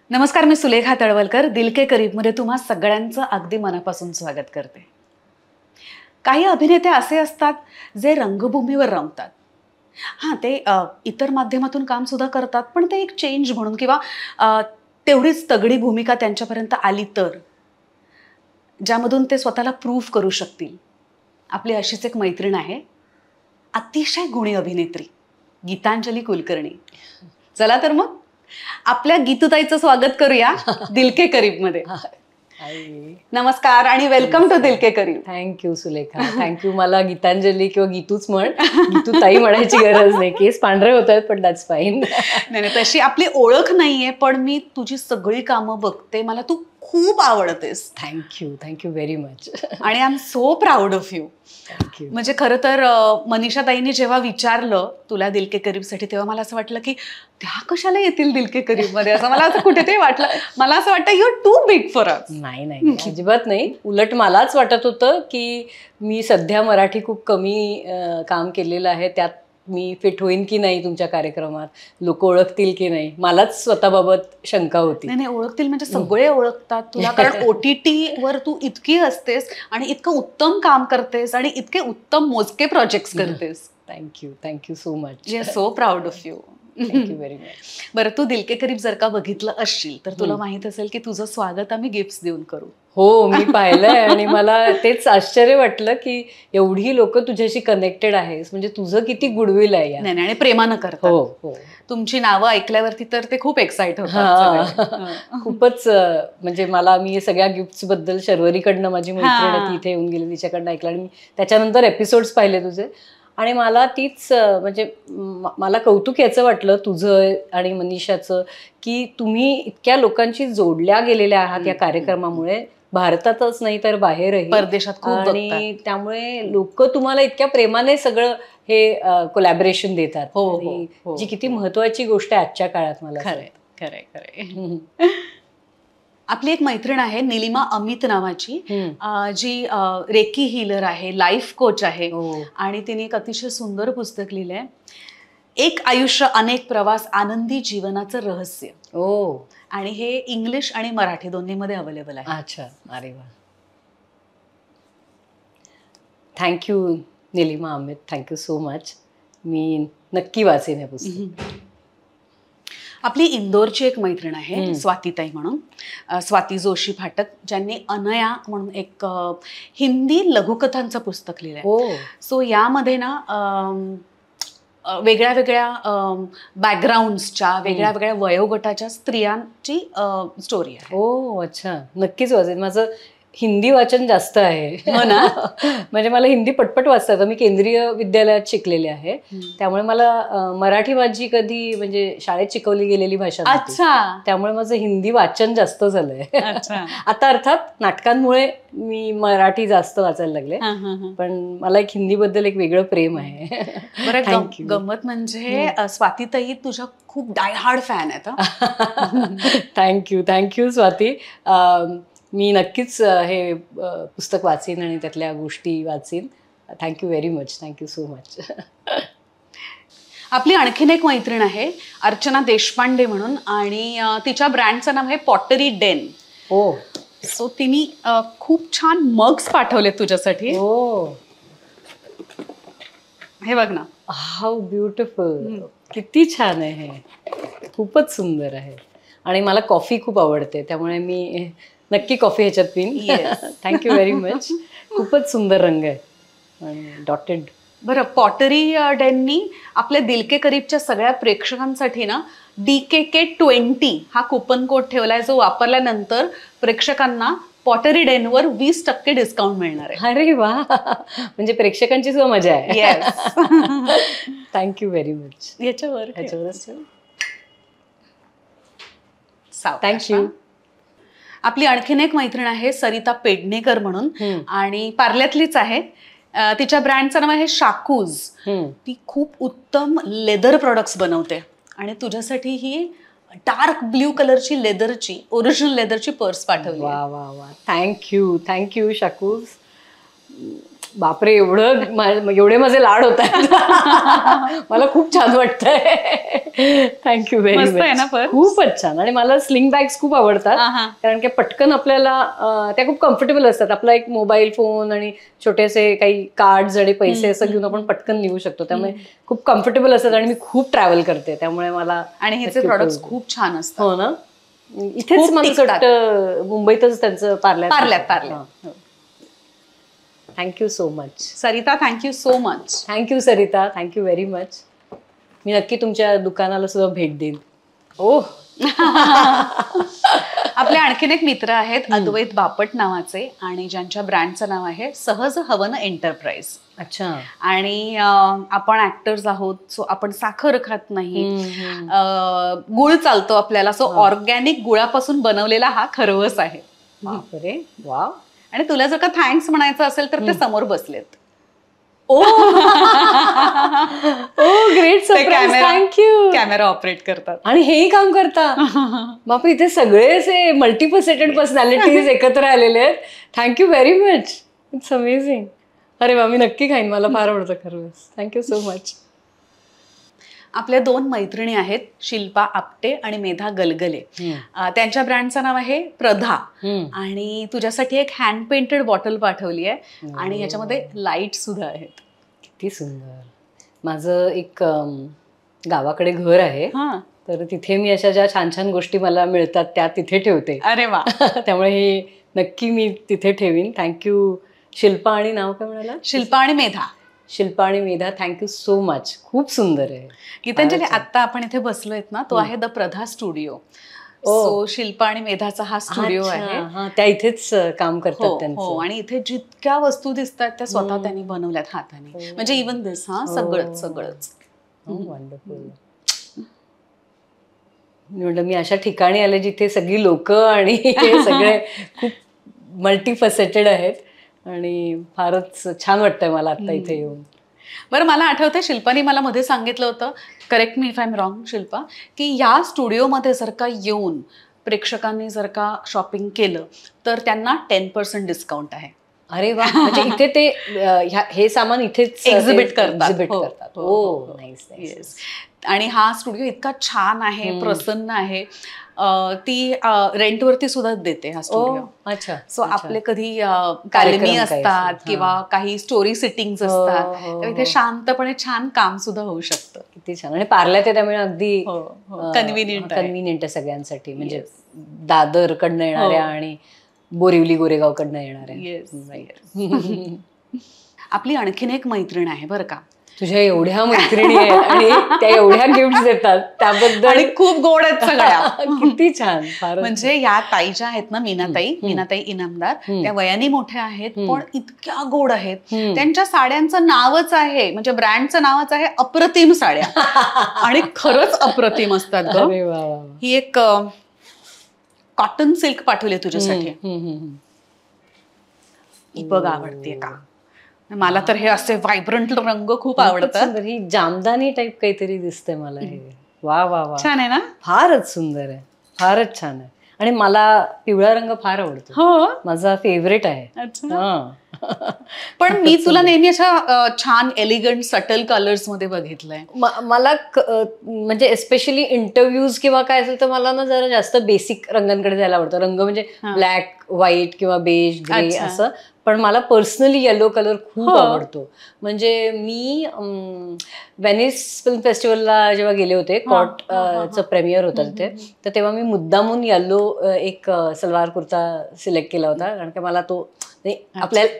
नमस्कार, मी सुलेखा तळवलकर दिल के करीबमध्ये तुम्हा सगळ्यांचं अगदी मनापासून स्वागत करते. काही अभिनेते असे असतात जे रंगभूमीवर रमतात. हां, ते इतर माध्यमातून काम सुद्धा करतात, पण ते एक चेंज म्हणून किंवा तेवढीच तगडी भूमिका त्यांच्यापर्यंत आली तर, ज्यामधून ते स्वतःला प्रूव्ह करू शकतील. आपली अशीच एक मैत्रीण आहे, अतिशय गुणी अभिनेत्री गीतांजली कुलकर्णी. चला तर मग आपल्या गीतूताईचं स्वागत करूया दिल के करीबमध्ये. नमस्कार आणि वेलकम टू दिल के करीब. Thank you Sulekha, thank you. मला गीतांजली किंवा गीतूच म्हण, गीतूताई म्हणायची गरज नाही. केस पांढरे होत आहेत पण दॅट्स फाईन. नाही, तशी आपली ओळख नाहीये, पण मी तुझी सगळी कामं बघते, मला तू खूप आवडतेस. Thank you very much. आणि I am so proud of you. Thank you. म्हणजे खरं तर मनीषाताईंनी जेव्हा विचारलं तुला दिल के करीबसाठी, तेव्हा मला असं वाटलं की त्या कशाला येतील दिल के करीबमध्ये, असं मला असं कुठेतरी वाटलं. मला असं वाटतं you are too big for us. नाही, अजिबात नाही. उलट मलाच वाटत होतं की मी सध्या मराठी खूप कमी काम केलेलं आहे, त्यात मी फिट होईन की नाही तुमच्या कार्यक्रमात, लोक ओळखतील की नाही, मलाच स्वतःबाबत शंका होती. नाही, ओळखतील म्हणजे सगळे ओळखतात तुला, कारण OTT वर तू इतकी असतेस आणि इतकं उत्तम काम करतेस आणि इतके उत्तम मोजके प्रोजेक्ट्स करतेस. Thank you so much. We are so proud of you. Thank you very much. बरं, तू दिल के करीब जर का बघितलं असशील तर तुला माहित असेल की तुझं स्वागत आम्ही गिफ्ट्स देऊन करू. हो, मी पाहिलंय आणि मला तेच आश्चर्य वाटलं की एवढी लोक तुझ्याशी कनेक्टेड आहेस, म्हणजे तुझं किती गुडविल आहे. नाही, आणि प्रेमानं करतात. हो. तुमची नावं ऐकल्यावरती तर ते खूप एक्साइट होतात. खूपच. म्हणजे मी सगळ्या गिफ्ट्स बद्दल शर्वरीकडनं, माझी मैत्रीण तिथे येऊन गेली, तिच्याकडनं ऐकलं आणि मी त्याच्यानंतर एपिसोड्स पाहिले तुझे. आणि मला तीच म्हणजे मला कौतुक याचं वाटलं तुझं आणि मनीषाचं, की तुम्ही इतक्या लोकांशी जोडल्या गेलेल्या आहात या कार्यक्रमामुळे, भारतातच नाही तर बाहेरही, परदेशात खूप. आणि त्यामुळे लोक तुम्हाला इतक्या प्रेमाने सगळं हे कोलॅबरेशन देतात. जी किती महत्वाची गोष्ट आहे आजच्या काळात. मला खरंय. आपली एक मैत्रीण आहे नीलिमा अमित नावाची, जी रेकी हीलर आहे, लाईफ कोच आहे, आणि तिने एक अतिशय सुंदर पुस्तक लिहिलंय, एक आयुष्य अनेक प्रवास, आनंदी जीवनाचं रहस्य. आणि हे इंग्लिश आणि मराठी दोन्हीमध्ये अवेलेबल आहे. अच्छा, अरे वा. Thank you Nilima Amit, thank you so much. मी नक्की वाचेन हे पुस्तक. आपली इंदोरची एक मैत्रीण आहे स्वातीताई म्हणून, स्वाती जोशी फाटक, ज्यांनी अनया म्हणून एक हिंदी लघुकथांचं पुस्तक लिहिलंय. सो यामध्ये ना वेगळ्या वेगळ्या बॅकग्राऊंड्सच्या, वेगळ्या वेगळ्या वयोगटाच्या स्त्रियांची स्टोरी आहे. अच्छा, नक्कीच वाचेन. माझं हिंदी वाचन जास्त आहे. हो ना. म्हणजे मला हिंदी पटपट वाचता येतं. मी केंद्रीय विद्यालयात शिकलेले आहे, त्यामुळे मला मराठी माझी कधी म्हणजे शाळेत शिकवली गेलेली भाषा नव्हती. त्यामुळे माझं हिंदी वाचन जास्त झालंय. आता अर्थात नाटकांमुळे मी मराठी जास्त वाचायला लागले, पण मला एक हिंदी बद्दल एक वेगळं प्रेम आहे. बरं, गंमत म्हणजे स्वातीताई तुझ्या खूप डायहार्ड फॅन आहेत. थँक्यू स्वाती. मी नक्कीच हे पुस्तक वाचीन आणि त्यातल्या गोष्टी वाचीन. Thank you very much, thank you so much. आपली आणखीन एक मैत्रीण आहे अर्चना देशपांडे म्हणून, आणि तिच्या ब्रँडचं नाव आहे पॉटरी डेन. सो तिने खूप छान मग्स पाठवले तुझ्यासाठी. हे बघ ना, हाऊ ब्युटिफुल. किती छान आहे हे, खूपच सुंदर आहे. आणि मला कॉफी खूप आवडते, त्यामुळे मी नक्की कॉफी ह्याच्यात पिन. Thank you very much. खूपच सुंदर रंग आहे, डॉटेड. बरं, पॉटरी डेननी आपल्या दिल के करीबच्या सगळ्या प्रेक्षकांसाठी ना DKK20 हा कुपन कोड ठेवलाय, जो वापरल्यानंतर प्रेक्षकांना पॉटरी डेनवर 20% डिस्काउंट मिळणार आहे. अरे वा, म्हणजे प्रेक्षकांची सुद्धा मजा आहे. Thank you very much. ह्याच्यावरच थँक्यू. आपली आणखीन एक मैत्रीण आहे सरिता पेडणेकर म्हणून, आणि पार्ल्यातलीच आहे. तिच्या ब्रँडचं नाव आहे शाकूज. ती खूप उत्तम लेदर प्रोडक्ट्स बनवते, आणि तुझ्यासाठी ही डार्क ब्ल्यू कलरची लेदरची, ओरिजिनल लेदरची पर्स पाठवली. वा. थँक्यू शाकूज. बापरे, एवढे माझे लाड होत आहेत. मला खूप छान वाटतंय. थँक्यू व्हेरी मस्त आहे ना मच. पर्स? खूपच छान. आणि मला स्लिंग बॅग्स खूप आवडतात, कारण की पटकन आपल्याला त्या खूप कम्फर्टेबल असतात. आपला एक मोबाईल फोन आणि छोटेसे काही कार्ड्स आणि पैसे असं घेऊन आपण पटकन निघू शकतो, त्यामुळे खूप कम्फर्टेबल असतात. आणि मी खूप ट्रॅव्हल करते, त्यामुळे मला आणि ह्याचे प्रॉडक्ट्स खूप छान असतात. हो ना. इथेच मला असं वाटतं मुंबईतच त्यांचं पार्ल्यात. Thank you so much Sarita, thank you so much. Thank you Sarita, thank you very much. मी नक्की तुमच्या दुकानाला सुद्धा भेट देईन. ओह. आपले आणखीन एक मित्र आहेत अद्वैत बापट नावाचे, आणि ज्यांच्या ब्रँडचं नाव आहे सहज हवन एंटरप्राइज. अच्छा. आणि आपण ऍक्टर्स आहोत, सो आपण साखर खात नाही, गुळ चालतो आपल्याला, सो ऑर्गॅनिक गुळापासून बनवलेला हा खरवस आहे. बापरे, वाव. आणि तुला जर का थँक्स म्हणायचं असेल तर ते समोर बसलेत. Oh great surprise. Thank you. Camera operate करतात आणि हेही काम करता. बापरे, इथे सगळे असे मल्टीफेसेटेड पर्सनॅलिटीज एकत्र आलेले आहेत. Thank you very much. It's amazing. अरे वा, मी नक्की खाईन. मला फार आवडतं खरवस. Thank you so much. आपल्या 2 मैत्रिणी आहेत, शिल्पा आपटे आणि मेधा गलगले. त्यांच्या ब्रँडचं नाव आहे प्रधा. आणि तुझ्यासाठी एक हँड पेंटेड बॉटल पाठवली आहे, आणि याच्यामध्ये लाईट सुद्धा आहेत. किती सुंदर. माझं एक गावाकडे घर आहे, तर तिथे मी अशा ज्या छान छान गोष्टी मला मिळतात त्या तिथे ठेवते. अरे वा. त्यामुळे हे नक्की मी तिथे ठेवीन. थँक्यू शिल्पा. आणि नाव काय म्हणाला? शिल्पा आणि मेधा. शिल्पा आणि मेधा, थँक्यू सो मच. खूप सुंदर आहे. गीतांजली, आता आपण इथे बसलोय ना, तो आहे द प्रधा स्टुडिओ. सो शिल्पा आणि मेधाचा हा स्टुडिओ आहे. त्या इथेच काम करतात त्यांचं. आणि इथे जितक्या वस्तू दिसतात त्या स्वतः त्यांनी बनवल्यात हाताने. म्हणजे इवन दिस, सगळंच. वंडरफुल. म्हटलं मी अशा ठिकाणी आले जिथे सगळी लोक आणि हे सगळे खूप मल्टीफेसेटेड आहेत, आणि फारच छान वाटतंय मला आता इथे येऊन. बरं, मला आठवतंय शिल्पानी मला मध्ये सांगितलं होतं, correct me if I am wrong Shilpa, की या स्टुडिओमध्ये जर का येऊन प्रेक्षकांनी जर का शॉपिंग केलं तर त्यांना 10% डिस्काउंट आहे. अरे वा. म्हणजे इथे ते हे सामान इथेच एक्झिबिट करतात. हो, नाईस. येस. आणि हा स्टुडिओ इतका छान आहे, प्रसन्न आहे. ती रेंटवरती सुद्धा देते हा स्टुडिओ. अच्छा. सो आपले कधी कालमी असतात किंवा काही स्टोरी सिटिंग्स असतात, तर इथे शांतपणे छान काम सुद्धा होऊ शकतं. किती छान. आणि पार्ल्यात आहे त्यामुळे अगदी कन्व्हिनियंट आहे सगळ्यांसाठी. म्हणजे दादर कडनं येणाऱ्या आणि बोरिवली गोरेगावकडनं येणाऱ्या. आपली आणखीन एक मैत्रीण आहे बरं का. तुझ्या एवढ्या मैत्रिणी आहेत आणि त्या एवढ्या गिफ्ट देतात त्याबद्दल खूप गोड आहेत सगळ्या. किती छान. म्हणजे या ताई ज्या आहेत ना, मीनाताई इनामदार, त्या वयाने मोठ्या आहेत पण इतक्या गोड आहेत. त्यांच्या साड्यांचं नावच आहे, म्हणजे ब्रँडचं नावच आहे अप्रतिम साड्या. आणि खरंच अप्रतिम असतात ग. ही एक कॉटन सिल्क पाठवली तुझ्यासाठी. बघ, आवडते का? मला तर हे असे व्हायब्रंट रंग खूप आवडतात. ही जामदानी टाईप काहीतरी दिसतंय मला हे. वा वा वा, छान आहे ना. फारच सुंदर आहे, फारच छान आहे. आणि मला पिवळा रंग फार आवडतो. हो, माझा फेवरेट आहे. पण मी तुला नेहमी अशा छान एलिगंट सटल कलर्स मध्ये बघितलंय. मला म्हणजे एस्पेशली इंटरव्ह्यूज किंवा काय असेल तर मला ना जरा जास्त बेसिक रंगांकडे जायला आवडतं. रंग म्हणजे ब्लॅक, व्हाईट किंवा बेज, ग्रे असं. पण मला पर्सनली येलो कलर खूप आवडतो. म्हणजे मी व्हेनिस फिल्म फेस्टिवलला जेव्हा गेले होते, कॉटचं प्रेमियर होतं तिथे, तर तेव्हा मी मुद्दामून येलो एक सलवार कुर्ता सिलेक्ट केला होता, कारण की मला तो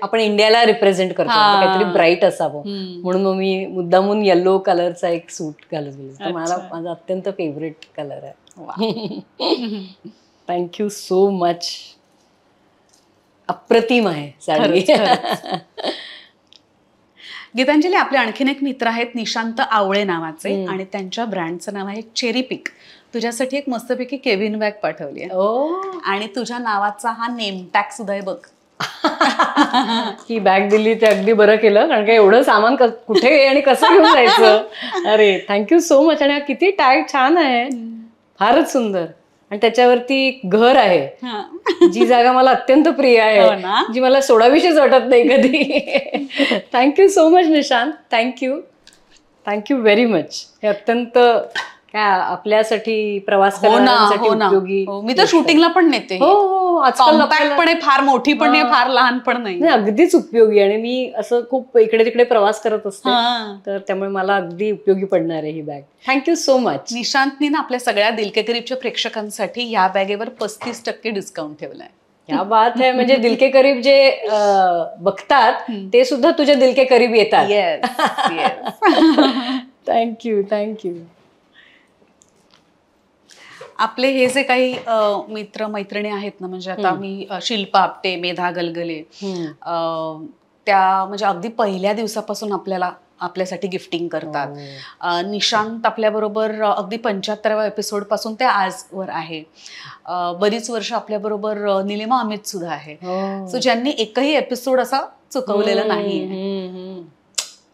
आपण इंडियाला रिप्रेझेंट करतो, काहीतरी ब्राईट असावं म्हणून मग मी मुद्दामून येलो कलरचा एक सूट घालून गेलो. मला माझा अत्यंत फेवरेट कलर आहे. Thank you so much. अप्रतिम आहे साडी. गीतांजली, आपले आणखीन एक मित्र आहेत निशांत आवळे नावाचे, आणि त्यांच्या ब्रँडचं नाव आहे चेरी पिक. तुझ्यासाठी एक मस्तपैकी केविन बॅग पाठवली आहे, आणि तुझ्या नावाचा हा नेम टॅग सुद्धा आहे बघ. ही बॅग दिली ते अगदी बरं केलं, कारण का एवढं सामान कुठे आणि कसं घेऊन जायचं. अरे थँक्यू सो मच. आणि किती टॅग छान आहे, फारच सुंदर. आणि त्याच्यावरती घर आहे, जी जागा मला अत्यंत प्रिय हो आहे, ना? जी मला सोडावीशीच वाटत नाही कधी. Thank you so much Nishant, thank you very much. हे अत्यंत काय आपल्यासाठी प्रवास हो ना, करणाऱ्यांसाठी हो ना. उपयोगी. हो, मी तर शूटिंगला पण नेते. हो हो, आजकाल कॉम्पॅक्ट पण आहे, फार मोठी पण नाही, हा. फार लहान पण नाही. नाही, अगदीच उपयोगी. आणि मी असं खूप इकडे तिकडे प्रवास करत असते, तर त्यामुळे मला अगदी उपयोगी पडणार आहे ही बॅग. Thank you so much. निशांतनी ना आपल्या सगळ्या दिल के करीबच्या प्रेक्षकांसाठी या बॅगेवर 35% डिस्काउंट ठेवलाय. क्या बात आहे. म्हणजे दिल के करीब जे बघतात ते सुद्धा तुझ्या दिल के करीब येतात. येस. थँक्यू. आपले हे जे काही मित्र मैत्रिणी आहेत ना, म्हणजे आता मी शिल्पा आपटे, मेधा गलगले, त्या म्हणजे अगदी पहिल्या दिवसापासून आपल्यासाठी गिफ्टिंग करतात. निशांत आपल्याबरोबर अगदी 75व्या एपिसोड पासून ते आजवर आहे. बरीच वर्ष आपल्याबरोबर निलिमा अमित सुद्धा आहे. सो ज्यांनी एकही एपिसोड असा चुकवलेला नाही.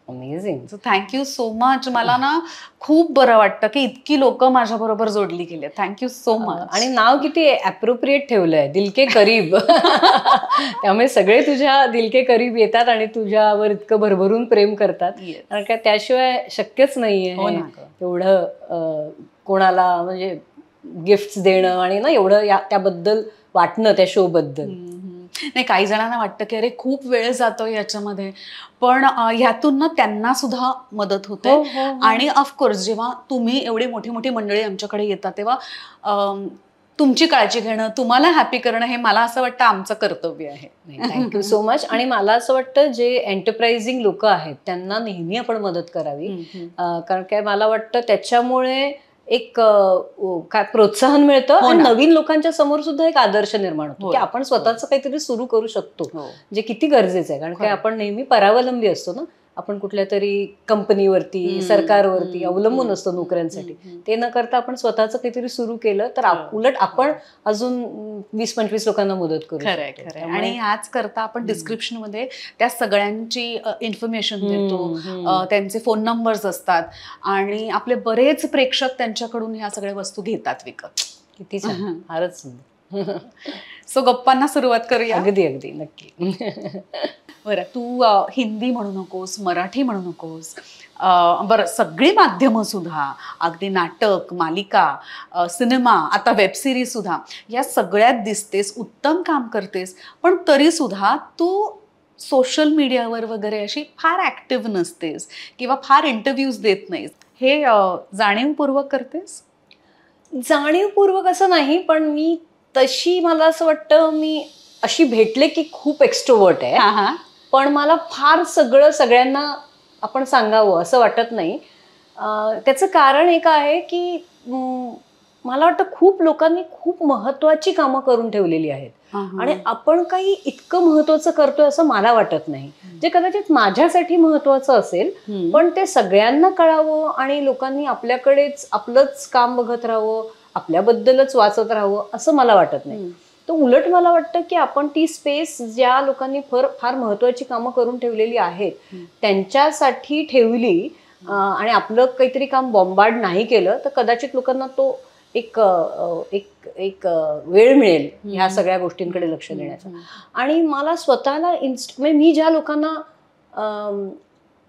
Amazing. So thank you so much. मला ना खूप बरं वाटतं की इतकी लोक माझ्या बरोबर जोडली गेली. Thank you so much. आणि नाव किती अप्रोप्रिएट ठेवलंय, दिल के करीब. त्यामुळे सगळे तुझ्या दिल के करीब येतात आणि तुझ्यावर इतकं भरभरून प्रेम करतात. कारण काय त्याशिवाय शक्यच नाहीये एवढं कोणाला म्हणजे गिफ्ट देणं आणि ना एवढं त्याबद्दल वाटणं, त्या शो बद्दल. नाही, काही जणांना वाटतं की अरे खूप वेळ जातोय याच्यामध्ये, पण ह्यातून ना त्यांना सुद्धा मदत होते. आणि ऑफकोर्स जेव्हा तुम्ही एवढी मोठी मोठी मंडळी आमच्याकडे येतात तेव्हा तुमची काळजी घेणं, तुम्हाला हॅपी करणं हे मला असं वाटतं आमचं कर्तव्य आहे. Thank you so much. आणि मला असं वाटतं जे एंटरप्राइझिंग लोक आहेत त्यांना नेहमी आपण मदत करावी. कारण काय मला वाटतं त्याच्यामुळे एक काय प्रोत्साहन मिळतं आणि नवीन लोकांच्या समोर सुद्धा एक आदर्श निर्माण होतो की आपण स्वतःच काहीतरी सुरू करू शकतो, जे किती गरजेचं आहे. कारण काय आपण नेहमी परावलंबी असतो ना, आपण कुठल्या तरी कंपनीवरती, सरकारवरती अवलंबून असतो नोकऱ्यांसाठी. ते न करता आपण स्वतःच काहीतरी सुरू केलं तर उलट आपण अजून 20-25 लोकांना मदत करू शकतो. आणि ह्याच करता आपण डिस्क्रिप्शन मध्ये त्या सगळ्यांची इन्फॉर्मेशन देतो, त्यांचे फोन नंबर्स असतात आणि आपले बरेच प्रेक्षक त्यांच्याकडून ह्या सगळ्या वस्तू घेतात विकत. किती छान, फारच सुंदर. सो गप्पांना सुरुवात करूया. अगदी नक्की. बरं, तू हिंदी म्हणू नकोस, मराठी म्हणू नकोस, बरं सगळी माध्यमं सुद्धा, अगदी नाटक, मालिका, सिनेमा, आता वेब सिरीज सुद्धा, या सगळ्यात दिसतेस, उत्तम काम करतेस, पण तरी सुद्धा तू सोशल मीडियावर वगैरे अशी फार ऍक्टिव्ह नसतेस किंवा फार इंटरव्ह्यूज देत नाहीस. हे जाणीवपूर्वक करतेस? जाणीवपूर्वक असं नाही, पण मी तशी, मला असं वाटतं मी अशी भेटले की खूप एक्स्ट्रोवर्ट आहे, पण मला फार सगळ्यांना आपण सांगावं असं वाटत नाही. त्याचं कारण एक आहे की मला वाटतं खूप लोकांनी खूप महत्वाची कामं करून ठेवलेली आहेत आणि आपण काही इतकं महत्वाचं करतोय असं मला वाटत नाही, जे कदाचित माझ्यासाठी महत्वाचं असेल, पण ते सगळ्यांना कळावं आणि लोकांनी आपल्याकडेच आपलंच काम बघत राहावं, आपल्याबद्दलच वाचत राहावं असं मला वाटत नाही. तर उलट मला वाटतं की आपण ती स्पेस ज्या लोकांनी फार महत्वाची कामं करून ठेवलेली आहेत त्यांच्यासाठी ठेवली आणि आपलं काहीतरी काम बॉम्बार्ड नाही केलं तर कदाचित लोकांना तो एक वेळ मिळेल ह्या सगळ्या गोष्टींकडे लक्ष देण्याचा. आणि मला स्वतःला मी ज्या लोकांना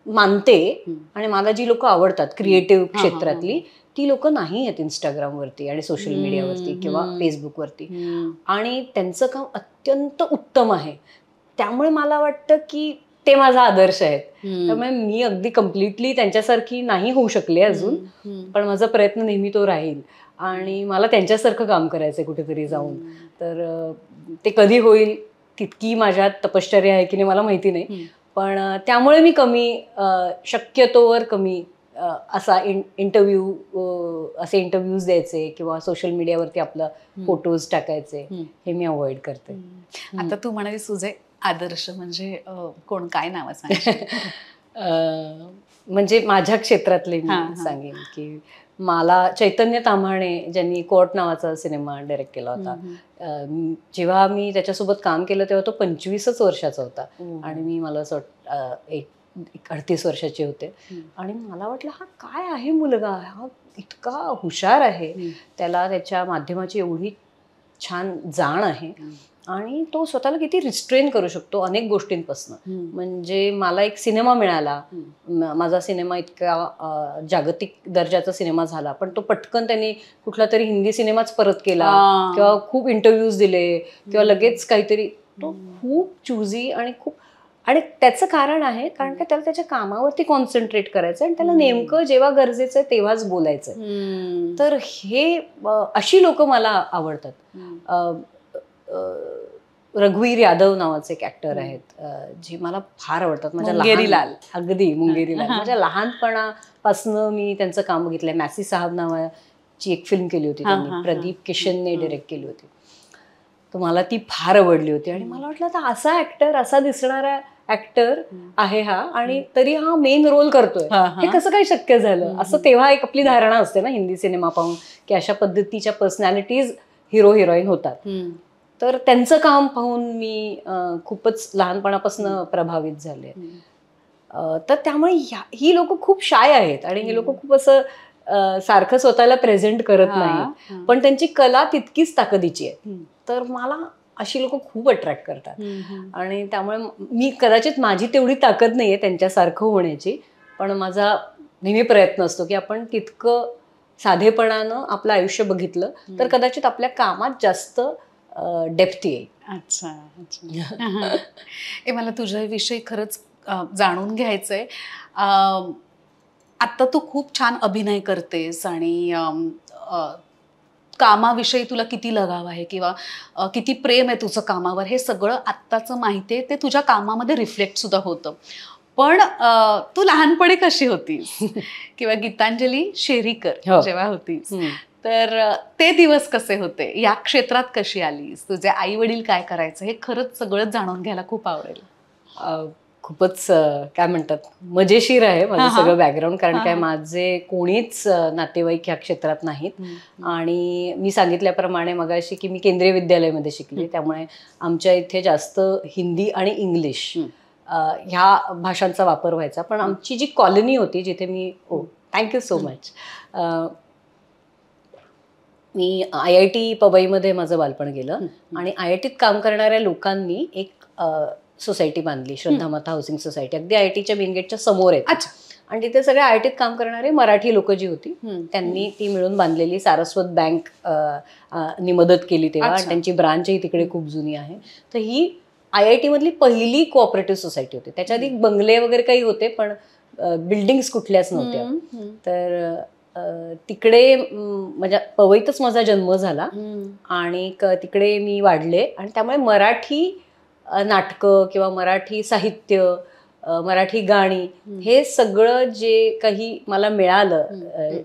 मानते आणि मला जी लोक आवडतात क्रिएटिव्ह क्षेत्रातली, ती लोक नाही आहेत इंस्टाग्रामवरती आणि सोशल मीडियावरती किंवा फेसबुकवरती, आणि त्यांचं काम अत्यंत उत्तम आहे. त्यामुळे मला वाटतं की ते माझा आदर्श आहेत. त्यामुळे मी अगदी कम्प्लिटली त्यांच्यासारखी नाही होऊ शकले अजून, पण माझा प्रयत्न नेहमी तो राहील आणि मला त्यांच्यासारखं काम करायचंय कुठेतरी जाऊन. तर ते कधी होईल तितकी माझ्यात तपश्चर्या आहे की नाही मला माहिती नाही, पण त्यामुळे मी शक्यतोवर कमी असा असे इंटरव्ह्यूज द्यायचे किंवा सोशल मीडियावरती आपलं फोटोज टाकायचे हे मी अवॉइड करते. आता तू म्हणाली तुझे आदर्श म्हणजे कोण, काय नाव सांगशील? म्हणजे माझ्या क्षेत्रातले मी सांगेन की मला चैतन्य ताम्हाणे ज्यांनी कोर्ट नावाचा सिनेमा डायरेक्ट केला होता, जेव्हा मी त्याच्यासोबत काम केलं तेव्हा तो 25च वर्षाचा होता आणि मी मला असं 38 वर्षाचे होते. आणि मला वाटलं हा काय आहे मुलगा, हा इतका हुशार आहे, त्याला त्याच्या माध्यमाची एवढी छान जाण आहे आणि तो स्वतःला किती रिस्ट्रेन करू शकतो अनेक गोष्टींपासून. म्हणजे मला एक सिनेमा मिळाला, माझा सिनेमा इतका जागतिक दर्जाचा सिनेमा झाला, पण तो पटकन त्यांनी कुठला तरी हिंदी सिनेमाच परत केला किंवा खूप इंटरव्ह्यूज दिले किंवा लगेच काहीतरी. तो खूप चुझी आणि त्याचं कारण आहे कारण की त्याला त्याच्या कामावरती कॉन्सन्ट्रेट करायचं आणि त्याला नेमकं जेव्हा गरजेचं आहे तेव्हाच बोलायचं. तर हे अशी लोक मला आवडतात. रघुवीर यादव नावाचे एक ऍक्टर आहेत जे मला फार आवडतात. माझ्या मुंगेरीलाल. अगदी मुंगेरीलाल. माझ्या लहानपणापासून मी त्यांचं काम बघितलंय. मॅसी साहब नावाची एक फिल्म केली होती त्यांनी, प्रदीप किशनने डिरेक्ट केली होती. तर मला ती फार आवडली होती आणि मला वाटलं तर असा ऍक्टर, असा दिसणारा ऍक्टर आहे हा आणि तरी हा मेन रोल करतोय, हे कसं काय शक्य झालं असं. तेव्हा एक आपली धारणा असते ना हिंदी सिनेमा पाहून की अशा पद्धतीच्या पर्सनॅलिटीज हिरो हिरोईन होतात. तर त्यांचं काम पाहून मी खूपच लहानपणापासून प्रभावित झाले. तर त्यामुळे ही लोक खूप शाय आहेत आणि हे लोक खूप असं सारखं स्वतःला प्रेझेंट करत नाही, पण त्यांची कला तितकीच ताकदीची आहे. तर मला अशी लोक खूप अट्रॅक्ट करतात आणि त्यामुळे मी कदाचित माझी तेवढी ताकद नाहीये त्यांच्यासारखं होण्याची, पण माझा नेहमी प्रयत्न असतो की आपण तितकं साधेपणानं आपलं आयुष्य बघितलं तर कदाचित आपल्या कामात जास्त डेप्थ येईल. अच्छा अच्छा. हे मला तुझ्याविषयी खरंच जाणून घ्यायचंय. आत्ता तू खूप छान अभिनय करतेस आणि कामाविषयी तुला किती लगाव आहे किंवा किती प्रेम आहे तुझं कामावर, हे सगळं आत्ताचं माहिती आहे, ते तुझ्या कामामध्ये रिफ्लेक्ट सुद्धा होतं. पण तू लहानपणी कशी होतीस किंवा गीतांजली शेरीकर जेव्हा होतीस तर ते दिवस कसे होते, या क्षेत्रात कशी आलीस, तुझे आई वडील काय करायचं, हे खरंच सगळं जाणून घ्यायला खूप आवडेल. खूपच काय म्हणतात मजेशीर आहे माझं सगळं बॅकग्राऊंड, कारण काय माझे कोणीच नातेवाईक ह्या क्षेत्रात नाहीत आणि मी सांगितल्याप्रमाणे मगाशी की मी केंद्रीय विद्यालयामध्ये शिकले, त्यामुळे आमच्या इथे जास्त हिंदी आणि इंग्लिश ह्या भाषांचा वापर व्हायचा. पण आमची जी कॉलनी होती जिथे मी थँक्यू सो मच, मी IIT पवईमध्ये माझं बालपण गेलं आणि IITत काम करणाऱ्या लोकांनी एक सोसायटी बांधली, श्रद्धा माता हाऊसिंग सोसायटी, अगदी IITच्या मेन गेटच्या समोर आहे. आणि तिथे सगळे IITत काम करणारे मराठी लोक जी होती त्यांनी ती मिळून बांधलेली. सारस्वत बँक नी मदत केली तेव्हा आणि त्यांची ब्रांचही तिकडे खूप जुनी आहे. तर ही IIT मधली पहिली कोऑपरेटिव्ह सोसायटी होती. त्याच्या आधी बंगले वगैरे काही होते पण बिल्डिंग्स कुठल्याच नव्हत्या. तर तिकडे म्हणजे पवईतच माझा जन्म झाला आणि तिकडे मी वाढले आणि त्यामुळे मराठी नाटकं किंवा मराठी साहित्य, मराठी गाणी, हे सगळं जे काही मला मिळालं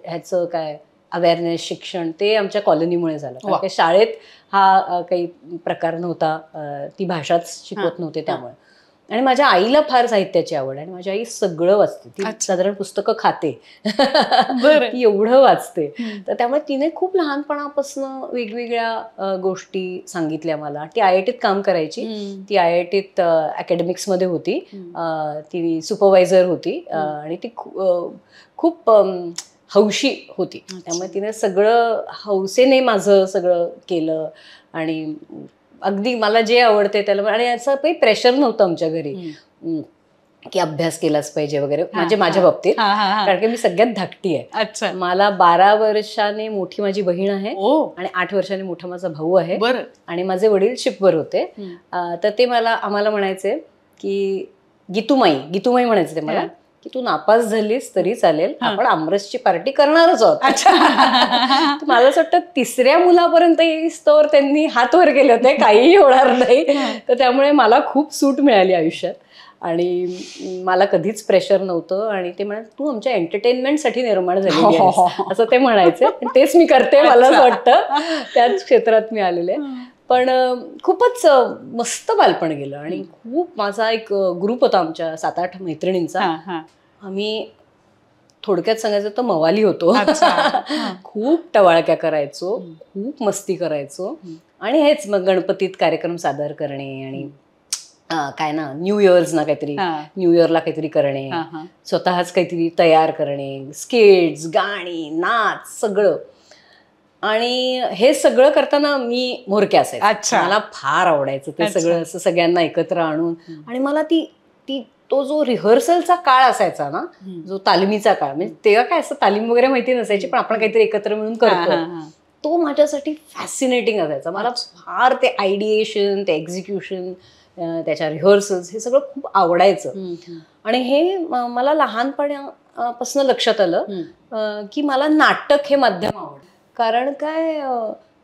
ह्याचं काय अवेअरनेस, शिक्षण, ते आमच्या कॉलनीमुळे झालं. कारण शाळेत हा काही प्रकार नव्हता, ती भाषाच शिकवत नव्हते त्यामुळे. आणि माझ्या आईला फार साहित्याची आवड आहे आणि माझी आई सगळं वाचते, ती साधारण पुस्तकं खाते, ती एवढं वाचते. तर त्यामुळे तिने खूप लहानपणापासून वेगवेगळ्या गोष्टी सांगितल्या मला. ती IITत काम करायची, ती IITत अकॅडमिक्समध्ये होती, ती सुपरवायझर होती आणि ती खूप हौशी होती. त्यामुळे तिने सगळं हौसेने माझं सगळं केलं आणि अगदी मला जे आवडते त्याला. आणि असं काही प्रेशर नव्हतं आमच्या घरी की अभ्यास केलाच पाहिजे वगैरे, म्हणजे माझ्या बाबतीत, कारण की मी सगळ्यात धाकटी आहे. मला 12 वर्षाने मोठी माझी बहीण आहे आणि 8 वर्षाने मोठा माझा भाऊ आहे आणि माझे वडील शिपवर होते. तर ते आम्हाला म्हणायचे की गीतूमाई म्हणायचे ते मला, की तू नापास झालीस तरी चालेल, आपण आमरसची पार्टी करणारच आहोत. मला असं वाटतं 3ऱ्या मुलापर्यंत येईस्तोवर त्यांनी हात वर केले होते, काहीही होणार नाही. तर त्यामुळे मला खूप सूट मिळाली आयुष्यात आणि मला कधीच प्रेशर नव्हतं. आणि ते म्हणाले तू आमच्या एंटरटेनमेंटसाठी निर्माण झालेली आहेस असं ते म्हणायचे. तेच मी करते, मला असं वाटतं त्याच क्षेत्रात मी आलेले. पण खूपच मस्त बालपण गेलं आणि खूप माझा एक ग्रुप होता आमच्या 7-8 मैत्रिणींचा. आम्ही थोडक्यात सांगायचं तर मवाली होतो. खूप टवाळक्या करायचो, खूप मस्ती करायचो आणि हेच मग गणपतीत कार्यक्रम सादर करणे आणि काय ना न्यू इयर्स ना काहीतरी न्यू इयरला काहीतरी करणे, स्वतःच काहीतरी तयार करणे, स्किट्स, गाणी, नाच सगळं. आणि हे सगळं करताना मी म्होरके असायचे. मला फार आवडायचं ते सगळं असं सगळ्यांना एकत्र आणून. आणि मला तो जो रिहर्सलचा काळ असायचा ना, जो तालमीचा काळ, म्हणजे तेव्हा काय असं तालीम वगैरे माहिती नसायची, पण आपण काहीतरी एकत्र मिळून करतो, तो माझ्यासाठी फॅसिनेटिंग असायचा. मला फार ते आयडिएशन, ते एक्झिक्युशन, त्याच्या रिहर्सल्स हे सगळं खूप आवडायचं. आणि हे मला लहानपणापासून लक्षात आलं की मला नाटक हे माध्यम आवडतं. कारण काय,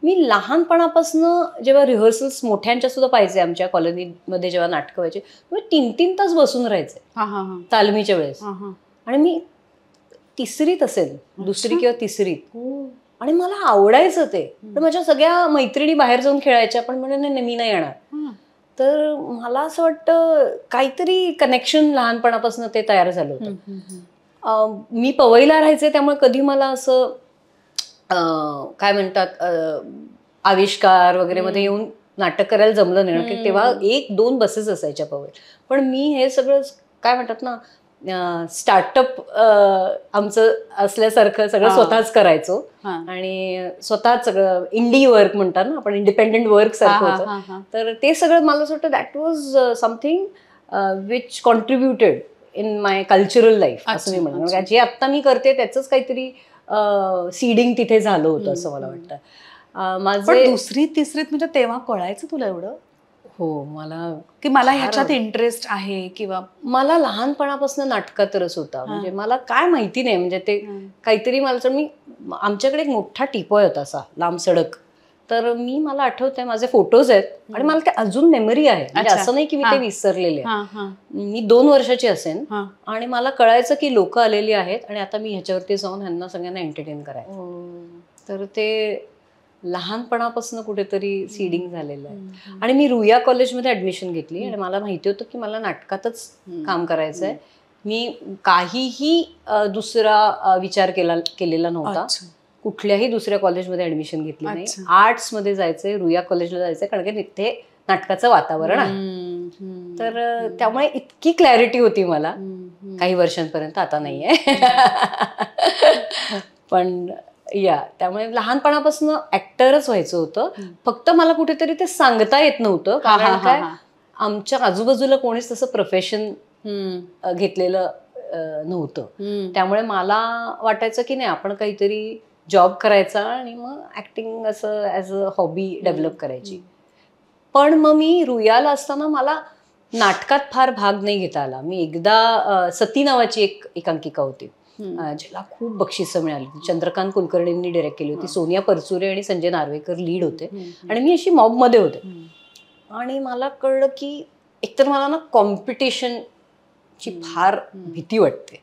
मी लहानपणापासून जेव्हा रिहर्सल्स मोठ्यांच्या सुद्धा पाहिजे, आमच्या कॉलनीमध्ये जेव्हा नाटकं व्हायचे, मी 3-3 तास बसून राहायचे तालमीच्या वेळेस. आणि मी तिसरीत असेल, दुसरी किंवा तिसरीत, आणि मला आवडायचं ते. तर माझ्या सगळ्या मैत्रिणी बाहेर जाऊन खेळायच्या, पण म्हणजे नाही मी नाही येणार. तर मला असं वाटतं काहीतरी कनेक्शन लहानपणापासून ते तयार झालं होतं. मी पवईला राहायचे, त्यामुळे कधी मला असं काय म्हणतात आविष्कार वगैरे मध्ये येऊन नाटक करायला जमलं नाही, कारण तेव्हा 1-2 बसेस असायच्या पवई. पण मी हे सगळं काय म्हणतात ना, स्टार्टअप आमचं असल्यासारखं सगळं स्वतःच करायचो. आणि स्वतःच सगळं इंडी वर्क म्हणतात ना आपण, इंडिपेंडेंट वर्क सारखं होतं. तर ते सगळं मला असं वाटतं that was something which contributed in my cultural life असं मी म्हणतो. जे आत्ता मी करते त्याचंच काहीतरी सीडिंग तिथे झालं होतं असं मला वाटतं. माझं दुसरी तिसरीत म्हणजे तेव्हा कळायचं तुला एवढं? हो, मला की मला ह्याच्यात इंटरेस्ट आहे, किंवा मला लहानपणापासून नाटकात रस होता. म्हणजे मला काय माहिती नाही, म्हणजे ते काहीतरी मला, मी आमच्याकडे एक मोठा टिपॉय होता असा लांब सडक. तर मला आठवतंय, माझे फोटोज आहेत आणि मला ते अजून मेमरी आहे. म्हणजे असं नाही की मी ते विसरलेले आहे. मी 2 वर्षाची असेन आणि मला कळायचं की लोक आलेली आहेत आणि आता मी ह्याच्यावरती जाऊन ह्यांना सगळ्यांना एंटरटेन करायचं. तर ते लहानपणापासून कुठेतरी सीडिंग झालेलं आहे. आणि मी रुईया कॉलेजमध्ये ऍडमिशन घेतली आणि मला माहिती होतं की मला नाटकातच काम करायचंय. मी काहीही दुसरा विचार केलेला नव्हता. कुठल्याही दुसऱ्या कॉलेजमध्ये ऍडमिशन घेतली नाही. आर्ट्समध्ये जायचंय, रुईया कॉलेजला जायचंय, कारण की तिथे नाटकाचं वातावरण आहे. तर त्यामुळे इतकी क्लॅरिटी होती मला काही वर्षांपर्यंत, आता नाहीये. पण त्यामुळे लहानपणापासून ऍक्टरच व्हायचं होतं. फक्त मला कुठेतरी ते सांगता येत नव्हतं, कारण काय आमच्या आजूबाजूला कोणीच तसं प्रोफेशन घेतलेलं नव्हतं. त्यामुळे मला वाटायचं की नाही, आपण काहीतरी जॉब करायचा आणि मग ऍक्टिंग असं ऍज अ हॉबी डेव्हलप करायची. पण मग मी रुईयाला असताना मला नाटकात फार भाग नाही घेता आला. मी एकदा सती नावाची एक एकांकिका होती, ज्याला खूप बक्षिसं मिळाली. चंद्रकांत कुलकर्णींनी डिरेक्ट केली होती. सोनिया परचुरे आणि संजय नार्वेकर लीड होते आणि मी अशी मॉबमध्ये होते. आणि मला कळलं की एकतर मला ना कॉम्पिटिशनची फार भीती वाटते.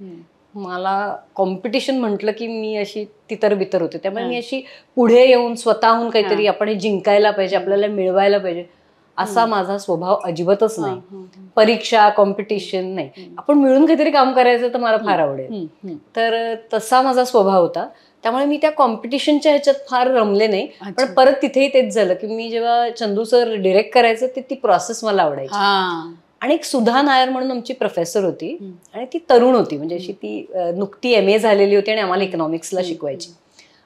मला कॉम्पिटिशन म्हटलं की मी अशी तितर-बितर होते. त्यामुळे मी अशी पुढे येऊन स्वतःहून काहीतरी आपण हे जिंकायला पाहिजे, आपल्याला मिळवायला पाहिजे, असा माझा स्वभाव अजिबातच नाही. परीक्षा, कॉम्पिटिशन नाही, आपण मिळून काहीतरी काम करायचं तर मला फार आवडेल. तर तसा माझा स्वभाव होता. त्यामुळे मी त्या कॉम्पिटिशनच्या ह्याच्यात फार रमले नाही. पण परत तिथेही तेच झालं की मी जेव्हा चंदू सर डिरेक्ट करायचं, ती प्रोसेस मला आवडायची. आणि एक सुधा नायर म्हणून आमची प्रोफेसर होती आणि ती तरुण होती, म्हणजे अशी ती नुकती MA झालेली होती आणि आम्हाला इकॉनॉमिक्सला शिकवायची.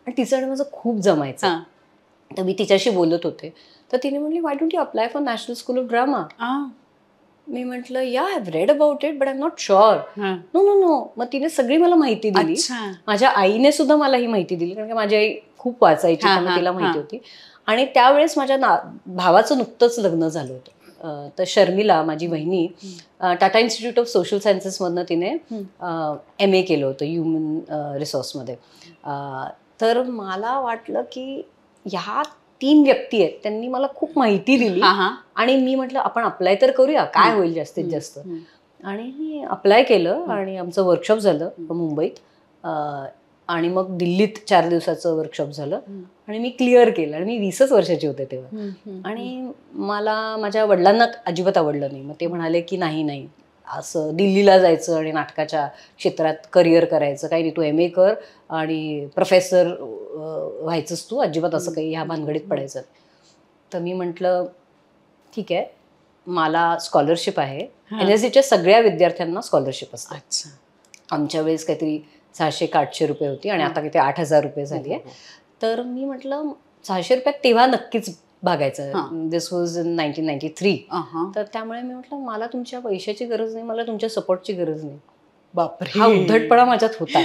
आणि तिचं आणि माझं खूप जमायचं. तर मी तिच्याशी बोलत होते, तर तिने म्हटली, why don't you apply for national school of drama? मी म्हटलं, yeah I have read about it but I am not sure. No no no. मग तिने सगळी मला माहिती दिली. माझ्या आईने सुद्धा मला ही माहिती दिली, कारण की माझी आई खूप वाचायची, त्यामुळे तिला माहिती होती. आणि त्यावेळेस माझ्या भावाचं नुकतंच लग्न झालं होतं. तर शर्मिला माझी बहिणी टाटा इन्स्टिट्यूट ऑफ सोशल सायन्सेसमधनं तिने MA केलं होतं ह्युमन रिसोर्समध्ये. तर मला वाटलं की ह्या 3 व्यक्ती आहेत, त्यांनी मला खूप माहिती दिली. आणि मी म्हटलं आपण अप्लाय तर करूया, काय होईल जास्तीत जास्त. आणि मी अप्लाय केलं आणि आमचं वर्कशॉप झालं मुंबईत. आणि मग दिल्लीत 4 दिवसाचं वर्कशॉप झालं आणि मी क्लिअर केलं. आणि मी 20च वर्षाची होते तेव्हा. आणि मला माझ्या वडिलांना अजिबात आवडलं नाही. मग ते म्हणाले की नाही, असं दिल्लीला जायचं आणि नाटकाच्या क्षेत्रात करिअर करायचं, काही नाही, तू MA कर आणि प्रोफेसर व्हायचंच तू, अजिबात असं काही ह्या भानगडीत पडायचं. तर मी म्हटलं ठीक आहे, मला स्कॉलरशिप आहे. हा. NSDच्या सगळ्या विद्यार्थ्यांना स्कॉलरशिप असते. अच्छा. आमच्या वेळेस काहीतरी 600-800 रुपये होती आणि आता किती 8,000 रुपये झाली आहे. तर मी म्हटलं 600 रुपयात तेव्हा नक्कीच भागायचं. दिस वॉज इन 1993. तर त्यामुळे मी म्हटलं मला तुमच्या पैशाची गरज नाही, मला तुमच्या सपोर्टची गरज नाही. बापरे. हा उद्धटपणा माझ्यात होता.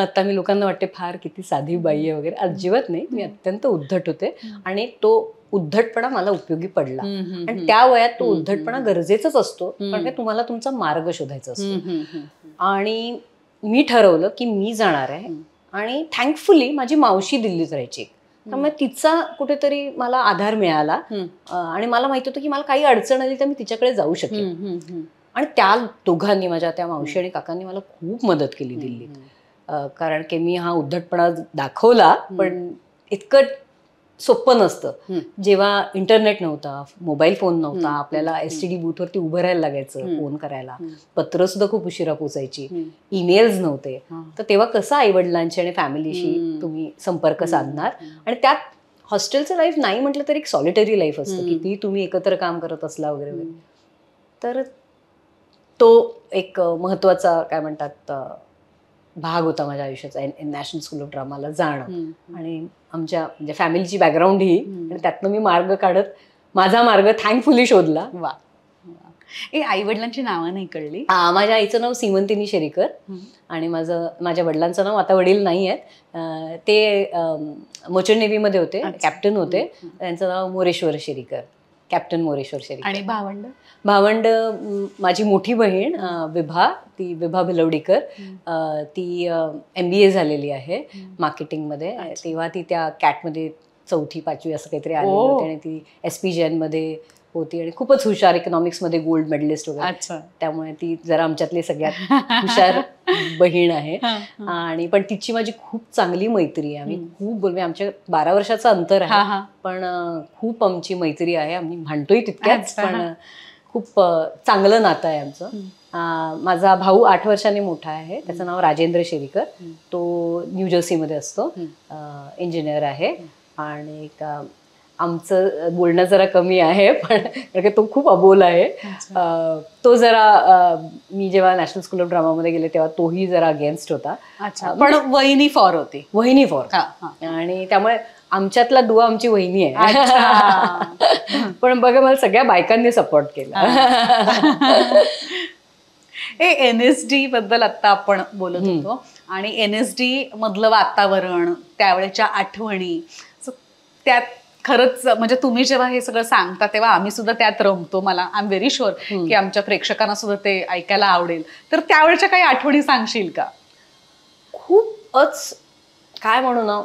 आता मी लोकांना वाटते फार किती साधी बाई आहे वगैरे, अजिबात नाही. मी अत्यंत उद्धट होते आणि तो उद्धटपणा मला उपयोगी पडला. आणि त्या वयात तो उद्धटपणा गरजेचाच असतो, कारण तुम्हाला तुमचा मार्ग शोधायचा असतो. आणि मी ठरवलं की मी जाणार आहे. आणि थँकफुली माझी मावशी दिल्लीत राहायची, त्यामुळे तिचा कुठेतरी मला आधार मिळाला. आणि मला माहित होतं की मला काही अडचण आली तर मी तिच्याकडे जाऊ शकेन. आणि त्या दोघांनी, माझ्या त्या मावशी आणि काकांनी मला खूप मदत केली दिल्लीत. कारण की मी हा उद्धटपणा दाखवला, पण इतकं सोपं नसतं. जेव्हा इंटरनेट नव्हता, मोबाईल फोन नव्हता, आपल्याला STD बूथवरती उभं राहायला लागायचं फोन करायला. पत्र सुद्धा खूप उशिरा पोचायची, ईमेल्स नव्हते. तर तेव्हा कसं आईवडिलांशी आणि फॅमिलीशी तुम्ही संपर्क साधणार. आणि त्यात हॉस्टेलचं लाईफ नाही म्हटलं तरी एक सॉलिटरी लाईफ असतं, किती तुम्ही एकत्र काम करत असला वगैरे वगैरे. तर तो एक महत्वाचा काय म्हणतात भाग होता माझ्या आयुष्याचा, नॅशनल स्कूल ऑफ ड्रामाला जाणं. आणि आमच्या म्हणजे फॅमिलीची बॅकग्राऊंड ही, आणि त्यातनं मी मार्ग काढत माझा मार्ग थँकफुली शोधला. वा. आई वडिलांची नावं नाही कळली. माझ्या आईचं नाव सीमंतिनी शेरीकर आणि माझ्या वडिलांचं नाव, आता वडील नाही आहेत, ते मर्चंट नेव्हीमध्ये होते, कॅप्टन होते. त्यांचं नाव मोरेश्वर शेरीकर, कॅप्टन मोरेश्वर शेरीकर. आणि भावंड माझी मोठी बहीण विभा, ती विभा भिलवडीकर, ती MBA झालेली आहे मार्केटिंगमध्ये. तेव्हा ती त्या कॅटमध्ये 4वी 5वी असं काहीतरी आलेली होती आणि ती SP जैनमध्ये होती आणि खूपच हुशार, इकॉनॉमिक्समध्ये गोल्ड मेडलिस्ट वगैरे. त्यामुळे ती जरा आमच्यातली सगळ्यात हुशार बहीण आहे. आणि पण तिची माझी खूप चांगली मैत्री आहे. आम्ही खूप बोलवे, आमच्या 12 वर्षाचं अंतर आहे, पण खूप आमची मैत्री आहे. आम्ही भांडतोय तितक्याच, पण खूप चांगलं नातं आहे आमचं. माझा भाऊ 8 वर्षांनी मोठा आहे, त्याचं नाव राजेंद्र शेरीकर. तो न्यूजर्सीमध्ये असतो, इंजिनियर आहे. आणि आमचं बोलणं जरा कमी आहे, पण कारण तो खूप अबोल आहे. तो जरा, मी जेव्हा नॅशनल स्कूल ऑफ ड्रामामध्ये गेले तेव्हा तोही जरा अगेन्स्ट होता. पण वहिनी फॉर होती. वहिनी फॉर. आणि त्यामुळे आमच्यातला दुवा आमची वहिनी आहे. पण बघा, मला सगळ्या बायकांनी सपोर्ट केला. NSD बद्दल आता आपण बोलत होतो, आणि NSD मधलं वातावरण, त्यावेळेच्या आठवणी, त्यात खरंच म्हणजे तुम्ही जेव्हा हे सगळं सांगता तेव्हा आम्ही सुद्धा त्यात रमतो. मला आय एम व्हेरी शुअर की आमच्या प्रेक्षकांना सुद्धा ते ऐकायला आवडेल. तर त्यावेळेच्या काही आठवणी सांगशील का? खूपच, काय म्हणू ना,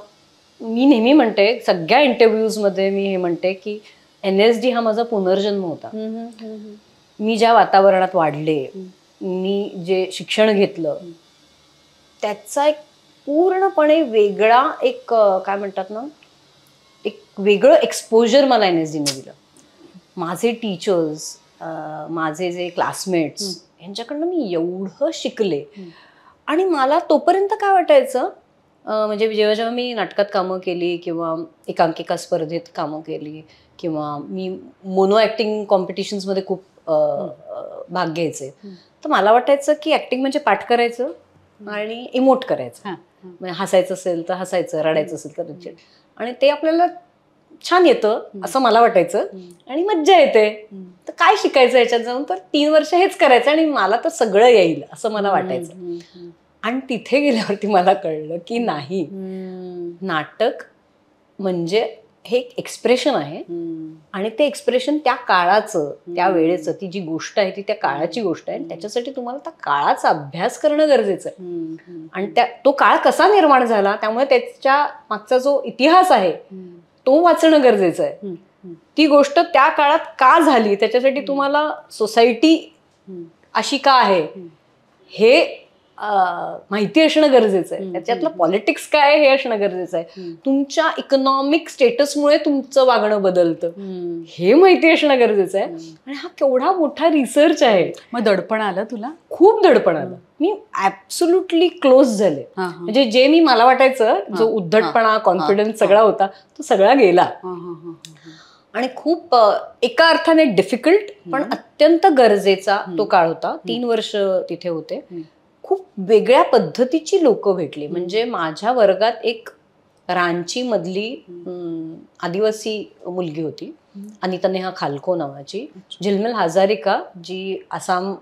मी नेहमी म्हणते, सगळ्या इंटरव्ह्यूजमध्ये मी हे म्हणते की NSD हा माझा पुनर्जन्म होता. मी ज्या वातावरणात वाढले, मी जे शिक्षण घेतलं, त्याचा एक पूर्णपणे वेगळा एक काय म्हणतात ना, एक वेगळं एक्सपोजर मला NSDने दिलं. माझे टीचर्स, माझे जे क्लासमेट्स, यांच्याकडनं मी एवढं शिकले. आणि मला तोपर्यंत काय वाटायचं, म्हणजे जेव्हा मी नाटकात कामं केली किंवा एकांकिका स्पर्धेत कामं केली किंवा मी मोनो ॲक्टिंग कॉम्पिटिशन्समध्ये खूप भाग घ्यायचे, तर मला वाटायचं की ॲक्टिंग म्हणजे पाठ करायचं आणि इमोट करायचं. म्हणजे हसायचं असेल तर हसायचं, रडायचं असेल तर रडायचं. आणि ते आपल्याला छान येतं असं मला वाटायचं आणि मज्जा येते. तर काय शिकायचं याच्यात जाऊन, तर 3 वर्ष हेच करायचं आणि मला तर सगळं येईल असं मला वाटायचं. आणि तिथे गेल्यावरती मला कळलं की नाही, नाटक म्हणजे हे एक एक्सप्रेशन आहे. आणि ते एक्सप्रेशन त्या काळाचं, त्या वेळेचं, ती जी गोष्ट आहे ती त्या काळाची गोष्ट आहे. त्याच्यासाठी तुम्हाला त्या काळाचा अभ्यास करणं गरजेचं आहे. आणि तो काळ कसा निर्माण झाला, त्यामुळे त्याच्या मागचा जो इतिहास आहे तो वाचणं गरजेचं आहे. ती गोष्ट त्या काळात का झाली, त्याच्यासाठी तुम्हाला सोसायटी अशी का आहे हे माहिती असणं गरजेचं आहे. त्याच्यातलं पॉलिटिक्स काय आहे हे असणं गरजेचं आहे. तुमच्या इकॉनॉमिक स्टेटसमुळे तुमचं वागणं बदलतं हे माहिती असणं गरजेचं आहे. आणि हा केवढा मोठा रिसर्च आहे. मग दडपण आलं तुला? खूप दडपण आलं. मी ऍब्सोल्युटली क्लोज झाले. म्हणजे जे मला वाटायचं, जो उद्धटपणा, कॉन्फिडन्स सगळा होता, तो सगळा गेला. आणि खूप एका अर्थाने डिफिकल्ट पण अत्यंत गरजेचा तो काळ होता. 3 वर्ष तिथे होते. खूप वेगळ्या पद्धतीची लोक भेटली. म्हणजे माझ्या वर्गात एक रांची मधली आदिवासी मुलगी होती, अनिता नेहा खालको नावाची. झिलमिल हजारिका जी आसाम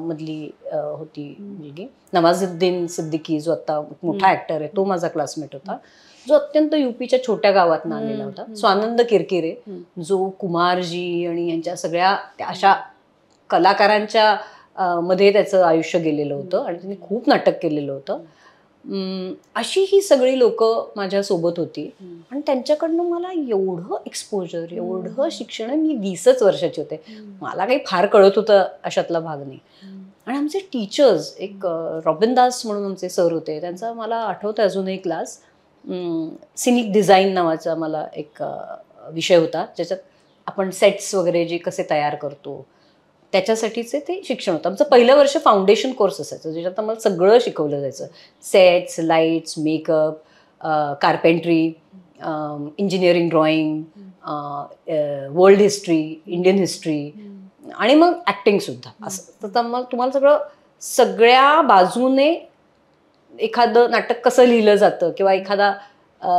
मधली होती मुलगी. नवाजुद्दीन सिद्दीकी जो आता मोठा ऍक्टर आहे तो माझा क्लासमेट होता, जो अत्यंत युपीच्या छोट्या गावात आलेला होता. स्वानंद किरकिरे जो कुमारजी आणि यांच्या सगळ्या अशा कलाकारांच्या मध्ये त्याचं आयुष्य गेलेलं होतं आणि त्यांनी खूप नाटक केलेलं होतं. अशी ही सगळी लोक माझ्या सोबत होती आणि त्यांच्याकडनं मला एवढं एक्सपोजर, एवढं शिक्षण. मी 20च वर्षाची होते, मला काही फार कळत होतं अशातला भाग नाही. आणि आमचे टीचर्स, एक रॉबिन दास म्हणून आमचे सर होते, त्यांचा मला आठवतं अजूनही क्लास. सिनिक डिझाईन नावाचा मला एक विषय होता, ज्याच्यात आपण सेट्स वगैरे जे कसे तयार करतो त्याच्यासाठीचे ते शिक्षण होतं. आमचं पहिलं वर्ष फाउंडेशन कोर्स असायचं, ज्याच्यात आम्हाला सगळं शिकवलं जायचं. Sets, lights, makeup, carpentry, engineering, drawing, world history, Indian history आणि मग ॲक्टिंग सुद्धा. असं तर मग तुम्हाला सगळ्या बाजूने एखादं नाटक कसं लिहिलं जातं किंवा एखादा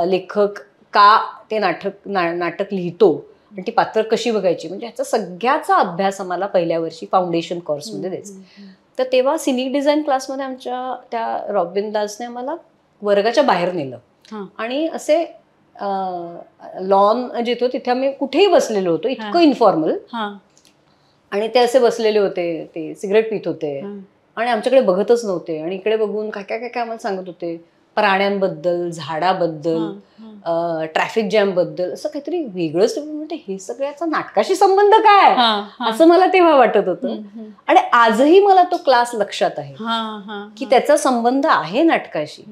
लेखक का ते नाटक लिहितो आणि ती पात्र कशी बघायची, म्हणजे ह्याचा सगळ्याचा अभ्यास आम्हाला पहिल्या वर्षी फाउंडेशन कोर्समध्ये द्यायचा. तर तेव्हा सिनिक डिझाईन क्लासमध्ये आमच्या त्या रॉबिन दासने आम्हाला वर्गाच्या बाहेर नेलं आणि असे लॉन जिथे तिथे आम्ही कुठेही बसलेलो होतो, इतकं इन्फॉर्मल. आणि ते असे बसलेले होते, ते सिगरेट पित होते आणि आमच्याकडे बघतच नव्हते आणि इकडे बघून काय काय काय काय आम्हाला सांगत होते, प्राण्यांबद्दल, झाडाबद्दल, ट्रॅफिक जॅम बद्दल, असं काहीतरी वेगळंच. म्हणजे हे सगळ्याचा नाटकाशी संबंध काय, असं मला तेव्हा वाटत होतं. आणि आजही मला तो क्लास लक्षात आहे की त्याचा संबंध आहे नाटकाशी.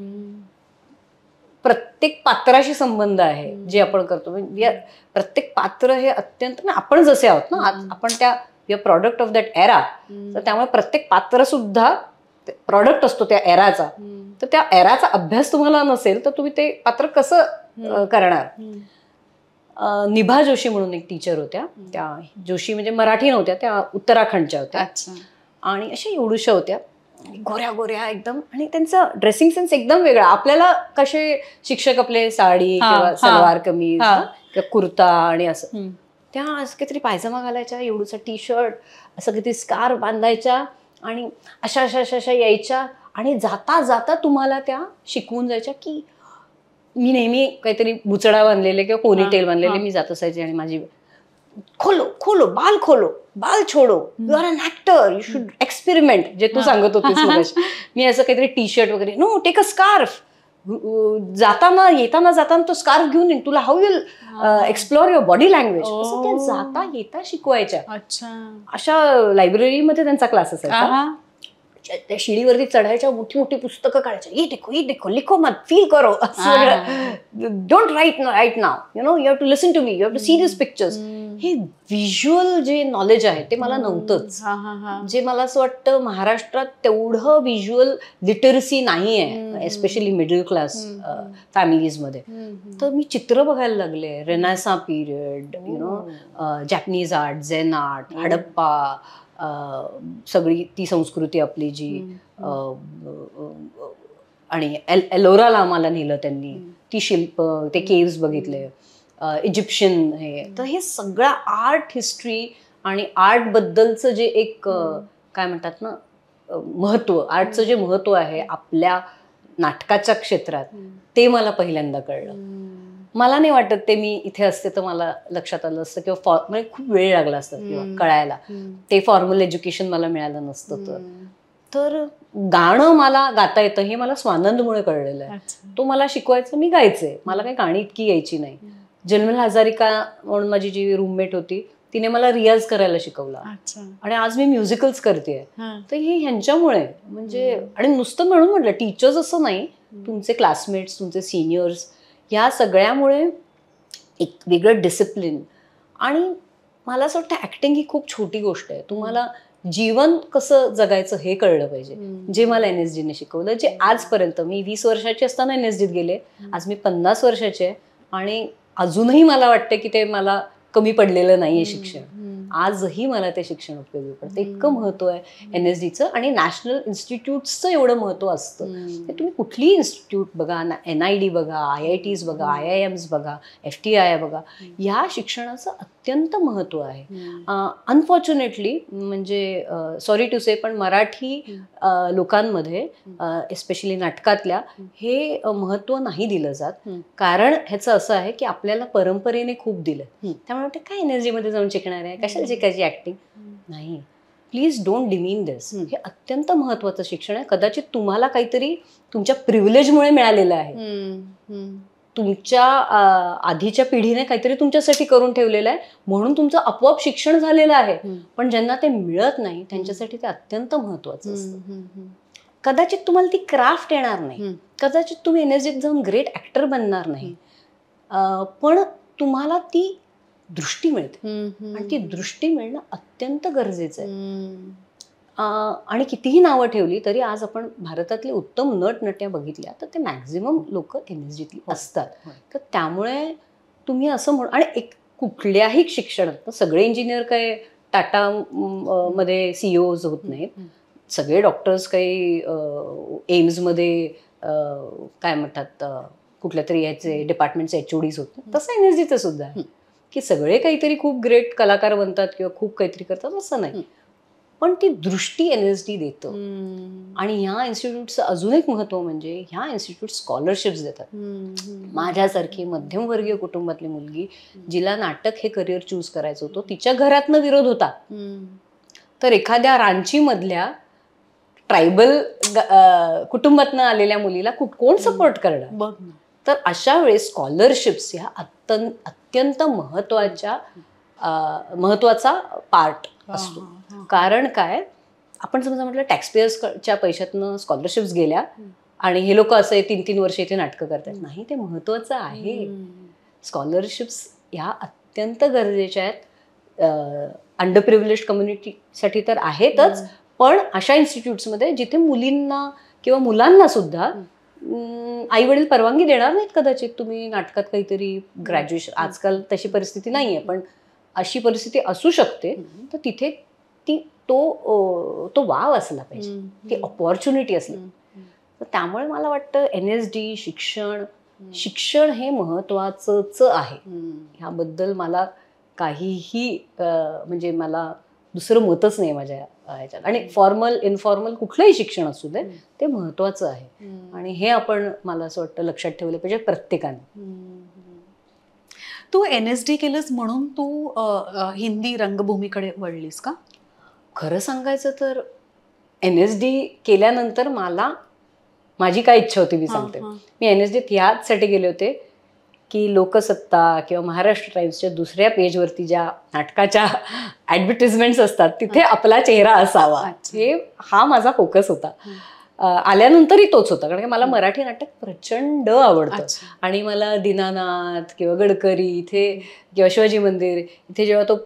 प्रत्येक पात्राशी संबंध आहे जे आपण करतो. म्हणजे प्रत्येक पात्र हे अत्यंत, आपण जसे आहोत ना, आपण त्या प्रॉडक्ट ऑफ दॅट एरा, तर त्यामुळे प्रत्येक पात्र सुद्धा प्रॉडक्ट असतो त्या एराचा. तर त्या एराचा अभ्यास तुम्हाला नसेल तर तुम्ही ते पात्र कसं करणार. निभा जोशी म्हणून एक टीचर होत्या, त्या जोशी म्हणजे मराठी नव्हत्या, त्या उत्तराखंडच्या होत्या आणि अशा एवढूशा होत्या, गोऱ्या गोऱ्या एकदम. आणि त्यांचा ड्रेसिंग सेन्स एकदम वेगळा. आपल्याला कसे शिक्षक आपले साडी किंवा सलवार कमीज किंवा कुर्ता आणि असं, त्या असं काहीतरी पायजमा घालायच्या, एवढूचा टी शर्ट, असं काहीतरी स्कार्फ बांधायच्या आणि अशा अशा अशा अशा यायच्या आणि जाता जाता तुम्हाला त्या शिकवून जायच्या की मी नेहमी काहीतरी बुचडा बांधलेले किंवा पोनीटेल बांधलेले मी जात असायचे आणि माझी खोलो खोलो बाल छोडो, you are an actor, you should experiment, जे तू सांगत होतीस. मी असं काहीतरी टी शर्ट वगैरे, नो टेक अ स्कार्फ, येताना जाताना तो स्कार्फ घेऊन येईन, तुला how will explore your body language, असं त्या जाता येता शिकवायच्या. अशा लायब्ररीमध्ये त्यांचा क्लास असायचा. त्या शिडीवरती चढायच्या, मोठी मोठी पुस्तकं काढायच्या, ये देखो लिखो मत, फील करो, don't write now, you know, you have to listen to me, you have to see this pictures. हे व्हिज्युअल जे नॉलेज आहे ते मला नव्हतंच. जे मला असं वाटतं महाराष्ट्रात तेवढं व्हिज्युअल लिटरसी नाही आहे, एस्पेशली मिडल क्लास फॅमिलीजमध्ये. तर मी चित्र बघायला लागले, renaissance period, you know, Japanese art, Zen art, Harappa, सगळी ती संस्कृती आपली जी. आणि एलोराला आम्हाला नेलं त्यांनी, ती शिल्प, ते केव्स बघितले, इजिप्शियन हे. तर हे सगळं आर्ट हिस्ट्री आणि आर्ट बद्दलचं जे एक काय म्हणतात ना महत्व, आर्टचं जे महत्व आहे आपल्या नाटकाच्या क्षेत्रात, ते मला पहिल्यांदा कळलं. मला नाही वाटत ते मी इथे असते तर मला लक्षात आलं असतं किंवा म्हणजे खूप वेळ लागला असता किंवा कळायला. ते फॉर्मल एज्युकेशन मला मिळालं नसतं. तर गाणं मला गाता येतं हे मला स्वानंदमुळे कळलेलं आहे. तो मला शिकवायचं, मी गायचे, मला काही गाणी इतकी यायची नाही. झिलमिल हजारिका म्हणून माझी जी रूममेट होती तिने मला रियाज करायला शिकवला आणि आज मी म्युझिकल्स करते. तर हे ह्यांच्यामुळे, म्हणजे आणि नुसतं म्हणून म्हटलं टीचर्स असं नाही, तुमचे क्लासमेट्स, तुमचे सिनियर्स, ह्या सगळ्यामुळे एक वेगळं डिसिप्लिन. आणि मला असं वाटतं ऍक्टिंग ही खूप छोटी गोष्ट आहे. तुम्हाला जीवन कसं जगायचं हे कळलं पाहिजे, जे मला NSDने शिकवलं, जे आजपर्यंत, मी 20 वर्षाची असताना NSDत गेले, आज मी 50 वर्षाची आहे आणि अजूनही मला वाटतं की ते मला कमी पडलेलं नाहीये शिक्षण. आजही मला ते शिक्षण उपयोगी पडतं. इतकं महत्व आहे NSDचं. आणि नॅशनल इन्स्टिट्यूट्सचं एवढं महत्व असतं. तुम्ही कुठलीही इन्स्टिट्यूट बघा, NID बघा, IITs बघा, IIMs बघा, FTI बघा, या शिक्षणाचं अत्यंत महत्व आहे. अनफॉर्च्युनेटली म्हणजे सॉरी टू से, पण मराठी लोकांमध्ये एस्पेशली नाटकातल्या हे महत्व नाही दिलं जात. कारण ह्याचं असं आहे की आपल्याला परंपरेने खूप दिलं. त्यामुळे वाटतं काय एनर्जीमध्ये जाऊन शिकणार आहे, कशाला शिकायची ऍक्टिंग. नाही, प्लीज डोंट डिमीन दिस. हे अत्यंत महत्वाचं शिक्षण आहे. कदाचित तुम्हाला काहीतरी तुमच्या प्रिव्हिलेजमुळे मिळालेलं आहे. तुमच्या आधीच्या पिढीने काहीतरी तुमच्यासाठी करून ठेवलेलं आहे म्हणून तुमचं आपोआप शिक्षण झालेलं आहे. पण ज्यांना ते मिळत नाही त्यांच्यासाठी ते अत्यंत महत्वाचं असतं. कदाचित तुम्हाला ती क्राफ्ट येणार नाही, कदाचित तुम्ही एनर्जीत जाऊन ग्रेट ऍक्टर बनणार नाही, पण तुम्हाला ती दृष्टी मिळते. आणि ती दृष्टी मिळणं अत्यंत गरजेचं आहे. आणि कितीही नावं ठेवली तरी आज आपण भारतातले उत्तम नट नट्या बघितल्या तर ते मॅक्झिमम लोक NSDतली असतात. तर त्यामुळे तुम्ही असं म्हणून, आणि एक कुठल्याही शिक्षणात सगळे इंजिनियर काय टाटा मध्ये CEOs होत नाहीत, सगळे डॉक्टर्स काही एम्समध्ये काय म्हणतात कुठल्या तरी याचे डिपार्टमेंटचे HODs होत नाही. तसं NSDचं सुद्धा आहे की सगळे काहीतरी खूप ग्रेट कलाकार बनतात किंवा खूप काहीतरी करतात असं नाही, पण ती दृष्टी NSD देतं. आणि ह्या इन्स्टिट्यूटचं अजून एक महत्व म्हणजे ह्या इन्स्टिट्यूट स्कॉलरशिप्स देतात. माझ्यासारखी मध्यमवर्गीय कुटुंबातली मुलगी जिला नाटक हे करिअर चूज करायचं होतं, तिच्या घरातनं विरोध होता, तर एखाद्या रांची मधल्या ट्रायबल कुटुंबातनं आलेल्या मुलीला कोण सपोर्ट करणार. तर अशा वेळेस स्कॉलरशिप्स ह्या अत्यंत महत्वाचा पार्ट असतो. कारण काय, आपण समजा म्हटलं टॅक्सपेयर्सच्या पैशातनं स्कॉलरशिप्स गेल्या आणि हे लोक असं 3-3 वर्ष इथे नाटकं करतात, नाही, ते महत्वाचं आहे. स्कॉलरशिप्स ह्या अत्यंत गरजेच्या आहेत. अंडर प्रिव्हिलेज कम्युनिटीसाठी तर आहेतच, पण अशा इन्स्टिट्यूट्समध्ये जिथे मुलींना किंवा मुलांना सुद्धा आई वडील परवानगी देणार नाहीत कदाचित तुम्ही नाटकात काहीतरी ग्रॅज्युएशन, आजकाल तशी परिस्थिती नाहीये पण अशी परिस्थिती असू शकते, तर तिथे तो वाव असला पाहिजे, ती ऑपॉर्च्युनिटी असली. तर त्यामुळे मला वाटतं NSD शिक्षण हे महत्वाचंच आहे. ह्याबद्दल मला काहीही म्हणजे मला दुसरं मतच नाही माझ्या ह्याच्यात. आणि फॉर्मल इनफॉर्मल कुठलंही शिक्षण असू दे ते महत्वाचं आहे. आणि हे आपण मला असं वाटतं लक्षात ठेवलं पाहिजे प्रत्येकाने. तू NSD केलंस म्हणून तू हिंदी रंगभूमीकडे वळलीस का? खरं सांगायचं तर NSD केल्यानंतर माझी काय इच्छा होती मी सांगते. मी NSDत ह्याचसाठी गेले होते की लोकसत्ता किंवा महाराष्ट्र टाइम्सच्या दुसऱ्या पेजवरती ज्या नाटकाच्या ऍडव्हर्टिजमेंट्स असतात तिथे आपला चेहरा असावा, हा माझा फोकस होता. आल्यानंतरही तोच होता, कारण की मला मराठी नाटक प्रचंड आवडतं. आणि मला दीनानाथ किंवा गडकरी इथे किंवा शिवाजी मंदिर इथे जेव्हा तो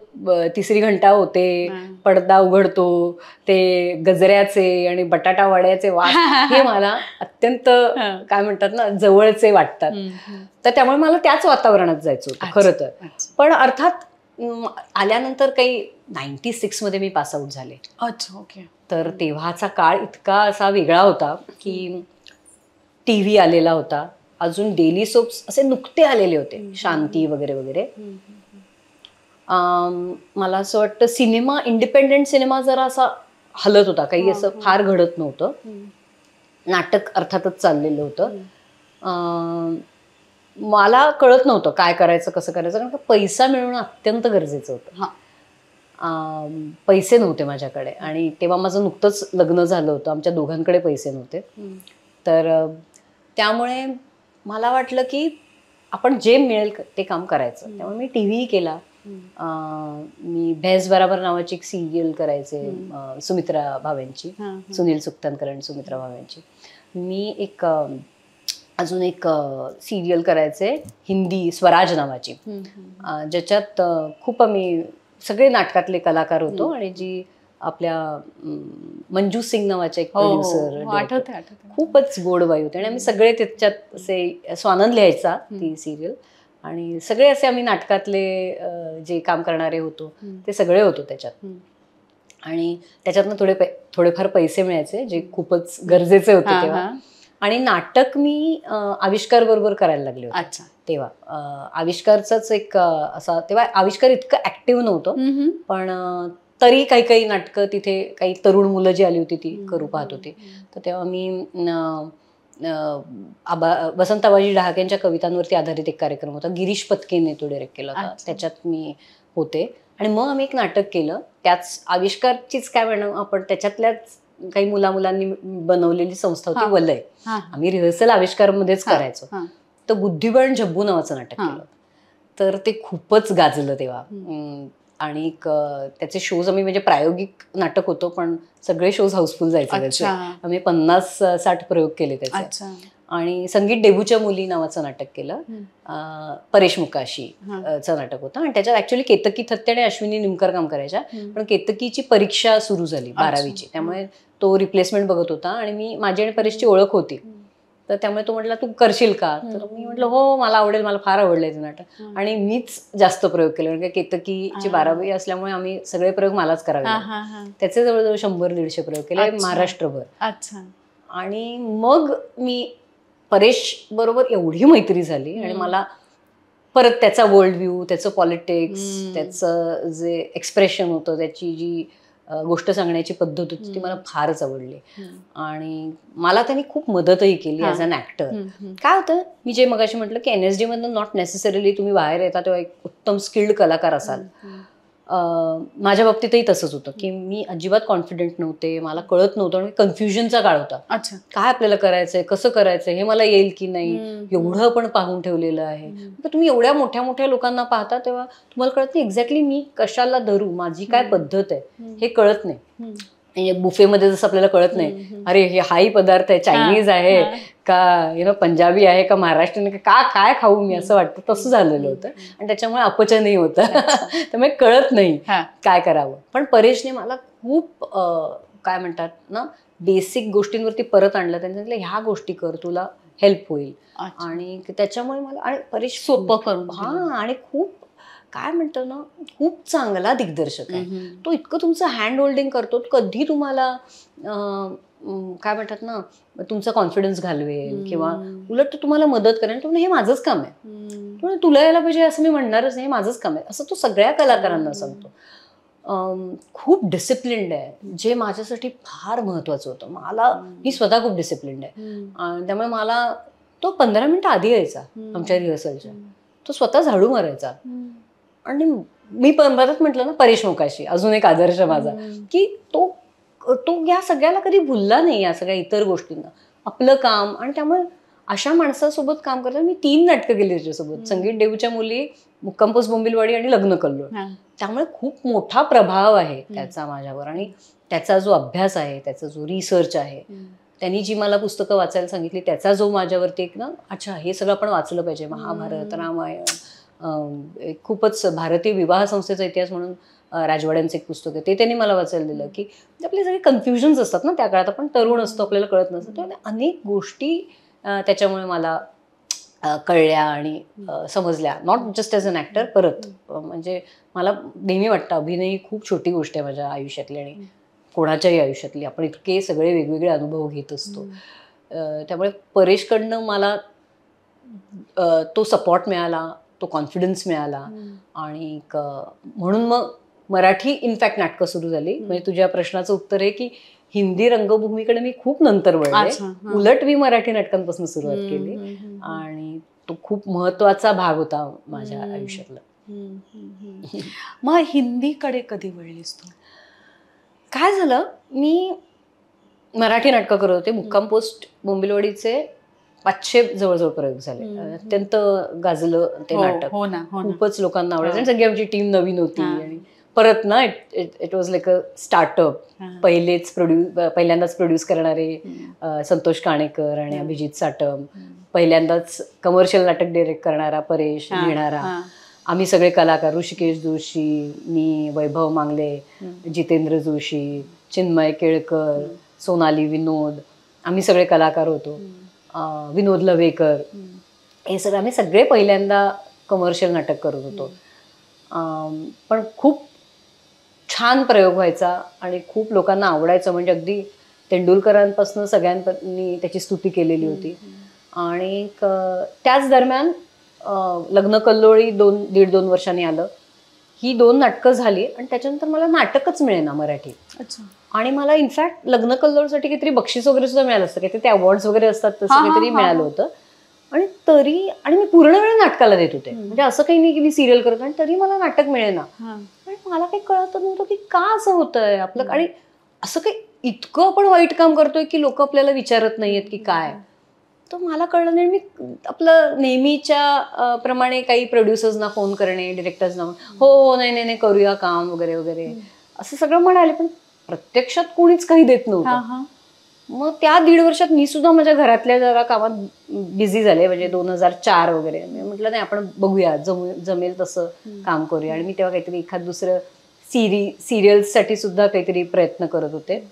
तिसरी घंटा होते, पडदा उघडतो, ते गजऱ्याचे आणि बटाटा वड्याचे वास हे मला अत्यंत काय म्हणतात ना जवळचे वाटतात. तर त्यामुळे मला त्याच वातावरणात जायचं होतं खरं तर. पण अर्थात आल्यानंतर काही 96 मध्ये मी पासआउट झाले. अच्छा, ओके. तर तेव्हाचा काळ इतका असा वेगळा होता की TV आलेला होता, अजून डेली सोप्स असे नुकते आलेले होते, शांती वगैरे वगैरे. मला असं वाटतं सिनेमा, इंडिपेंडेंट सिनेमा जरा असा हलत होता, काही असं फार घडत नव्हतं. नाटक अर्थातच चाललेलं होतं. मला कळत नव्हतं काय करायचं कसं करायचं, कारण पैसा मिळवणं अत्यंत गरजेचं होतं. पैसे नव्हते माझ्याकडे आणि तेव्हा माझं नुकतंच लग्न झालं होतं, आमच्या दोघांकडे पैसे नव्हते. तर त्यामुळे मला वाटलं की आपण जे मिळेल ते काम करायचं. त्यामुळे मी TV केला. मी भैस बराबर नावाची एक सिरियल करायचे सुमित्रा भावेंची, सुनील सुक्तनकर आणि सुमित्रा भावेंची. मी अजून एक सिरियल करायचे हिंदी, स्वराज नावाची, ज्याच्यात खूप आम्ही सगळे नाटकातले कलाकार होतो आणि जी आपल्या मंजू सिंग नावाचे एक प्रोड्युसर, खूपच गोड बाई होते आणि आम्ही सगळे त्याच्यात असे स्वानंद लिहायचा ती सिरियल. आणि सगळे असे आम्ही नाटकातले जे काम करणारे होतो ते सगळे होतो त्याच्यात. आणि त्याच्यातनं थोडेफार पैसे मिळायचे जे खूपच गरजेचे होते तेव्हा. आणि नाटक मी आविष्कार बरोबर करायला लागले होते तेव्हा. आविष्कारचाच एक असा, तेव्हा आविष्कार इतकं ऍक्टिव्ह नव्हतं, पण तरी काही काही नाटकं तिथे काही तरुण मुलं जी आली होती ती करू पाहत होती. तर तेव्हा मी वसंत आबाजी डहाकेंच्या कवितांवरती आधारित एक कार्यक्रम होता, गिरीश पत्केने तो डायरेक्ट केला होता, त्याच्यात मी होते. आणि मग आम्ही एक नाटक केलं, त्याच आविष्कारचीच काय म्हणू आपण, त्याच्यातल्याच काही मुलांनी बनवलेली संस्था होती वलय. आम्ही रिहर्सल आविष्कारमध्येच करायचो. तर बुद्धिबळ झब्बू नावाचं नाटक केलं, तर ते खूपच गाजलं तेव्हा. आणि त्याचे शोज आम्ही, म्हणजे प्रायोगिक नाटक होतं पण सगळे शोज हाऊसफुल जायचे त्याचे. आम्ही 50-60 प्रयोग केले त्याचे. आणि संगीत डेबूच्या मुली नावाचं नाटक केलं, परेश मुकाशीचं नाटक होतं. आणि त्याच्यात ऍक्च्युअली केतकी थत्ते आणि अश्विनी निमकर काम करायच्या, पण केतकीची परीक्षा सुरू झाली 12वीची, त्यामुळे तो रिप्लेसमेंट बघत होता. आणि माझी आणि परेशची ओळख होती, तर त्यामुळे तो म्हटला तू करशील का, तर मी म्हटलं हो मला आवडेल, मला फार आवडलंय ते नाटक. आणि मीच जास्त प्रयोग केले, कारण केतकीची 12वी असल्यामुळे आम्ही सगळे प्रयोग मलाच करावे लागले. त्याचे जवळजवळ 100-150 प्रयोग केले महाराष्ट्रभर. आणि मग मी परेश बरोबर एवढी मैत्री झाली, आणि मला परत त्याचा वर्ल्ड व्ह्यू, त्याचं पॉलिटिक्स, त्याचं जे एक्सप्रेशन होतं, त्याची जी गोष्ट सांगण्याची पद्धत होती ती मला फारच आवडली. आणि मला त्यांनी खूप मदतही केली ॲज अन ॲक्टर. काय होतं, मी जे मगाशी म्हटलं की NSD मधून नॉट नेसेसरीली तुम्ही बाहेर येता तेव्हा एक उत्तम स्किल्ड कलाकार असाल. माझ्या बाबतीतही तसंच होतं की मी अजिबात कॉन्फिडंट नव्हते, मला कळत नव्हतं, आणि कन्फ्युजनचा काळ होता. काय आपल्याला करायचंय, कसं करायचंय, हे मला येईल की नाही, एवढं पण पाहून ठेवलेलं आहे. तुम्ही एवढ्या मोठ्या मोठ्या लोकांना पाहता तेव्हा तुम्हाला कळत नाही एक्झॅक्टली मी कशाला धरू, माझी काय पद्धत आहे हे कळत नाही. बुफेमध्ये जसं आपल्याला कळत नाही अरे हे हाही पदार्थ आहे, चायनीज आहे का पंजाबी आहे का महाराष्ट्रीयन, का काय खाऊ मी, असं वाटतं. तसं झालेलं होतं, आणि त्याच्यामुळे अपचनही होतं. त्यामुळे कळत नाही काय करावं. पण परेशने मला खूप काय म्हणतात ना, बेसिक गोष्टींवरती परत आणलं. त्यांनी सांगितलं ह्या गोष्टी कर, तुला हेल्प होईल. आणि त्याच्यामुळे मला, आणि परेश सोपं करून आणि खूप काय म्हणतो ना, खूप चांगला दिग्दर्शक आहे तो. इतकं तुमचं हँड होल्डिंग करतो, कधी तुम्हाला काय म्हणतात ना, तुमचा कॉन्फिडन्स घालवेल, किंवा उलट तो तुम्हाला मदत करेल. तो हे माझंच काम आहे, तुला यायला पाहिजे असं मी म्हणणारच नाही, माझंच काम आहे असं तो सगळ्या कलाकारांना सांगतो. खूप डिसिप्लिन्ड आहे, जे माझ्यासाठी फार महत्वाचं होतं. मी स्वतः खूप डिसिप्लिन्ड आहे, आणि त्यामुळे मला तो 15 मिनिटं आधी यायचा आमच्या रिहर्सलच्या. तो स्वतः झाडू मारायचा. आणि मी परत म्हटलं ना, परेश मुकाशी अजून एक आदर्श माझा, की तो या सगळ्याला कधी भुलला नाही, या सगळ्या इतर गोष्टींना आपलं काम. आणि त्यामुळे अशा माणसासोबत काम करताना मी 3 नाटकं केली त्याच्यासोबत, संगीत डेबूच्या मुली, मुक्काम पोस्ट बोंबिलवाडी आणि लग्न कल्लोळ. त्यामुळे खूप मोठा प्रभाव आहे त्याचा माझ्यावर, आणि त्याचा जो अभ्यास आहे, त्याचा जो रिसर्च आहे, त्यांनी जी मला पुस्तकं वाचायला सांगितली, त्याचा जो माझ्यावरती एक ना, अच्छा हे सगळं आपण वाचलं पाहिजे, महाभारत, रामायण, खूपच भारतीय विवाह संस्थेचा इतिहास म्हणून राजवाड्यांचं एक पुस्तक आहे, ते त्यांनी मला वाचायला दिलं. की आपले सगळे कन्फ्युजन्स असतात ना त्या काळात, आपण तरुण असतो, आपल्याला कळत नसतं. तर अनेक गोष्टी त्याच्यामुळे मला कळल्या आणि समजल्या, not just as an actor. परत म्हणजे मला नेहमी वाटतं अभिनय ही खूप छोटी गोष्ट आहे माझ्या आयुष्यातली, आणि कोणाच्याही आयुष्यातली. आपण इतके सगळे वेगवेगळे अनुभव घेत असतो. त्यामुळे परेशकडनं मला तो सपोर्ट मिळाला, तो कॉन्फिडन्स मिळाला. आणि म्हणून मग मराठी इनफॅक्ट नाटकं सुरू झाली. म्हणजे तुझ्या प्रश्नाचं उत्तर आहे की हिंदी रंगभूमीकडे मी खूप नंतर वळले, उलट मी मराठी नाटकांपासून सुरुवात केली, आणि तो खूप महत्वाचा भाग होता माझ्या आयुष्यातला. मग हिंदीकडे कधी वळलीस तू? काय झालं, मी मराठी नाटकं करत होते. मुक्काम पोस्ट बोंबिलवाडीचे 500 जवळजवळ प्रयोग झाले. अत्यंत गाजलं ते नाटक, खूपच लोकांना आवडायचं, आणि सगळी आमची टीम नवीन होती. आणि परत ना it was like a startup. पहिल्यांदाच प्रोड्यूस करणारे संतोष काणेकर आणि अभिजित साटम, पहिल्यांदाच कमर्शियल नाटक डिरेक्ट करणारा परेश, लिहिणारा आम्ही सगळे कलाकार, ऋषिकेश जोशी, मी, वैभव मांगले, जितेंद्र जोशी, चिन्मय केळकर, सोनाली, विनोद, आम्ही सगळे कलाकार होतो. विनोद लवेकर, हे सगळं आम्ही सगळे पहिल्यांदा कमर्शियल नाटक करत होतो. पण खूप छान प्रयोग व्हायचा आणि खूप लोकांना आवडायचं. म्हणजे अगदी तेंडुलकरांपासून सगळ्यांनी त्याची स्तुती केलेली होती. आणि त्याच दरम्यान लग्न कल्लोळी 1.5-2 वर्षांनी आलं. ही 2 नाटकं झाली आणि त्याच्यानंतर मला नाटकच मिळेना मराठी. अच्छा. आणि मला इनफॅक्ट लग्न कल्लोळसाठी काहीतरी बक्षीस वगैरे सुद्धा मिळालं असतं, काहीतरी ते अवॉर्ड्स वगैरे असतात तसं काहीतरी मिळालं होतं. आणि मी पूर्ण वेळ नाटकाला देत होते. म्हणजे असं काही नाही की मी सिरियल करत, आणि तरी मला नाटक मिळेना. आणि मला काही कळत नव्हतं की का असं होतंय आपलं. आणि असं काही इतकं आपण वाईट काम करतोय की लोक आपल्याला विचारत नाहीयेत की काय. तर मला कळलं नाही. मी आपलं नेहमीच्या प्रमाणे काही प्रोड्युसर्सना फोन करणे, डिरेक्टर्सना, हो नाही नाही करूया काम वगैरे वगैरे असं सगळं म्हणाले, पण प्रत्यक्षात कोणीच काही देत नव्हतं. मग त्या 1.5 वर्षात मी सुद्धा माझ्या घरातल्या जरा कामात बिझी झाले. म्हणजे 2004 वगैरे मी म्हटलं नाही आपण बघूया, जमेल तसं काम करूया. आणि मी तेव्हा काहीतरी एखाद दुसरं सिरियल्ससाठी सुद्धा काहीतरी प्रयत्न करत होते.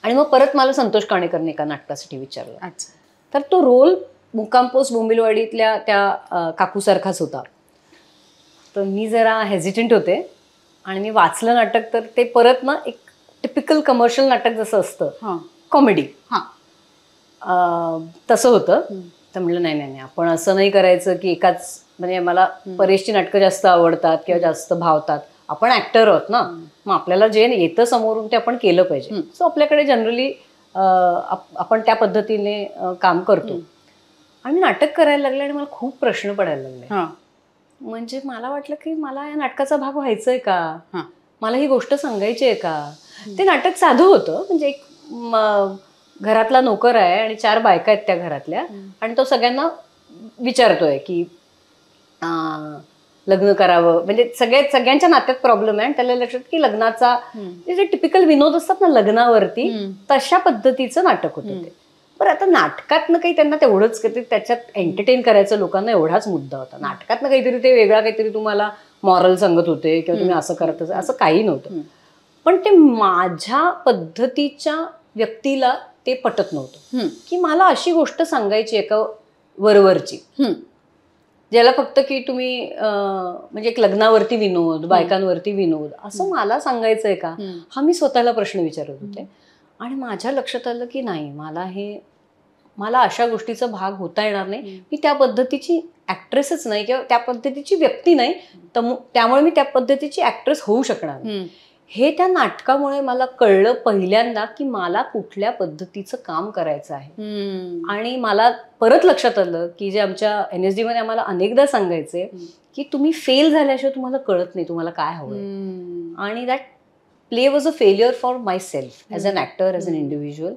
आणि मग परत मला संतोष काणेकरने एका नाटकासाठी विचारलं. तर तो रोल मुक्काम पोस्ट बोंबिलवाडीतल्या त्या काकूसारखाच होता. तर मी जरा हेजिटेंट होते आणि मी वाचलं नाटक. तर ते परत ना एक टिपिकल कमर्शियल नाटक जसं असतं, कॉमेडी, तसं होतं. तर म्हटलं नाही नाही आपण असं नाही करायचं की एकाच, म्हणजे मला परेशची नाटकं जास्त आवडतात किंवा जास्त भावतात. आपण ऍक्टर आहोत ना, मग आपल्याला जे येतं समोरून ते आपण केलं पाहिजे. सो आपल्याकडे जनरली आपण त्या पद्धतीने काम करतो. आणि नाटक करायला लागले आणि मला खूप प्रश्न पडायला लागले. म्हणजे मला वाटलं की मला या नाटकाचा भाग व्हायचंय का, मला ही गोष्ट सांगायची आहे का. ते नाटक साधं होतं. म्हणजे एक घरातला नोकर आहे आणि 4 बायका आहेत त्या घरातल्या, आणि तो सगळ्यांना विचारतोय की लग्न करावं. म्हणजे सगळ्यांच्या नात्यात प्रॉब्लेम आहे आणि त्याला लक्षात की लग्नाचा जे टिपिकल विनोद असतात ना लग्नावरती, तशा पद्धतीचं नाटक होतं ते. बरं, आता नाटकातनं काही त्यांना तेवढंच त्याच्यात एंटरटेन करायचं लोकांना एवढाच मुद्दा होता. नाटकातनं काहीतरी ते वेगळा काहीतरी तुम्हाला मॉरल सांगत होते किंवा तुम्ही असं करत असं काही नव्हतं. पण ते माझ्या पद्धतीच्या व्यक्तीला ते पटत नव्हतं की मला अशी गोष्ट सांगायची एका वरवरची, ज्याला फक्त की तुम्ही म्हणजे एक लग्नावरती विनोद, बायकांवरती विनोद असं मला सांगायचंय का, हा मी स्वतःला प्रश्न विचारत होते. आणि माझ्या लक्षात आलं की नाही, मला अशा गोष्टीचा भाग होता येणार नाही. मी त्या पद्धतीची ऍक्ट्रेसच नाही किंवा त्या पद्धतीची व्यक्ती नाही, त्यामुळे मी त्या पद्धतीची ऍक्ट्रेस होऊ शकणार नाही. हे त्या नाटकामुळे मला कळलं पहिल्यांदा की मला कुठल्या पद्धतीचं काम करायचं आहे. आणि मला परत लक्षात आलं की जे आमच्या NSD मध्ये आम्हाला अनेकदा सांगायचे की तुम्ही फेल झाल्याशिवाय तुम्हाला कळत नाही तुम्हाला काय हवंय. आणि that play was a failure for myself as an actor, as an individual.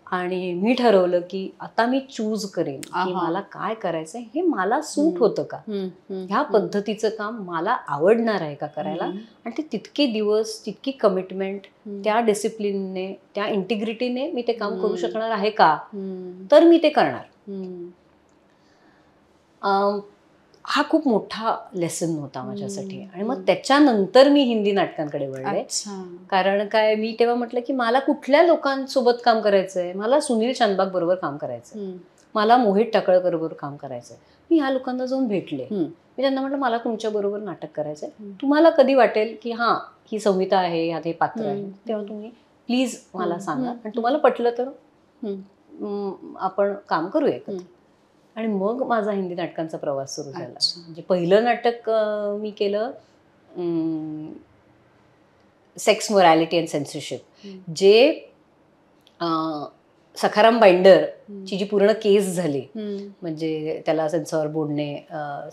आणि मी ठरवलं की आता मी चूज करेन की मला काय करायचंय, हे मला सूट होतं का, ह्या पद्धतीचं काम मला आवडणार आहे का करायला. आणि ते तितके दिवस, तितकी कमिटमेंट, त्या डिसिप्लिनने, त्या इंटिग्रिटीने मी ते काम करू शकणार आहे का, तर मी ते करणार. हा खूप मोठा लेसन होता माझ्यासाठी. आणि मग त्याच्यानंतर मी हिंदी नाटकांकडे वळले. कारण काय, मी तेव्हा म्हटलं की मला कुठल्या लोकांसोबत काम करायचंय. मला सुनील शानबाग बरोबर काम करायचंय, मला मोहित टाकळकर बरोबर काम करायचंय. मी ह्या लोकांना जाऊन भेटले. मी त्यांना म्हटलं मला तुमच्या बरोबर नाटक करायचंय. तुम्हाला कधी वाटेल की हा ही संहिता आहे, ह्यात हे पात्र आहे, तेव्हा तुम्ही प्लीज मला सांगा. आणि तुम्हाला पटलं तर आपण काम करूया. आणि मग माझा हिंदी नाटकांचा प्रवास सुरू झाला. म्हणजे पहिलं नाटक मी केलं सेक्स, मोरॅलिटी अँड सेन्सरशिप, जे सखाराम बाइंडर ची जी पूर्ण केस झाली, म्हणजे त्याला सेन्सॉर बोर्डने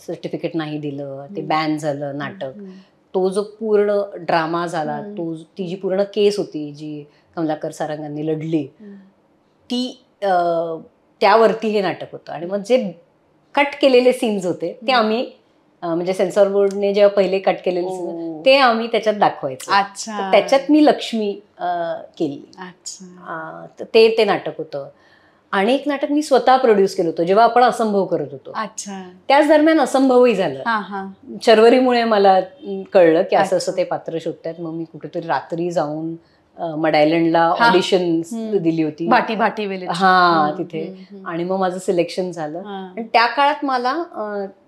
सर्टिफिकेट नाही दिलं, ते बॅन झालं नाटक. तो जो पूर्ण ड्रामा झाला, ती जी पूर्ण केस होती जी कमलाकर सारंगांनी लढली, ती त्यावरती हे नाटक होतं. आणि मग जे कट केलेले सीन्स होते ते आम्ही, म्हणजे सेन्सॉर बोर्डने जेव्हा पहिले कट केलेले सीन्स ते आम्ही त्याच्यात दाखवायचो. त्याच्यात मी लक्ष्मी केली. ते नाटक होतं. आणि एक नाटक मी स्वतः प्रोड्यूस केलं होतं जेव्हा आपण असंभव करत होतो. त्याच दरम्यान असंभवही झालं. शर्वरीमुळे मला कळलं की असं असं ते पात्र शोधतात. मग मी कुठेतरी रात्री जाऊन मड आयलंडला ऑडिशन दिली होती. भाटी भाटी विलेज. हा, तिथे. आणि मग माझं सिलेक्शन झालं. आणि त्या काळात मला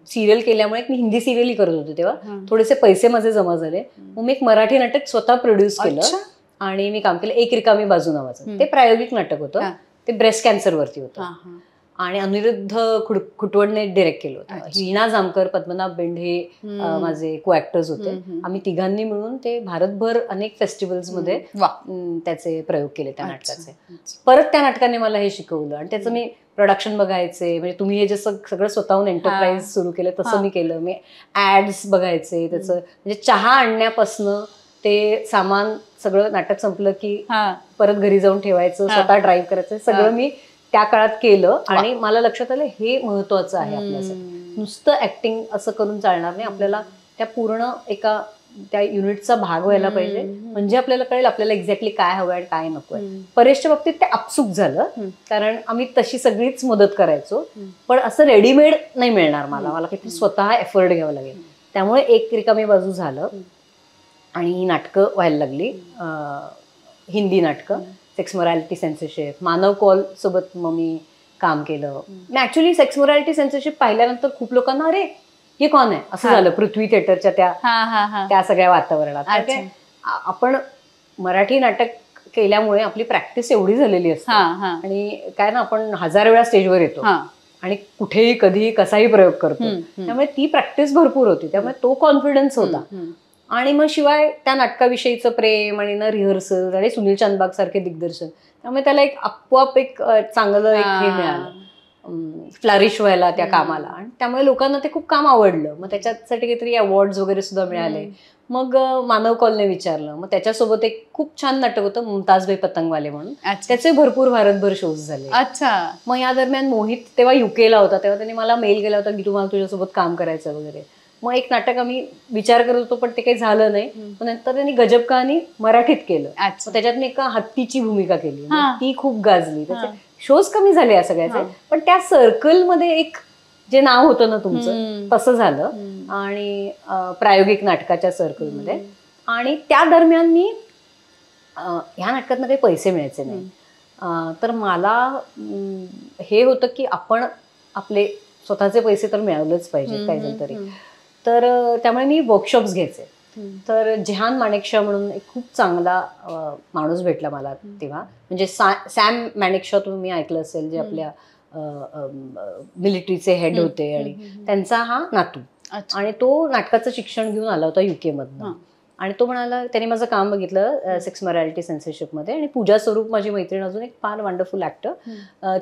सिरियल केल्यामुळे मी हिंदी सिरियलही करत होते तेव्हा, थोडेसे पैसे माझे जमा झाले. मग मी एक मराठी नाटक स्वतः प्रोड्यूस केलं आणि मी काम केलं, एक रिकामी बाजू नावाचं. ते प्रायोगिक नाटक होतं, ते ब्रेस्ट कॅन्सरवरती होतं. आणि अनिरुद्ध खुटवडने डिरेक्ट केलं होतं. हिना जामकर, पद्मनाभ बेंड हे माझे को ऍक्टर्स होते. आम्ही तिघांनी मिळून ते भारतभर अनेक फेस्टिवल्स मध्ये त्याचे प्रयोग केले त्या नाटकाचे. परत त्या नाटकाने मला हे शिकवलं आणि त्याचं मी प्रोडक्शन बघायचे. म्हणजे तुम्ही हे जसं सगळं स्वतःहून एंटरप्राइज सुरू केलं तसं मी केलं. मी ऍड्स बघायचे त्याचं, म्हणजे चहा आणण्यापासनं ते सामान सगळं नाटक संपलं की परत घरी जाऊन ठेवायचं, स्वतः ड्राईव्ह करायचं, सगळं मी त्या काळात केलं. आणि मला लक्षात आलं हे महत्वाचं आहे आपल्यासाठी. नुसतं ऍक्टिंग असं करून चालणार नाही, आपल्याला त्या पूर्ण एका त्या युनिटचा भाग व्हायला पाहिजे. म्हणजे आपल्याला कळेल आपल्याला एक्झॅक्टली काय हवं आणि काय नकोय. परेशच्या बाबतीत ते आपसूक झालं, कारण आम्ही तशी सगळीच मदत करायचो, पण असं रेडीमेड नाही मिळणार मला काहीतरी स्वतः एफर्ट घ्यावं लागेल. त्यामुळे एक रिकामी बाजू झालं आणि ही नाटकं व्हायला लागली, हिंदी नाटकं. सेक्स मोरॅलिटी सेन्सरशिप, मानव कॉल सोबत मग मी काम केलं. मी ऍक्च्युली सेक्स मोरॅलिटी सेन्सरशिप पाहिल्यानंतर खूप लोकांना अरे हे कोण आहे असं झालं पृथ्वी थिएटरच्या त्या सगळ्या वातावरणात. आपण मराठी नाटक केल्यामुळे आपली प्रॅक्टिस एवढी झालेली असते आणि काय ना, आपण 1000 वेळा स्टेजवर येतो आणि कुठेही कधीही कसाही प्रयोग करतो, त्यामुळे ती प्रॅक्टिस भरपूर होती. त्यामुळे तो कॉन्फिडन्स होता. आणि मग शिवाय त्या नाटकाविषयीचं प्रेम आणि ना रिहर्सल आणि सुनील चांदबाग सारखे दिग्दर्शन, त्यामुळे त्याला एक आपोआप एक चांगलं एक हे मिळालं, फ्लरिश व्हायला त्या कामाला. आणि त्यामुळे लोकांना ते खूप काम आवडलं. मग त्याच्यासाठी काहीतरी अवॉर्ड्स वगैरे सुद्धा मिळाले. मग मानव कॉलने विचारलं, मग त्याच्यासोबत एक खूप छान नाटक होतं मुमताजबाई पतंगवाले म्हणून, त्याचे भरपूर भारतभर शोज झाले. मग या दरम्यान मोहित तेव्हा युकेला होता, तेव्हा त्यांनी मला मेल केला होता की तुम्हाला तुझ्यासोबत काम करायचं वगैरे. मग एक नाटक आम्ही विचार करत होतो पण ते काही झालं नाही. नंतर त्यांनी गजब कहाणी मराठीत केलं, त्याच्यात मी एका हत्तीची भूमिका केली, ती खूप गाजली. त्याचे शोज कमी झाले या सगळ्याचे, पण त्या सर्कलमध्ये एक जे नाव होतं ना तुमचं तसं झालं. आणि प्रायोगिक नाटकाच्या सर्कलमध्ये. आणि त्या दरम्यान मी ह्या नाटकातनं काही पैसे मिळायचे नाही, तर मला हे होतं की आपण आपले स्वतःचे पैसे तर मिळवलेच पाहिजे काही झालं तरी. तर त्यामुळे मी वर्कशॉप्स घ्यायचे. तर जेहान माणेकशॉ म्हणून एक खूप चांगला माणूस भेटला मला तेव्हा, म्हणजे सॅम माणेकशॉ तुम्ही ऐकलं असेल, जे आपल्या मिलिटरीचे हेड होते आणि त्यांचा हा नातू. आणि तो नाटकाचं शिक्षण घेऊन आला होता UK मधनं. आणि तो म्हणाला, त्याने माझं काम बघितलं सेक्स मोरॅलिटी सेन्सरशिपमध्ये. आणि पूजा स्वरूप माझी मैत्रीण, अजून एक फार वंडरफुल ऍक्टर,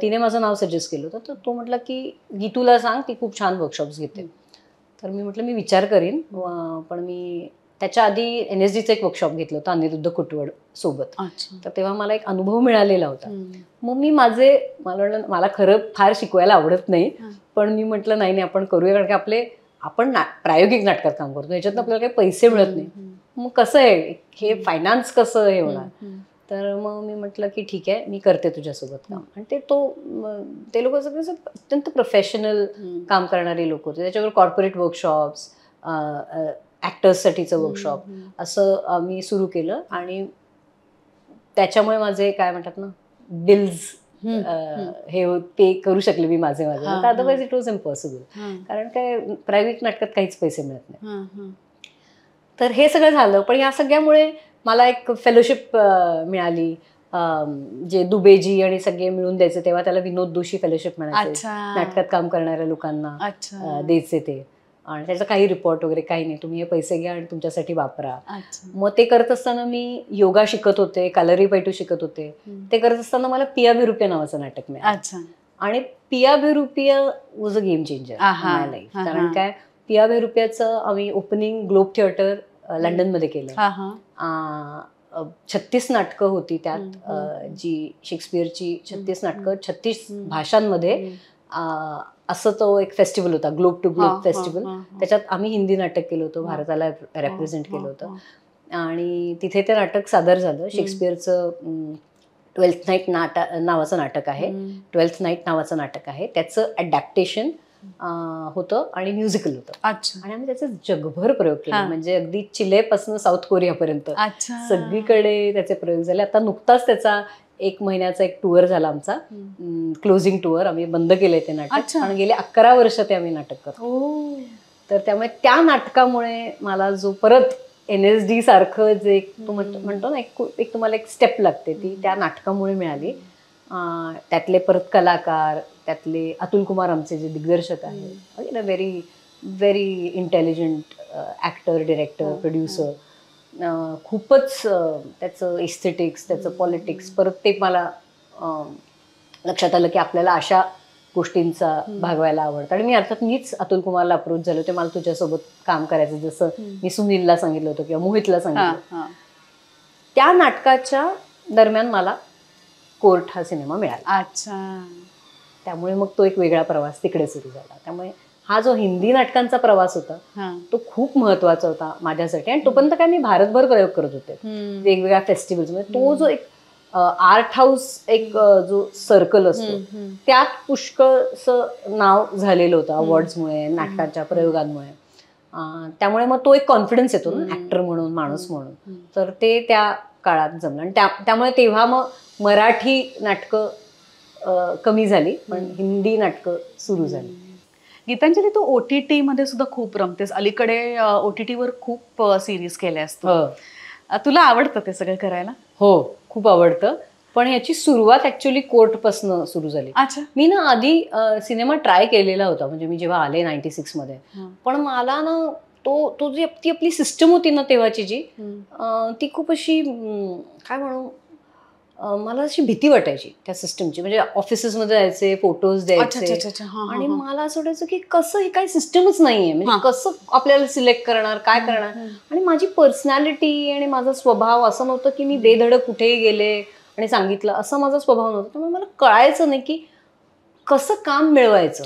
तिने माझं नाव सजेस्ट केलं होतं. तर तो म्हटला की गीतूला सांग, ती खूप छान वर्कशॉप्स घेते. तर मी म्हटलं मी विचार करीन. पण मी त्याच्या आधी NSDचं एक वर्कशॉप घेतलं होतं अनिरुद्ध खुटवड सोबत. तर तेव्हा मला एक अनुभव मिळालेला होता. मग मी मला खरं फार शिकवायला आवडत नाही, पण मी म्हटलं नाही आपण करूया, कारण की आपण प्रायोगिक नाटकात काम करतो, ह्याच्यातनं आपल्याला काही पैसे मिळत नाही. मग कसं आहे हे फायनान्स कसं हे होणार. तर मग मी म्हटलं की ठीक आहे, मी करते तुझ्यासोबत काम. आणि ते लोक सगळे अत्यंत प्रोफेशनल काम करणारे लोक होते. त्याच्यावर कॉर्पोरेट वर्कशॉप्स, ऍक्टर्ससाठीचं वर्कशॉप असं आम्ही सुरू केलं. आणि त्याच्यामुळे माझे काय म्हणतात ना बिल्स हे पे करू शकले मी माझे. अदरवाईज इट वॉज इम्पॉसिबल, कारण काय प्रायव्हेट नाटकात काहीच पैसे मिळत नाही. तर हे सगळं झालं. पण या सगळ्यामुळे मला एक फेलोशिप मिळाली, जे दुबेजी आणि सगळे मिळून द्यायचे. तेव्हा त्याला विनोद दोषी फेलोशिप मिळायचे, नाटकात काम करणाऱ्या लोकांना द्यायचे ते. आणि त्याचा काही रिपोर्ट वगैरे काही नाही, तुम्ही हे पैसे घ्या आणि तुमच्यासाठी वापरा. मग ते करत असताना मी योगा शिकत होते, कलरीपयटू शिकत होते. ते करत असताना मला पिया भिरुपिया नावाचं नाटक मिळालं. आणि Piya Behrupiya was a game changer my life. कारण काय, पिया भिरुपियाचं आम्ही ओपनिंग ग्लोब थिएटर लंडनमध्ये केलं. 36 नाटकं होती त्यात, जी शेक्सपियरची 36 नाटकं 36 भाषांमध्ये. असं तो एक फेस्टिवल होता, ग्लोब टू ग्लोब फेस्टिवल. त्याच्यात आम्ही हिंदी नाटक केलं होतं, भारताला रेप्रेझेंट केलं होतं. आणि तिथे ते नाटक सादर झालं. शेक्सपियरचं 12th नाईट नावाचं नाटक आहे, 12th नाईट नावाचं नाटक आहे. त्याचं अडॅप्टेशन होतं आणि म्युझिकल होतं. अच्छा. आणि आम्ही त्याचे जगभर प्रयोग केले, हा. म्हणजे अगदी चिलेपासून साऊथ कोरियापर्यंत अच्छा. सगळीकडे त्याचे प्रयोग झाले. आता नुकताच त्याचा 1 महिन्याचा एक टूर झाला आमचा, क्लोजिंग टूर. आम्ही बंद केलंय ते नाटक, अच्छा. पण गेले 11 वर्ष ते आम्ही नाटक करतो. ओ. तर त्यामुळे त्या नाटकामुळे मला जो परत NSD सारखं जे तू म्हणतो ना, एक तुम्हाला एक स्टेप लागते, ती त्या नाटकामुळे मिळाली. त्यातले परत कलाकार, त्यातले अतुल कुमार आमचे जे दिग्दर्शक आहेत, very very intelligent actor, director, producer. खूपच त्याचं इस्थेटिक्स, त्याचं पॉलिटिक्स, परत ते मला लक्षात आलं की आपल्याला अशा गोष्टींचा भागवायला आवडतं. आणि मी अर्थात मीच अतुल कुमारला अप्रोच झाले होते, मला तुझ्यासोबत काम करायचं, जसं मी सुनीलला सांगितलं होतं किंवा मोहितला सांगितलं. त्या नाटकाच्या दरम्यान मला कोर्ट हा सिनेमा मिळाला. अच्छा. त्यामुळे मग तो एक वेगळा प्रवास तिकडे सुरू झाला. त्यामुळे हा जो हिंदी नाटकांचा प्रवास होता तो खूप महत्वाचा होता माझ्यासाठी. आणि तोपर्यंत काय मी भारतभर प्रयोग करत होते वेगवेगळ्या फेस्टिवल्स मध्ये. तो जो एक आर्ट हाऊस एक जो सर्कल असतो त्यात पुष्कळसं नाव झालेलं होतं अवॉर्ड्समुळे, नाटकाच्या प्रयोगांमुळे. त्यामुळे मग तो एक कॉन्फिडन्स येतो ना ऍक्टर म्हणून, माणूस म्हणून. तर ते त्या काळात जमलं. आणि त्यामुळे तेव्हा मग मराठी नाटकं कमी झाली, पण हिंदी नाटकं सुरू झाली. गीतांजली, तू OTT मध्ये सुद्धा खूप रमतेस. अलीकडे OTT वर खूप सिरीज केल्या असतो. तुला आवडतं ते सगळं करायला? हो, खूप आवडतं. पण याची सुरुवात ऍक्च्युअली कोर्टपासून सुरू झाली. अच्छा. मी ना आधी सिनेमा ट्राय केलेला होता, म्हणजे मी जेव्हा आले 96 मध्ये. पण मला ना तो जी ती आपली सिस्टम होती ना तेव्हाची जी, ती खूप अशी काय म्हणू, मला अशी भीती वाटायची त्या सिस्टमची. म्हणजे ऑफिसेसमध्ये जायचे, फोटोज द्यायचे, आणि मला असं वाटायचं की कसं, हे काही सिस्टमच नाहीये, म्हणजे कसं आपल्याला सिलेक्ट करणार, काय करणार. आणि माझी पर्सनॅलिटी आणि माझा स्वभाव असं नव्हतं की मी बेधडक कुठेही गेले आणि सांगितलं, असा माझा स्वभाव नव्हता. त्यामुळे मला कळायचं नाही की कसं काम मिळवायचं.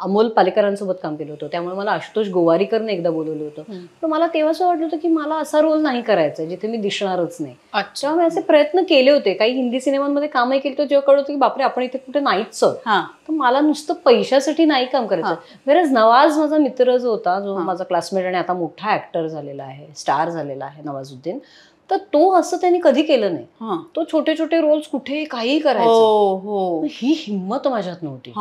अमोल पालेकरांसोबत काम केलं होतं, त्यामुळे मला आशुतोष गोवारीकरने एकदा बोलवलं होतं. पण मला तेव्हा असं वाटलं होतं की मला असा रोल नाही करायचा जिथे मी दिसणारच नाही. तेव्हा मी असे प्रयत्न केले होते, काही हिंदी सिनेमांमध्ये कामही केलं होतं, जेव्हा कळलं होतं की बापरे आपण इथे कुठे नाहीच. तर मला नुसतं पैशासाठी नाही काम करायचं. वेळेस नवाज माझा मित्र जो होता, जो माझा क्लासमेट आणि आता मोठा ऍक्टर झालेला आहे, स्टार झालेला आहे, नवाजुद्दीन, तर तो असं त्यांनी कधी केलं नाही. तो छोटे छोटे रोल्स कुठे काही करायचा. ही हिंमत माझ्यात नव्हती.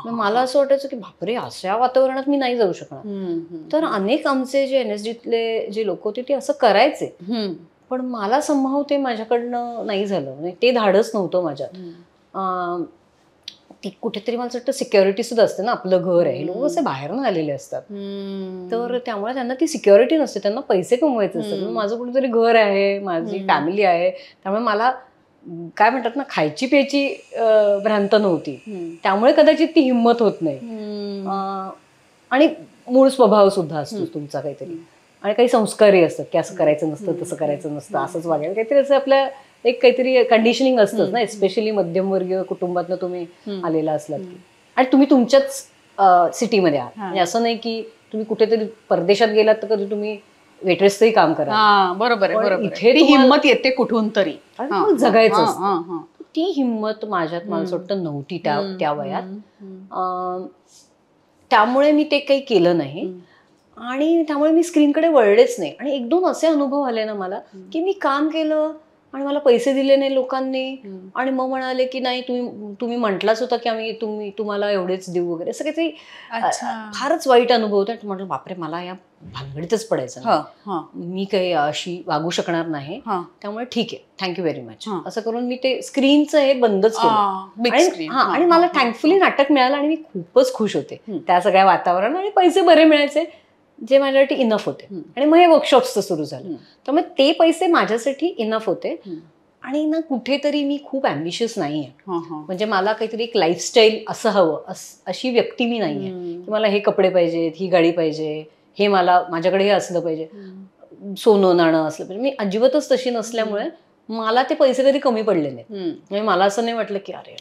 मला असं वाटायचं की बापरे, अशा वातावरणात मी नाही जाऊ शकणार. तर अनेक आमचे जे NSDतले जे लोक होते ते असं करायचे, पण मला संभव ते माझ्याकडनं नाही झालं. म्हणजे ते धाडस नव्हतं माझ्यात. ती कुठेतरी मला वाटतं सिक्युरिटी सुद्धा असते ना, आपलं घर आहे, लोक असे बाहेरून आलेले असतात, तर त्यामुळे त्यांना ती सिक्युरिटी नसते, त्यांना पैसे कमवायचे असतात. माझं कुठेतरी घर आहे, माझी फॅमिली आहे, त्यामुळे मला काय म्हणतात ना, खायची प्यायची भ्रांत नव्हती. त्यामुळे कदाचित ती हिंमत होत नाही. आणि मूळ स्वभाव सुद्धा असतो तुमचा काहीतरी, आणि काही संस्कारही असतात की असं करायचं नसतं, तसं करायचं नसतं, असंच वागायला, काहीतरी असं आपल्या एक काहीतरी कंडिशनिंग असतंच ना, स्पेशली मध्यमवर्गीय कुटुंबातनं तुम्ही आलेला असलात की. आणि तुम्ही तुमच्याच सिटीमध्ये आहात, म्हणजे असं नाही की तुम्ही कुठेतरी परदेशात गेलात तर कधी तुम्ही वेट्रेसचंही काम करा. बरोबर आहे. इथे हिंमत येते कुठून तरी, जगायचं असतं. ती हिंमत माझ्यात मला असं वाटतं नव्हती त्या वयात. त्यामुळे मी ते काही केलं नाही, आणि त्यामुळे मी स्क्रीनकडे वळलेच नाही. आणि 1-2 असे अनुभव आले ना मला की मी काम केलं आणि मला पैसे दिले नाही लोकांनी, आणि मग म्हणाले की नाही, तुम्ही म्हटलाच होता की आम्ही तुम्हाला एवढेच देऊ वगैरे, असं काहीतरी फारच वाईट अनुभव होता. म्हटलं बापरे, मला या भानगडीतच पडायचं नाही, मी काही अशी वागू शकणार नाही, त्यामुळे ठीक आहे, थँक्यू व्हेरी मच, असं करून मी ते स्क्रीनचं हे बंदच केलं. आणि मला थँकफुली नाटक मिळालं आणि मी खूपच खुश होते त्या सगळ्या वातावरण, आणि पैसे बरे मिळायचे जे माझ्यासाठी इनफ होते. आणि मग हे वर्कशॉप्सचं सुरू झालं, त्यामुळे ते पैसे माझ्यासाठी इनफ होते. आणि ना कुठेतरी मी खूप ॲम्बिशियस नाहीये, म्हणजे मला काहीतरी एक लाईफस्टाईल असं हवं, अशी व्यक्ती मी नाहीये की मला हे कपडे पाहिजेत, ही गाडी पाहिजे, हे माझ्याकडे हे असलं पाहिजे, सोनं नाणं असलं पाहिजे. मी अजिबातच तशी नसल्यामुळे मला ते पैसे कधी कमी पडले नाहीत. म्हणजे मला असं नाही वाटलं की अरे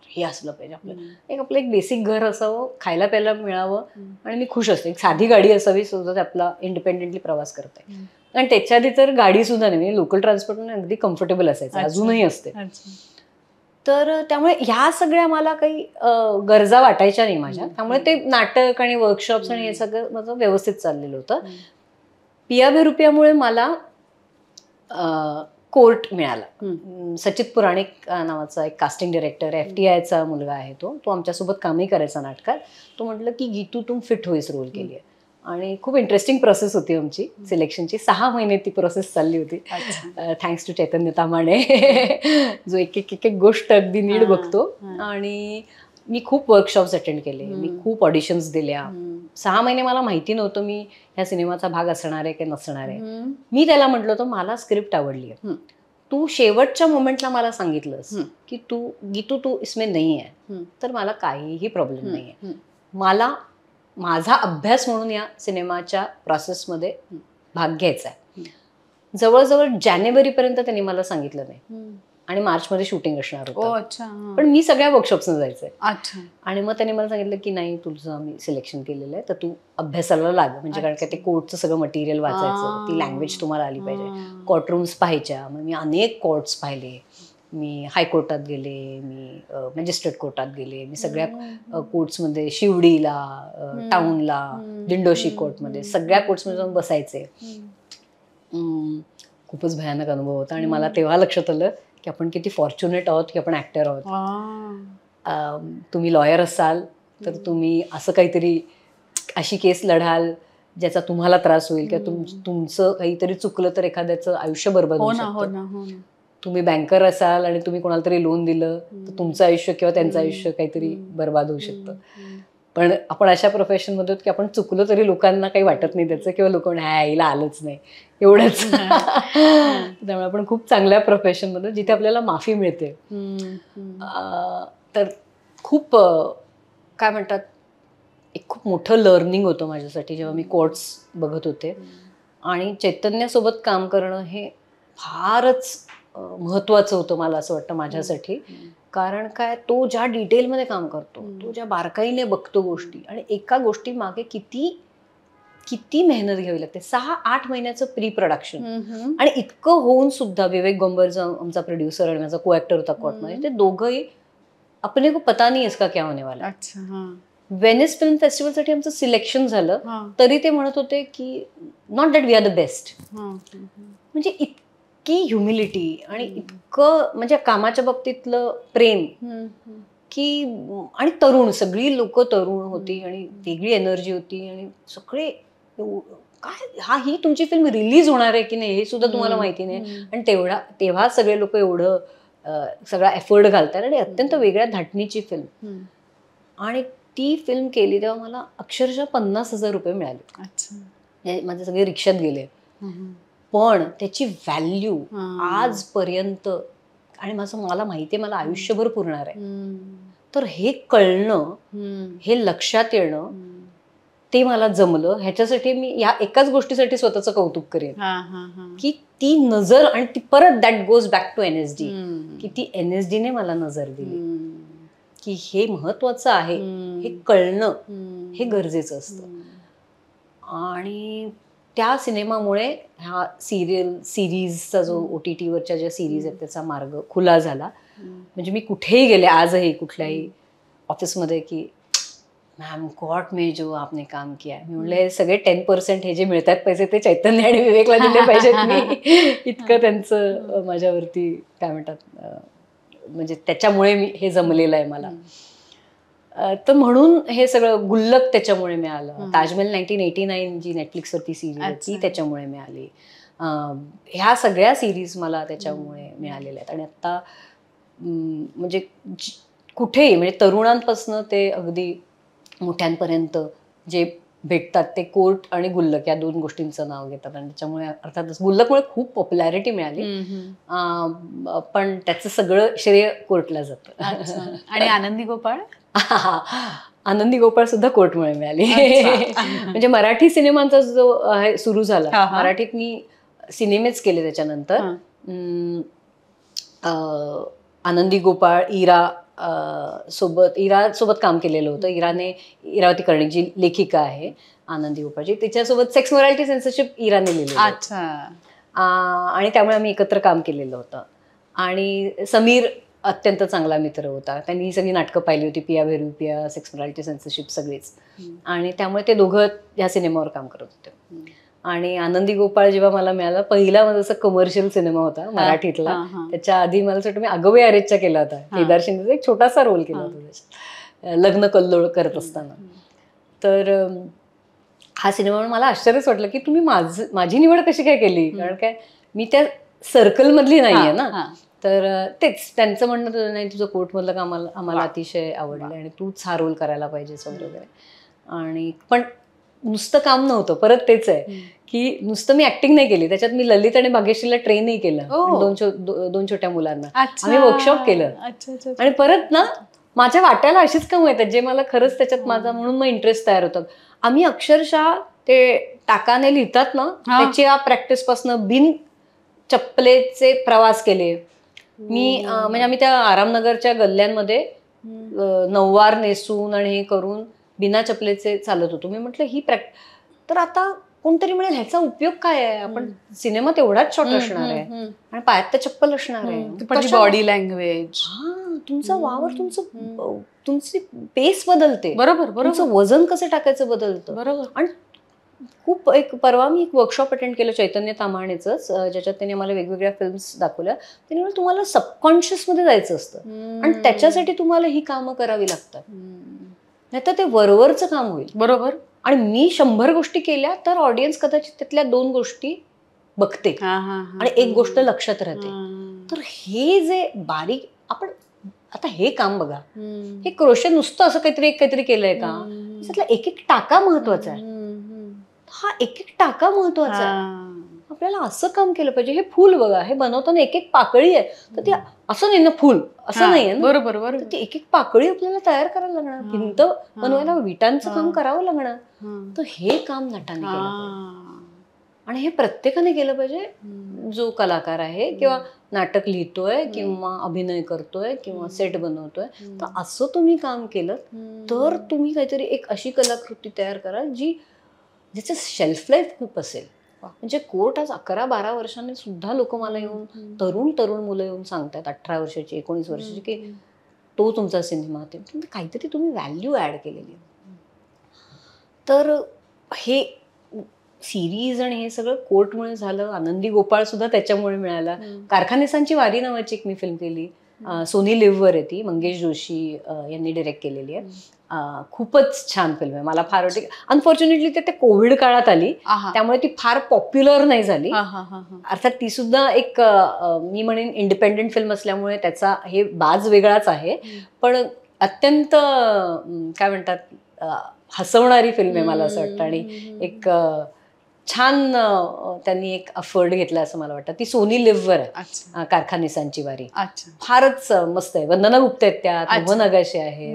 हे असलं पाहिजे, आपलं एक बेसिक घर असावं, खायला प्यायला मिळावं, आणि मी खुश असते. एक साधी गाडी असावी सुद्धा आपला इंडिपेंडेंटली प्रवास करता येईल. आणि त्याच्या आधी तर गाडी सुद्धा नाही, म्हणजे लोकल ट्रान्सपोर्ट अगदी कम्फर्टेबल असायचं, अजूनही असते. तर त्यामुळे ह्या सगळ्या मला काही गरजा वाटायच्या नाही माझ्या. त्यामुळे ते नाटक आणि वर्कशॉप्स आणि हे सगळं माझं व्यवस्थित चाललेलं होतं. पिया बेरुपियामुळे मला कोर्ट मिळाला. सचित पुराणिक नावाचा एक कास्टिंग डायरेक्टर, FTIचा मुलगा आहे तो आमच्यासोबत कामही करायचा नाटकात. तो म्हटलं की गीतू तुम फिट होईस रोल केली आहे. आणि खूप इंटरेस्टिंग प्रोसेस होती आमची सिलेक्शनची. 6 महिने ती प्रोसेस चालली होती. थँक्स टू चैतन्य तामाणे जो एक एक गोष्ट अगदी नीट बघतो. आणि मी खूप वर्कशॉप्स अटेंड केले, मी खूप ऑडिशन्स दिल्या. 6 महिने मला माहिती नव्हतं मी ह्या सिनेमाचा भाग असणार आहे की नसणार आहे. मी त्याला म्हटलं होतं मला स्क्रिप्ट आवडली आहे, तू शेवटच्या मोमेंटला मला सांगितलंस की गीतू तू इसमें नाही आहे, तर मला काहीही प्रॉब्लेम नाही आहे. मला माझा अभ्यास म्हणून या सिनेमाच्या प्रोसेसमध्ये भाग घ्यायचा आहे. जवळजवळ जानेवारीपर्यंत त्यांनी मला सांगितलं नाही आणि मार्चमध्ये शूटिंग असणार होतं. पण मी सगळ्या वर्कशॉप्सना जायचंय. आणि मग त्यांनी मला सांगितलं की नाही तुझं आम्ही सिलेक्शन केलेलं आहे, तर तू अभ्यासाला लाग. म्हणजे कारण काय ते कोर्टचं सगळं मटेरियल वाचायचं, ती लँग्वेज तुम्हाला आली पाहिजे, कोर्टरूम्स पाहायच्या. मग मी अनेक कोर्ट्स पाहिले, मी हायकोर्टात गेले, मी मॅजिस्ट्रेट कोर्टात गेले, मी सगळ्या कोर्ट्समध्ये, शिवडीला, टाउनला, दिंडोशी कोर्टमध्ये, सगळ्या कोर्ट्समध्ये जाऊन बसायचे. खूपच भयानक अनुभव होता. आणि मला तेव्हा लक्षात आलं की आपण किती फॉर्च्युनेट आहोत की आपण ऍक्टर आहोत. तुम्ही लॉयर असाल तर तुम्ही असं काहीतरी अशी केस लढाल ज्याचा तुम्हाला त्रास होईल किंवा तुमचं काहीतरी चुकलं तर एखाद्याचं आयुष्य बरबाद होऊ शकतं. तुम्ही बँकर असाल आणि तुम्ही कोणाला तरी लोन दिलं तर तुमचं आयुष्य किंवा त्यांचं आयुष्य काहीतरी बरबाद होऊ शकतं. पण आपण अशा प्रोफेशनमध्ये की आपण चुकलो तरी लोकांना काही वाटत नाही त्याचं, किंवा लोक हिला आलंच नाही एवढंच. त्यामुळे आपण खूप चांगल्या प्रोफेशनमध्ये जिथे आपल्याला माफी मिळते. तर खूप काय म्हणतात, एक खूप मोठं लर्निंग होतं माझ्यासाठी जेव्हा मी कोर्ट्स बघत होते. आणि चैतन्यासोबत काम करणं हे फारच महत्त्वाचं होतं मला असं वाटतं माझ्यासाठी. कारण काय, तो ज्या डिटेलमध्ये काम करतो, तो ज्या बारकाईने बघतो गोष्टी, आणि एका गोष्टी मागे किती मेहनत घ्यावी लागते. 6-8 महिन्याचं प्री प्रोडक्शन. आणि इतकं होऊन सुद्धा विवेक गोंबर जो आमचा प्रोड्युसर आणि माझा को ऍक्टर होता कोर्टमध्ये, ते दोघंही अपने को पता नहीं इसका क्या होने वाला. वेनिस फिल्म फेस्टिवलसाठी आमचं सिलेक्शन झालं तरी ते म्हणत होते की not that we are the best. म्हणजे इतकी ह्युमिलिटी आणि इतकं म्हणजे कामाच्या बाबतीतलं प्रेम की, आणि तरुण, सगळी लोक तरुण होती आणि वेगळी एनर्जी होती. आणि सगळे काय ही तुमची फिल्म रिलीज होणार आहे की नाही हे सुद्धा तुम्हाला माहिती नाही. आणि तेव्हा सगळे लोक एवढं सगळा एफर्ट घालतात. आणि अत्यंत वेगळ्या धाटणीची फिल्म. आणि ती फिल्म केली तेव्हा मला अक्षरशः 50,000 रुपये मिळाले. माझे सगळे रिक्षात गेले. पण त्याची व्हॅल्यू आजपर्यंत, आणि मला माहिती आहे मला आयुष्यभर पुरणार आहे. तर हे कळणं, हे लक्षात येणं, ते मला जमलं. ह्याच्यासाठी मी या एकाच गोष्टीसाठी स्वतःचं कौतुक करेन की ती नजर, आणि ती परत that goes back to NSD, की ती NSDने मला नजर दिली की हे महत्वाचं आहे, हे कळणं हे गरजेचं असतं. आणि त्या सिनेमामुळे हा सिरीजचा जो OTT वरच्या ज्या सिरीज आहेत त्याचा मार्ग खुला झाला. म्हणजे मी कुठेही गेले, आजही कुठल्याही ऑफिसमध्ये, की मॅम कोर्ट में जो आपने काम किया, मी म्हणलं हे सगळे 10% हे जे मिळतात पैसे ते चैतन्य आणि विवेकला दिले पाहिजेत मी. इतकं त्यांचं माझ्यावरती काय म्हणतात, म्हणजे त्याच्यामुळे हे जमलेलं आहे मला. तर म्हणून हे सगळं गुल्लक त्याच्यामुळे मिळालं. ताजमहल 1989 जी नेटफ्लिक्सवरती सिरीज ती त्याच्यामुळे मिळाली. ह्या सगळ्या सिरीज मला त्याच्यामुळे मिळालेल्या आहेत. आणि आता म्हणजे कुठेही, म्हणजे तरुणांपासून ते अगदी मोठ्यांपर्यंत जे भेटतात ते कोर्ट आणि गुल्लक या 2 गोष्टींचं नाव घेतात. आणि त्याच्यामुळे अर्थातच गुल्लकमुळे खूप पॉप्युलॅरिटी मिळाली. पण त्याचं सगळं श्रेय कोर्टला जातं. आणि आनंदी गोपाळ, आनंदी गोपाळ सुद्धा कोर्टमुळे मिळाली. म्हणजे मराठी सिनेमांचा जो सुरू झाला, मराठीत मी सिनेमेच केले त्याच्यानंतर. आनंदी गोपाळ, इरासोबत काम केलेलं होतं. इरावती कर्णिक जी लेखिका आहे आनंदी गोपाळची, तिच्यासोबत सेक्स मोरॅलिटी सेन्सरशिप इराने लिहिलेलं. आणि त्यामुळे आम्ही एकत्र काम केलेलं होतं. आणि समीर अत्यंत चांगला मित्र होता. त्यांनी ही सगळी नाटकं पाहिली होती, पिया भेरू पिया, सेक्स मॉरॅलिटी सेन्सरशिप सगळीच. आणि त्यामुळे ते दोघं ह्या सिनेमावर काम करत होते. आणि आनंदी गोपाळ जेव्हा मला मिळाला, पहिला माझा असा कमर्शियल सिनेमा होता मराठीतला. त्याच्या आधी मला असं वाटतं मी अगवे अरेजच्या केला होता. केदार शिंदेचा एक छोटासा रोल केला होता त्याच्यात, लग्न कल्लोळ करत असताना. तर हा सिनेमा मला आश्चर्यच वाटलं की तुम्ही माझी निवड कशी काय केली, कारण काय मी त्या सर्कल मधली नाहीये ना. तर तेच त्यांचं म्हणणं नाही, तुझं कोर्टमधलं काम आम्हाला अतिशय आवडलं आणि तूच हा रोल करायला पाहिजेस वगैरे. आणि पण नुसतं काम नव्हतं, परत तेच आहे की नुसतं मी ऍक्टिंग नाही केली, त्याच्यात मी ललित आणि भाग्यश्रीला ट्रेनही केलं. दोन छोट्या मुलांना आम्ही वर्कशॉप केलं. आणि परत ना माझ्या वाट्याला अशीच कामं येतात जे मला खरंच त्याच्यात माझा म्हणून मग इंटरेस्ट तयार होतात. आम्ही अक्षरशः ते टाकाने लिहितात ना, त्याच्या प्रॅक्टिस पासून बिन चप्पलेचे प्रवास केले मी. म्हणजे आम्ही त्या आरामनगरच्या गल्ल्यांमध्ये नऊवार नेसून आणि हे करून बिना चपलेचे चालत होतो. मी म्हटलं ही तर आता कोणतरी म्हणेल ह्याचा उपयोग काय आहे, आपण सिनेमा तेवढाच शॉर्ट असणार आहे आणि पायात तर चप्पल असणार आहे. बॉडी लँग्वेज, तुमचा वावर, तुमची पेस बदलते. बरोबर. तुमचं वजन कसं टाकायचं बदलतं. बरोबर. आणि खूप परवा मी एक वर्कशॉप अटेंड केलं चैतन्य ताम्हाणेच, ज्याच्यात त्यांनी आम्हाला वेगवेगळ्या फिल्म्स दाखवल्या. त्यांनी मला तुम्हाला सबकॉन्शियस मध्ये जायचं असतं आणि त्याच्यासाठी तुम्हाला ही कामं करावी लागतात, नाहीतर ते वरवरचं काम होईल. बरोबर. आणि मी 100 गोष्टी केल्या तर ऑडियन्स कदाचित त्यातल्या 2 गोष्टी बघते आणि एक गोष्ट लक्षात राहते. तर हे जे बारीक आपण आता हे काम बघा, हे क्रोशे नुसतं असं काहीतरी केलंय का, त्यातला एक एक टाका महत्वाचा आहे. हा एक एक टाका महत्वाचा आहे. आपल्याला असं काम केलं पाहिजे. हे फुल बघा, हे बनवताना एक एक पाकळी आहे, तर ते असं नाही ना फुल, असं नाहीये ना. बरोबर. ती एक एक पाकळी आपल्याला तयार करायला लागणार, भिंत बनवायला विटांचं काम करावं लागणार. तर हे काम नटाने केलं आणि हे प्रत्येकाने केलं पाहिजे, जो कलाकार आहे किंवा नाटक लिहितोय किंवा अभिनय करतोय किंवा सेट बनवतोय. तर असं तुम्ही काम केलं तर तुम्ही काहीतरी एक अशी कलाकृती तयार कराल ज्याचं शेल्फ लाईफ खूप असेल. म्हणजे कोर्ट आज 11-12 वर्षांनी सुद्धा लोक मला येऊन तरुण मुलं येऊन सांगतात, 18 वर्षाची 19 वर्षाची, की तो तुमचा सिनेमा काहीतरी तुम्ही व्हॅल्यू ऍड केलेली. तर हे सिरीज आणि हे सगळं कोर्टमुळे झालं. आनंदी गोपाळ सुद्धा त्याच्यामुळे मिळाला. कारखानेसांची वारी नावाची एक मी फिल्म केली, सोनी लिव्हवर आहे ती, मंगेश जोशी यांनी डिरेक्ट केलेली आहे. खूपच छान फिल्म आहे, मला फार आवडते. अनफॉर्च्युनेटली ते कोविड काळात आली, त्यामुळे ती फार पॉप्युलर नाही झाली. अर्थात ती सुद्धा एक मी म्हणेन इंडिपेंडेंट फिल्म असल्यामुळे त्याचा हे बाज वेगळाच आहे, पण अत्यंत काय म्हणतात हसवणारी फिल्म आहे मला असं वाटतं. आणि एक छान त्यांनी एक अफर्ट घेतला असं मला वाटतं. ती सोनी लिव्हवर आहे, कारखानेसांची वारी. फारच मस्त आहे. वंदना गुप्ता आहेत त्यात, मोहन आगाशे आहे,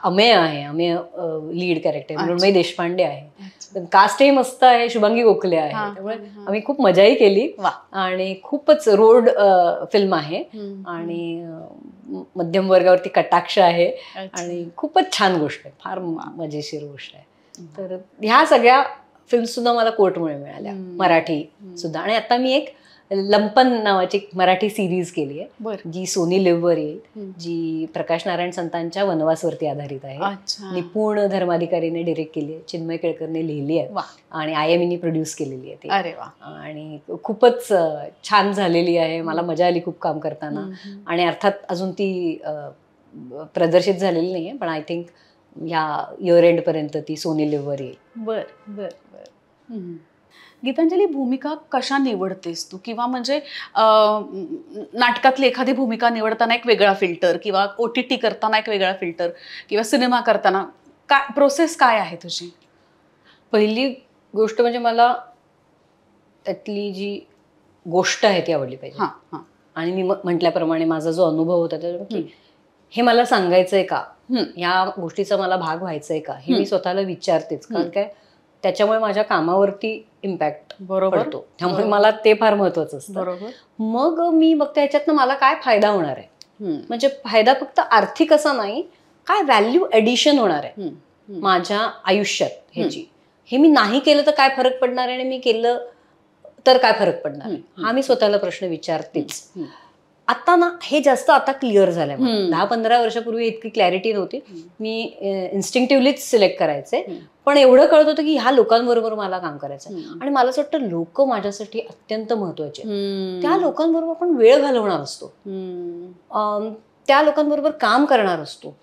अमेय लीड कॅरेक्टर, मृण्मयी देशपांडे आहे, कास्टही मस्त आहे, शुभांगी गोखले आहे. त्यामुळे आम्ही खूप मजाही केली आणि खूपच रोड फिल्म आहे आणि मध्यम वर्गावरती कटाक्ष आहे आणि खूपच छान गोष्ट आहे, फार मजेशीर गोष्ट आहे. तर ह्या सगळ्या फिल्म सुद्धा मला कोर्टमुळे मिळाल्या, मराठी सुद्धा. आणि आता मी एक लंपन नावाची मराठी सिरीज केली आहे, जी सोनी लिव्हवर येईल, जी प्रकाश नारायण संतांच्या वनवासवरती आधारित आहे. निपुण धर्माधिकारीने डिरेक्ट केली आहे, चिन्मय केळकरने लिहिली आहे आणि IMEने प्रोड्यूस केलेली आहे ती. आणि खूपच छान झालेली आहे. मला मजा आली खूप काम करताना. आणि अर्थात अजून ती प्रदर्शित झालेली नाहीये, पण आय थिंक या इयर एंड पर्यंत ती सोनी लिव्हवर येईल. गीतांजली, भूमिका कशा निवडतेस तू? किंवा म्हणजे नाटकातली एखादी भूमिका निवडताना एक वेगळा फिल्टर, किंवा OTT करताना एक वेगळा फिल्टर, किंवा सिनेमा करताना काय प्रोसेस काय आहे तुझी? पहिली गोष्ट म्हणजे मला त्यातली जी गोष्ट आहे ती आवडली पाहिजे. आणि मी म्हटल्याप्रमाणे माझा जो अनुभव होता की हे मला सांगायचंय का, या गोष्टीचा मला भाग व्हायचंय का, हे मी स्वतःला विचारतेच. कारण काय, त्याच्यामुळे माझ्या कामावरती इम्पॅक्ट पडतो. त्यामुळे मला ते फार महत्वाचं असतं. मग मी बघते ह्याच्यातनं मला काय फायदा होणार आहे. म्हणजे फायदा फक्त आर्थिक असा नाही, काय व्हॅल्यू एडिशन होणार आहे माझ्या आयुष्यात ह्याची. हे मी नाही केलं तर काय फरक पडणार आहे आणि मी केलं तर काय फरक पडणार आहे, हा मी स्वतःला प्रश्न विचारतेच. आता ना हे जास्त आता क्लिअर झालंय. 10-15 वर्षापूर्वी इतकी क्लॅरिटी नव्हती. मी इन्स्टिंक्टिव्हलीच सिलेक्ट करायचे, पण एवढं कळत होतं की ह्या लोकांबरोबर मला काम करायचं. आणि मला असं वाटतं लोक माझ्यासाठी अत्यंत महत्वाचे. त्या लोकांबरोबर आपण वेळ घालवणार असतो, त्या लोकांबरोबर काम करणार असतो.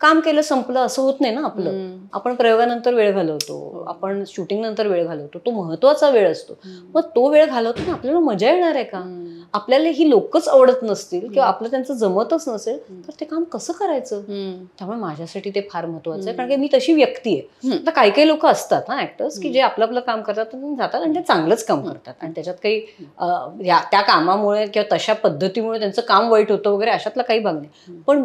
काम केलं संपलं असं होत नाही ना आपलं. आपण प्रयोगानंतर वेळ घालवतो, आपण शूटिंग नंतर वेळ घालवतो, तो महत्वाचा वेळ असतो. मग तो वेळ घालवताना आपल्याला मजा येणार आहे का? आपल्याला ही लोकच आवडत नसतील किंवा आपलं त्यांचं जमतच नसेल तर ते काम कसं करायचं? त्यामुळे माझ्यासाठी ते फार महत्वाचं आहे, कारण की मी तशी व्यक्ती आहे. आता काही काही लोक असतात ना ऍक्टर्स की जे आपलं आपलं काम करतात जातात आणि ते चांगलंच काम करतात आणि त्याच्यात काही त्या कामामुळे किंवा तशा पद्धतीमुळे त्यांचं काम वाईट होतं वगैरे अशातला काही भाग नाही. पण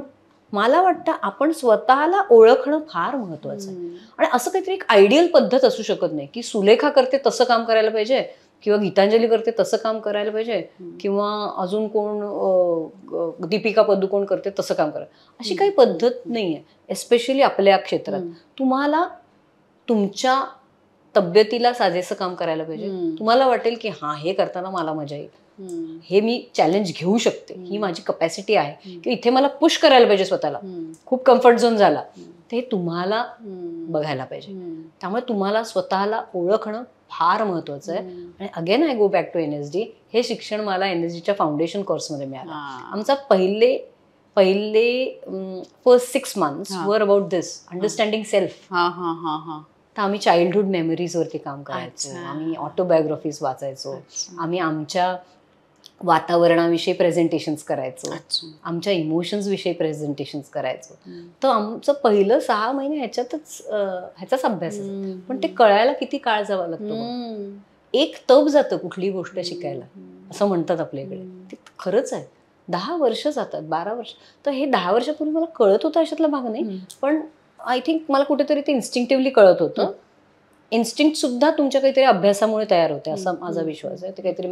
मला वाटतं आपण स्वतःला ओळखणं फार महत्वाचं आहे. आणि असं काहीतरी एक आयडियल पद्धत असू शकत नाही की सुलेखा करते तसं काम करायला पाहिजे किंवा गीतांजली करते तसं काम करायला पाहिजे किंवा अजून कोण दीपिका पदुकोण करते तसं काम करायला. अशी काही पद्धत नाहीये. एस्पेशली आपल्या क्षेत्रात तुम्हाला तुमच्या तब्येतीला साजेसं काम करायला पाहिजे. तुम्हाला वाटेल की हा हे करताना मला मजा येईल, हे मी चॅलेंज घेऊ शकते, ही माझी कपॅसिटी आहे की इथे मला पुश करायला पाहिजे स्वतःला, खूप कम्फर्ट झोन झाला, ते तुम्हाला बघायला पाहिजे. त्यामुळे तुम्हाला स्वतःला ओळखणं फार महत्वाचं आहे. आणि again I go back to NSD. हे शिक्षण मला NSDच्या फाउंडेशन कोर्समध्ये मिळालं. आमचा पहिले first 6 months were about this understanding self. तर आम्ही चाइल्डहुड मेमरीज वरती काम करायचो, आम्ही ऑटोबायोग्राफीज वाचायचो, आम्ही आमच्या वातावरणाविषयी प्रेझेंटेशन्स करायचो, आमच्या इमोशन्स विषयी प्रेझेंटेशन्स करायचो. तर आमचं पहिलं 6 महिने ह्याचाच अभ्यास आहे. पण ते कळायला किती काळ जावा लागतो. एक तप जातं कुठली गोष्ट शिकायला असं म्हणतात आपल्याकडे. ते खरंच आहे. 10 वर्ष जातात, 12 वर्ष. तर हे 10 वर्षापूर्वी मला कळत होतं अशातला भाग नाही, पण आय थिंक मला कुठेतरी ते इन्स्टिंक्टिव्हली कळत होतं. इन्स्टिंक्ट सुद्धा तुमच्या काहीतरी अभ्यासामुळे तयार होते असा माझा विश्वास आहे. ते काहीतरी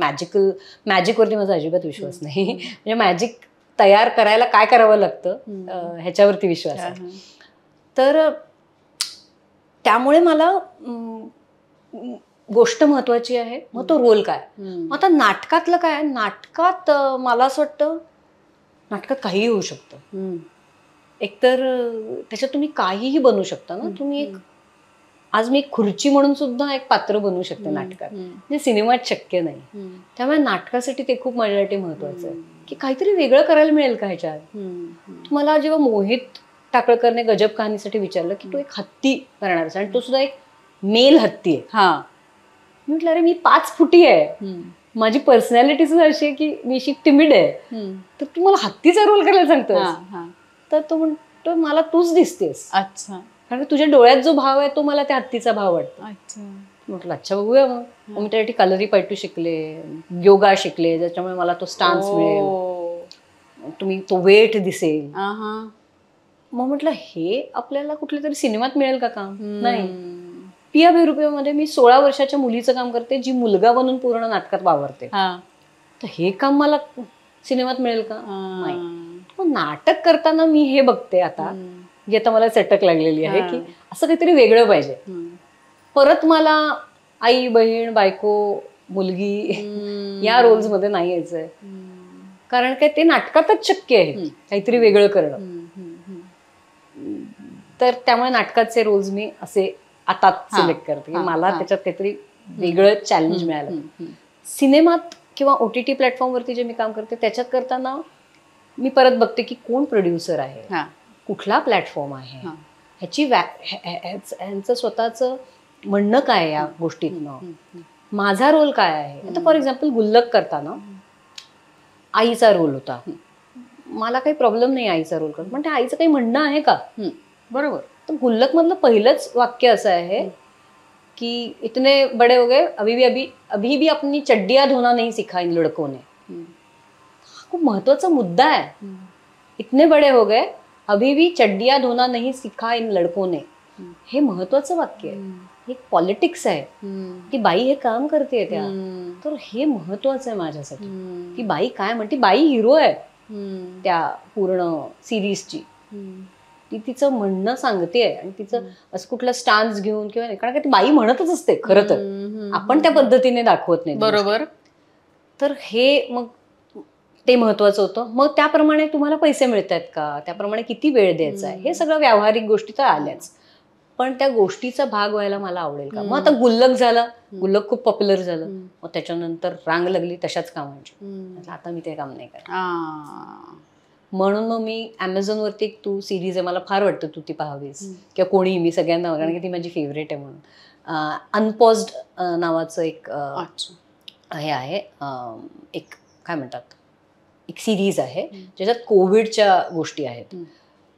मॅजिकवरती माझा अजिबात विश्वास नाही. म्हणजे मॅजिक तयार करायला काय करावं लागतं ह्याच्यावरती विश्वास आहे. तर त्यामुळे मला गोष्ट महत्वाची आहे. मग तो रोल काय. मग आता नाटकातलं काय, नाटकात मला असं वाटतं नाटकात काहीही होऊ शकतं. एकतर त्याच्यात तुम्ही काहीही बनवू शकता ना. तुम्ही आज मी खुर्ची म्हणून सुद्धा एक पात्र बनवू शकते नाटकात, जे सिनेमात शक्य नाही. त्यामुळे नाटकासाठी ते खूप माझ्यासाठी महत्वाचं आहे की काहीतरी वेगळं करायला मिळेल का ह्याच्यात. तुम्हाला जेव्हा मोहित टाकळकरने गजब कहाणीसाठी विचारलं की तो एक हत्ती करणार आहे आणि तो सुद्धा एक मेल हत्ती आहे. म्हटलं अरे मी 5 फुटी आहे, माझी पर्सनॅलिटी सुद्धा अशी आहे की मी अशी टिमिड आहे, तर तू मला हत्तीचा रोल करायला सांगतोस. तर तो म्हणतो मला तूच दिसतेस. अच्छा. कारण तुझ्या डोळ्यात जो भाव आहे तो मला त्या हत्तीचा भाव वाटतो. म्हटलं अच्छा बघूया. मग मी त्यासाठी कलरी पैटू शिकले, योगा शिकले, ज्याच्यामुळे मला तो स्टान्स मिळेल, तुम्ही तो वेट दिसेल. मग म्हटलं हे आपल्याला कुठल्या तरी सिनेमात मिळेल का काम. नाही. पिया बेरुपेमध्ये मी 16 वर्षाच्या मुलीचं काम करते जी मुलगा बनून पूर्ण नाटकात वावरते. तर हे काम मला सिनेमात मिळेल का. नाही. मग नाटक करताना मी हे बघते आता, जी आता मला चटक लागलेली आहे की असं काहीतरी वेगळं पाहिजे. परत मला आई बहीण बायको मुलगी या रोल्स मध्ये नाही यायचंय, कारण काय ते नाटकातच शक्य आहे काहीतरी वेगळं करणं. तर त्यामुळे नाटकाचे रोल्स मी असे आता सिलेक्ट करते की मला त्याच्यात काहीतरी वेगळं चॅलेंज मिळालं. सिनेमात किंवा OTT प्लॅटफॉर्मवरती जे मी काम करते त्याच्यात करताना मी परत बघते की कोण प्रोड्युसर आहे, कुठला प्लॅटफॉर्म आहे, ह्यांचं स्वतःचं म्हणणं काय या गोष्टीतनं, माझा रोल काय आहे. आता फॉर एक्झाम्पल गुल्लक करताना आईचा रोल होता. मला काही प्रॉब्लेम नाही आईचा रोल करत, पण त्या आईचं काही म्हणणं आहे का. बरोबर. तर गुल्लक मधलं पहिलंच वाक्य असं आहे की इतने बडे हो गए अभी भी अपनी चड्डियां धोना नहीं सीखा इन लड़कों ने. खूप महत्वाचा मुद्दा आहे. इतने बडे हो गए अभी भी चड्डियां धोना नहीं सीखा इन लड़कों ने. हे महत्वाचं वाक्य आहे. हे पॉलिटिक्स आहे की बाई हे काम करते त्या. तर हे महत्वाचं आहे माझ्यासाठी की बाई काय म्हणते. बाई हिरो आहे त्या पूर्ण सिरीजची. ती तिचं म्हणणं सांगते आणि तिचं असं कुठलं स्टान्स घेऊन किंवा नाही, कारण ती बाई म्हणतच असते खरं तर, आपण त्या पद्धतीने दाखवत नाही. बरोबर. तर हे मग ते महत्वाचं होतं. मग त्याप्रमाणे तुम्हाला पैसे मिळत आहेत का, त्याप्रमाणे किती वेळ द्यायचा आहे, हे सगळं व्यावहारिक गोष्टी तर आल्याच. पण त्या गोष्टीचा भाग व्हायला मला आवडेल का. मग आता गुल्लक झालं, गुल्लक खूप पॉप्युलर झालं, मग त्याच्यानंतर रांग लागली तशाच कामांची. आता मी ते काम नाही करत. म्हणून मग मी ॲमेझॉनवरती एक तू सिरीज आहे, मला फार वाटतं तू ती पाहावीस, किंवा कोणी, मी सगळ्यांना, कारण की ती माझी फेवरेट आहे म्हणून. अनपॉज्ड नावाचं एक हे आहे, एक काय म्हणतात, एक सिरीज आहे ज्याच्यात कोविडच्या गोष्टी आहेत.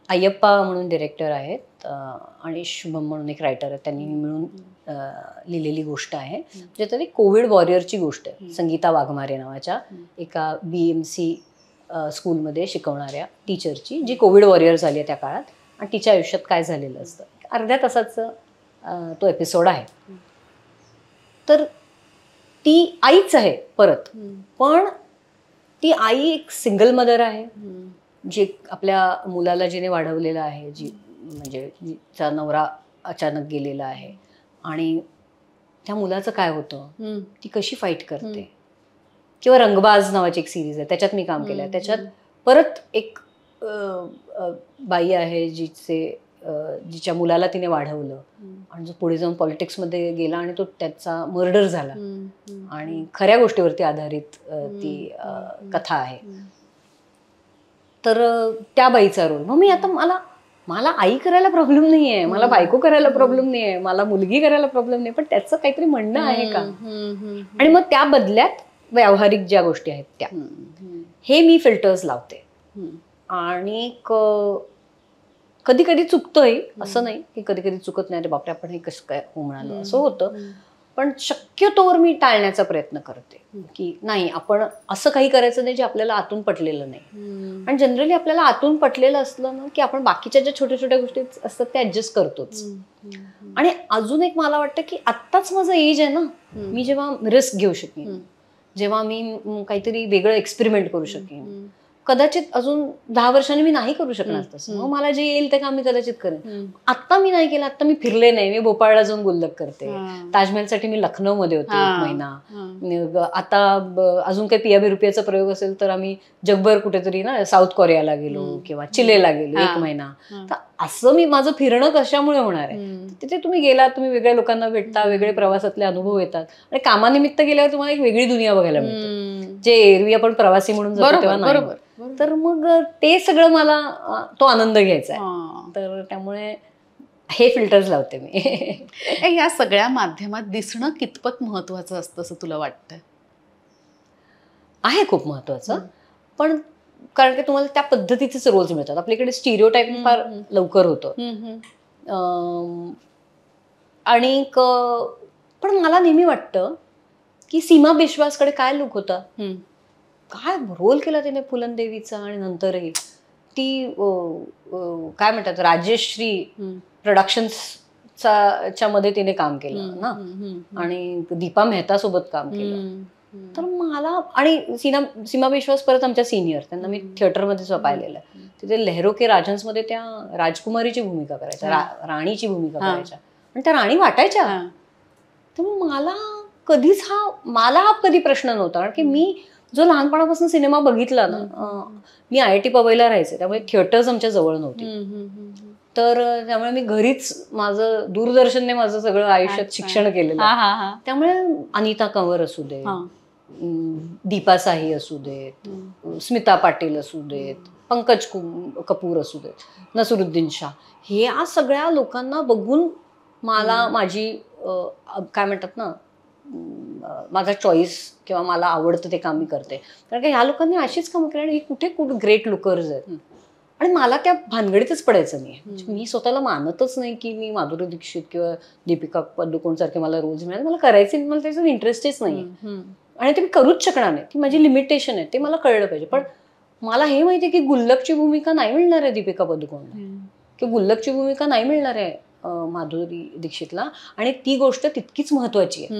अय्यप्पा म्हणून डिरेक्टर आहेत आणि शुभम म्हणून एक रायटर आहेत, त्यांनी मिळून लिहिलेली गोष्ट आहे. ज्याच्यात एक कोविड वॉरियरची गोष्ट आहे. संगीता वाघमारे नावाच्या एका BMC स्कूलमध्ये शिकवणाऱ्या टीचरची, जी कोविड वॉरियर झाली आहे त्या काळात, आणि तिच्या आयुष्यात काय झालेलं असतं. अर्ध्या तासाचं तो एपिसोड आहे. तर ती आईच आहे परत, पण ती आई एक सिंगल मदर आहे, जी आपल्या मुलाला जिने वाढवलेलं आहे, जी म्हणजे जिचा नवरा अचानक गेलेला आहे, आणि त्या मुलाचं काय होतं, ती कशी फाईट करते. किंवा रंगबाज नावाची एक सिरीज आहे, त्याच्यात मी काम केलं आहे. त्याच्यात परत एक बाई आहे जिच्या मुलाला तिने वाढवलं आणि जो पुढे जाऊन पॉलिटिक्समध्ये गेला आणि तो त्याचा मर्डर झाला, आणि खऱ्या गोष्टीवरती आधारित ती कथा आहे. तर त्या बाईचा रोल. मग मी आता मला आई करायला प्रॉब्लेम नाही आहे, मला बायको करायला प्रॉब्लेम नाही आहे, मला मुलगी करायला प्रॉब्लेम नाही, पण त्याचं काहीतरी म्हणणं आहे का. आणि मग त्या बदल्यात व्यावहारिक ज्या गोष्टी आहेत त्या, हे मी फिल्टर्स लावते. आणि कधी कधी चुकतंय, असं नाही की कधी कधी चुकत नाही, अरे बापरे आपण हे कसं काय हो म्हणालो, असं होतं. पण शक्यतोवर मी टाळण्याचा प्रयत्न करते की नाही, आपण असं काही करायचं नाही जे आपल्याला आतून पटलेलं नाही. आणि जनरली आपल्याला आतून पटलेलं असलं ना की आपण बाकीच्या ज्या छोट्या छोट्या गोष्टी असतात त्या ऍडजस्ट करतोच. आणि अजून एक मला वाटतं की आत्ताच माझं एज आहे ना, मी जेव्हा रिस्क घेऊ शकेन, जेव्हा मी काहीतरी वेगळं एक्सपेरिमेंट करू शकेन. कदाचित अजून 10 वर्षांनी मी नाही करू शकणार तसं, मग मला जे येईल ते काम मी कदाचित करेन. आत्ता मी नाही केलं, आत्ता मी फिरले नाही, मी भोपाळला जाऊन गुल्लक करते, ताजमहलसाठी मी लखनौ मध्ये होते 1 महिना. आता अजून काही पिया बिरुपियाचा प्रयोग असेल तर आम्ही जगभर कुठेतरी ना, साऊथ कोरियाला गेलो किंवा चिलेला गेलो 1 महिना. तर असं मी माझं फिरणं कशामुळे होणार आहे. तिथे तुम्ही गेलात, तुम्ही वेगळ्या लोकांना भेटता, वेगळे प्रवासातले अनुभव येतात, आणि कामानिमित्त गेल्यावर तुम्हाला एक वेगळी दुनिया बघायला मिळते, जे एरवी आपण प्रवासी म्हणून जातो तेव्हा नाही. तर मग ते सगळं मला तो आनंद घ्यायचा आहे. तर त्यामुळे हे फिल्टर्स लावते मी. या सगळ्या माध्यमात दिसणं कितपत महत्वाचं असतं असं तुला वाटतं? आहे खूप महत्वाचं, पण कारण की तुम्हाला त्या पद्धतीचेच रोल्स मिळतात. आपल्याकडे स्टिरियोटाइपिंग फार लवकर होतं. आणि पण मला नेहमी वाटतं की सीमा बिश्वासकडे काय लुक होता, काय रोल केला तिने फुलनदेवीचा. आणि नंतरही ती काय म्हणतात, राजेश्री प्रोडक्शन्सच्या मध्ये तिने काम केलं ना, आणि दीपा मेहता सोबत काम केलं. तर मला, आणि सीमा बिश्वास परत आमच्या सिनियर, त्यांना मी थिएटरमध्येच पाहिलेलं आहे. तिथे लहरो के राजहंस मध्ये त्या राजकुमारीची भूमिका करायच्या, राणीची भूमिका करायच्या, आणि त्या राणी वाटायच्या. तर मला हा कधी प्रश्न नव्हता, कारण की मी जो लहानपणापासून सिनेमा बघितला ना, मी IIT पवईला राहायचे, त्यामुळे थिएटर्स आमच्या जवळ नव्हते. तर त्यामुळे मी घरीच दूरदर्शनने माझं सगळं आयुष्यात शिक्षण केलेलं. त्यामुळे अनिता कंवर असू दे, दीपा साही असू देत, स्मिता पाटील असू देत, पंकज कपूर असू देत, नसरुद्दीन शाह, हे या सगळ्या लोकांना बघून मला माझी काय म्हणतात ना, माझा चॉईस किंवा मला आवडतं ते काम मी करते. कारण की ह्या लोकांनी अशीच कामं केली, आणि हे कुठे ग्रेट लुकर्स आहेत. आणि मला त्या भानगडीतच पडायचं नाही. मी स्वतःला मानतच नाही की मी माधुरी दीक्षित किंवा दीपिका पदुकोण सारखे मला रोज मिळाले, मला करायचे, मला त्याच्यात इंटरेस्टच नाही. आणि ते मी करूच शकणार नाही, ती माझी लिमिटेशन आहे, ते मला कळलं पाहिजे. पण मला हे माहिती आहे की गुल्लकची भूमिका नाही मिळणार आहे दीपिका पदुकोणला, किंवा गुल्लकची भूमिका नाही मिळणार आहे माधुरी दीक्षितला, आणि ती गोष्ट तितकीच महत्वाची आहे.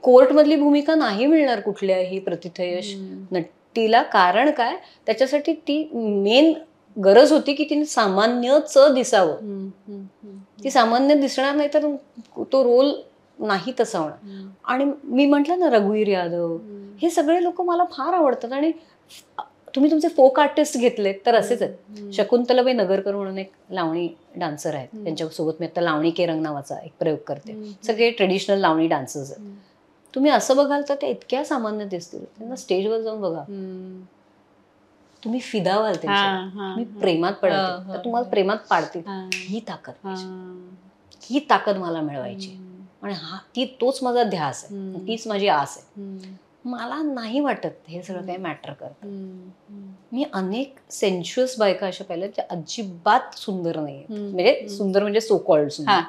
कोर्ट मधली भूमिका नाही मिळणार कुठल्याही प्रतिथयश नटीला. कारण काय, त्याच्यासाठी ती मेन गरज होती की तिने सामान्यच दिसावं. ती सामान्य दिसणार नाही तर तो रोल नाही तसा होणार. आणि मी म्हटलं ना, रघुवीर यादव, हे सगळे लोक मला फार आवडतात. आणि तुम्ही तुमचे फोक आर्टिस्ट घेतलेत तर असेच आहेत. शकुंतलाबाई नगरकर म्हणून एक लावणी डान्सर आहेत, त्यांच्यासोबत मी आता लावणी केरंग नावाचा एक प्रयोग करते. सगळे ट्रेडिशनल लावणी डान्सर्स आहेत. तुम्ही असं बघाल तर त्या इतक्या सामान्य दिसतील, त्यांना स्टेजवर जाऊन बघा, तुम्ही फिदा व्हाल त्यांच्या, तुम्ही प्रेमात पडाल, तर तुम्हाला प्रेमात पाडतील. ही ताकद, ही ताकद मला मिळवायची आणि तोच माझा ध्यास आहे, तीच माझी आस आहे. मला नाही वाटत हे सगळं काही मॅटर करतं. मी अनेक सेन्शुअस बायका अशा पाहिल्या ज्या अजिबात सुंदर नाही, म्हणजे सुंदर म्हणजे सो कॉल्ड सुंदर,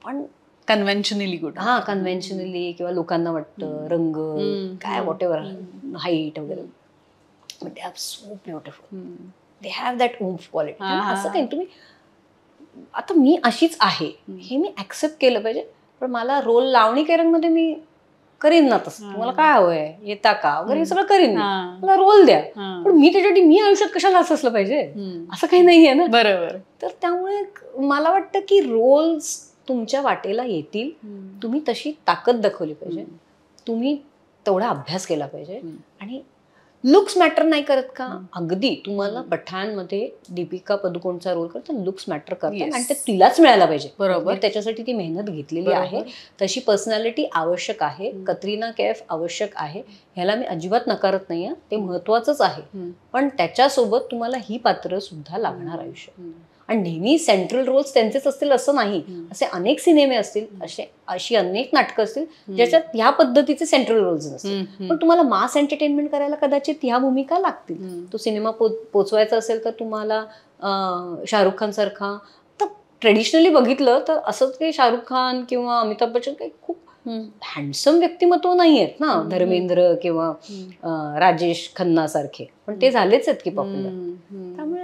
पण कन्व्हेन्शनली गुड. कन्व्हेन्शनली, किंवा लोकांना वाटतं रंग काय वॉट एव्हर, हाईट वगैरे, but they are so beautiful, they have that oomph quality. असं काही तुम्ही, आता मी अशीच आहे हे मी ऍक्सेप्ट केलं पाहिजे. पण मला रोल लावणी केरंग मध्ये मी करीन ना तसं, तुम्हाला काय हवंय, येता का वगैरे, हे सगळं करीन, मला रोल द्या. पण मी त्याच्यासाठी मी आयुष्यात कशाला असलं पाहिजे, असं काही नाहीये ना. बरोबर. तर त्यामुळे मला वाटतं की रोल्स तुमच्या वाटेला येतील, तुम्ही तशी ताकद दाखवली पाहिजे, तुम्ही तेवढा अभ्यास केला पाहिजे. आणि लुक्स मॅटर नाही करत का? अगदी तुम्हाला पठाणमध्ये दीपिका पदुकोणचा रोल करतो, लुक्स मॅटर करतात आणि ते तिलाच मिळायला पाहिजे. बरोबर, त्याच्यासाठी ती मेहनत घेतलेली आहे. तशी पर्सनॅलिटी आवश्यक आहे, कतरिना कैफ आवश्यक आहे, ह्याला मी अजिबात नकारत नाहीये, ते महत्वाचंच आहे. पण त्याच्यासोबत तुम्हाला ही पात्र सुद्धा लागणार आयुष्यात. आणि नेहमी सेंट्रल रोल्स त्यांचेच असतील असं नाही, असे अनेक सिनेमे असतील, अशी अनेक नाटकं असतील ज्याच्यात ह्या पद्धतीचे सेंट्रल रोल्स नसतील, पण तुम्हाला मास एंटरटेनमेंट करायला कदाचित ह्या भूमिका लागतील. तो सिनेमा पोचवायचा असेल तर तुम्हाला शाहरुख खान सारखा, तर ट्रेडिशनली बघितलं तर असंच काही शाहरुख खान किंवा अमिताभ बच्चन काही खूप हँडसम व्यक्तिमत्व नाही आहेत ना, धर्मेंद्र किंवा राजेश खन्ना सारखे, पण ते झालेच आहेत की पॉप्युलर. त्यामुळे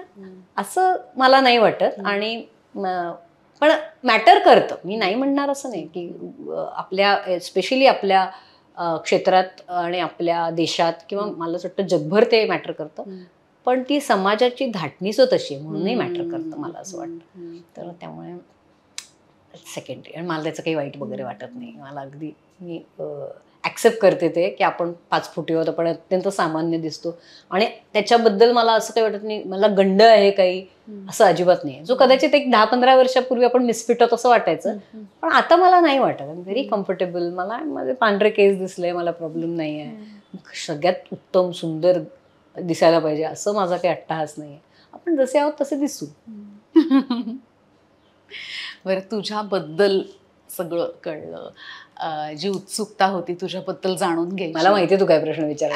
असं मला नाही वाटत. आणि पण मॅटर करतं, मी नाही म्हणणार असं नाही की आपल्या स्पेशली आपल्या क्षेत्रात आणि आपल्या देशात किंवा मला असं वाटतं जगभर ते मॅटर करतं, पण ती समाजाची धाटणीच तशी आहे म्हणूनही मॅटर करतं मला असं वाटतं. तर त्यामुळे सेकंडरी, आणि मला त्याचं काही वाईट वगैरे वाटत नाही. मला अगदी मी ऍक्सेप्ट करते ते की आपण 5 फुटी आहोत, आपण अत्यंत सामान्य दिसतो, आणि त्याच्याबद्दल मला असं काही वाटत नाही मला गंड आहे काही, असं अजिबात नाही. जो कदाचित एक 10-15 वर्षापूर्वी आपण मिसफिट होत असं वाटायचं, पण आता मला नाही वाटत. I am very comfortable. मला माझे पांढरे केस दिसले, मला प्रॉब्लेम नाही आहे. सगळ्यात उत्तम सुंदर दिसायला पाहिजे असं माझा काही अट्टहास नाही आहे. आपण जसे आहोत तसे दिसू. बरं, तुझ्याबद्दल सगळं कळलं, जी उत्सुकता होती तुझ्याबद्दल जाणून घ्यायची, मला माहिती तू काय प्रश्न विचारला,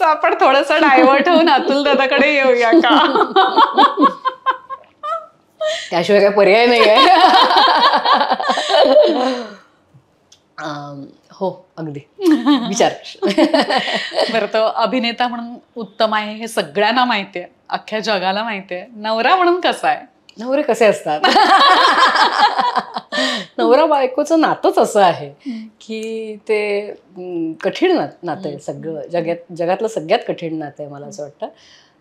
आपण थोडस डायव्हर्ट होऊन अतुल दादाकडे येऊया का? त्याशिवाय काय पर्याय नाही आहे. हो, अगदी विचार. बरं, तो अभिनेता म्हणून उत्तम आहे हे सगळ्यांना माहिती आहे, अख्ख्या जगाला माहिती आहे. नवरा म्हणून कसा आहे? नवरे कसे असतात? नवरा बायकोचं नातंच असं आहे की ते कठीण नातं आहे, सगळं जगातलं सगळ्यात कठीण नातं आहे मला असं वाटतं.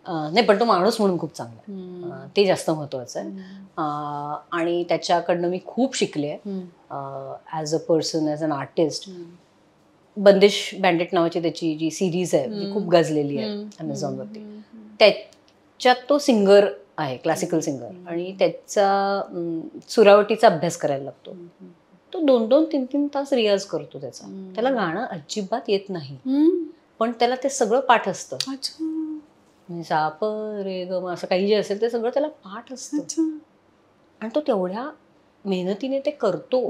नाही, पण तो माणूस म्हणून खूप चांगला आहे, ते जास्त महत्वाचं आहे. आणि त्याच्याकडनं मी खूप शिकले as a person, as an artist. Bandish bandits नावाची त्याची जी सिरीज आहे जी खूप गाजलेली आहे अमेझॉनवरती, त्याच्यात तो सिंगर आहे, क्लासिकल सिंगर, आणि त्याचा सुरावटीचा अभ्यास करायला लागतो. तो 2-2, 3-3 तास रियाज करतो त्याचा. त्याला गाणं अजिबात येत नाही, पण त्याला ते सगळं पाठ असतं. सा प रे ग म असं काही जे असेल ते सगळं त्याला पाठ असतं, आणि तो तेवढ्या मेहनतीने ते करतो.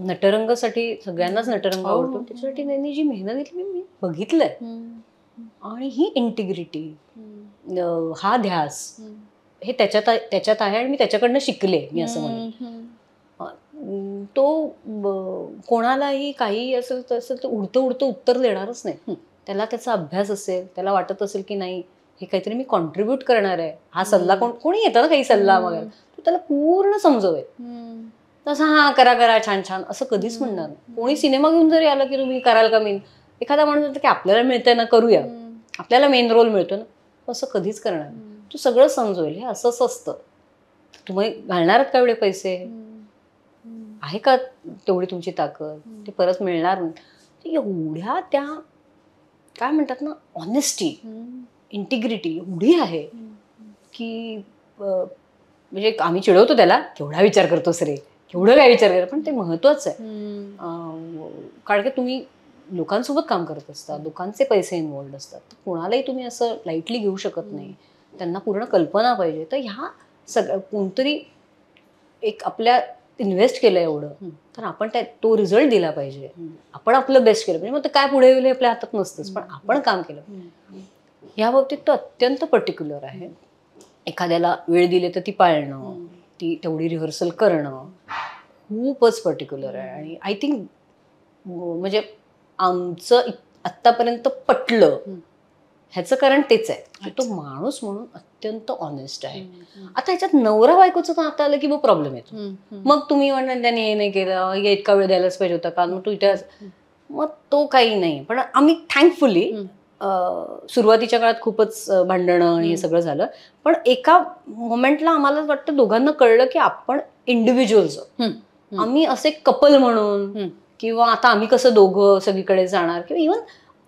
नटरंगासाठी सगळ्यांनाच नटरंग आवडतो, त्याच्यासाठी त्यांनी जी मेहनत घेतली मी बघितलंय. आणि ही इंटिग्रिटी, हा ध्यास, हे त्याच्यात आहे, आणि मी त्याच्याकडनं शिकले. मी असं म्हणेन तो कोणालाही काही असेल तर उडतं उत्तर देणारच नाही. त्याला त्याचा अभ्यास असेल, त्याला वाटत असेल की नाही हे काहीतरी मी कॉन्ट्रीब्यूट करणार आहे, हा सल्ला कोणी येतं ना काही सल्ला वगैरे, तो त्याला पूर्ण समजवेल. तसं हा करा छान छान असं कधीच म्हणणार नाही. कोणी सिनेमा घेऊन जरी आलं की तुम्ही कराल का मेन, एखादा माणूस म्हणतो की आपल्याला मिळतंय ना करूया, आपल्याला मेन रोल मिळतो ना, असं कधीच करणार नाही. तू सगळं समजवेल, हे असंच असतं. तुम्ही घालणार का एवढे पैसे, आहे का तेवढी तुमची ताकद, ते परत मिळणार नाही. एवढ्या त्या काय म्हणतात ना, ऑनेस्टी, इंटिग्रिटी एवढी आहे की म्हणजे आम्ही चिडवतो त्याला, केवढा विचार करतोस रे, केवढं काय विचार कर, पण ते महत्वाचं आहे. कारण की तुम्ही लोकांसोबत काम करत असता, लोकांचे पैसे इन्व्हॉल्ड असतात, कोणालाही तुम्ही असं लाईटली घेऊ शकत नाही. त्यांना पूर्ण कल्पना पाहिजे. तर ह्या सगळं कोणतरी एक आपल्या इन्व्हेस्ट केलं एवढं, तर आपण तो रिझल्ट दिला पाहिजे. आपण आपलं बेस्ट केलं पाहिजे. मग काय पुढे गेले आपल्या हातात नसतंच, पण आपण काम केलं. या बाबतीत तो अत्यंत पर्टिक्युलर आहे. एखाद्याला वेळ दिली तर ती पाळणं, ती तेवढी रिहर्सल करणं खूपच पर्टिक्युलर आहे. आणि आय थिंक म्हणजे आमचं आत्तापर्यंत पटलं ह्याचं कारण तेच आहे, तो माणूस म्हणून अत्यंत ऑनेस्ट आहे. आता ह्याच्यात नवरा बायकोचं नातं आलं की मग प्रॉब्लेम येतो. मग तुम्ही म्हणणार त्याने हे नाही केलं, इतका वेळ द्यायलाच पाहिजे होता का, मग तू इथे, मग तो काही नाही. पण आम्ही थँकफुली सुरुवातीच्या काळात खूपच भांडणं आणि हे सगळं झालं, पण एका मोमेंटला आम्हाला वाटतं दोघांना कळलं की आपण इंडिव्हिज्युअल्स, आम्ही असे कपल म्हणून, किंवा आता आम्ही कसं दोघं सगळीकडे जाणार, किंवा इव्हन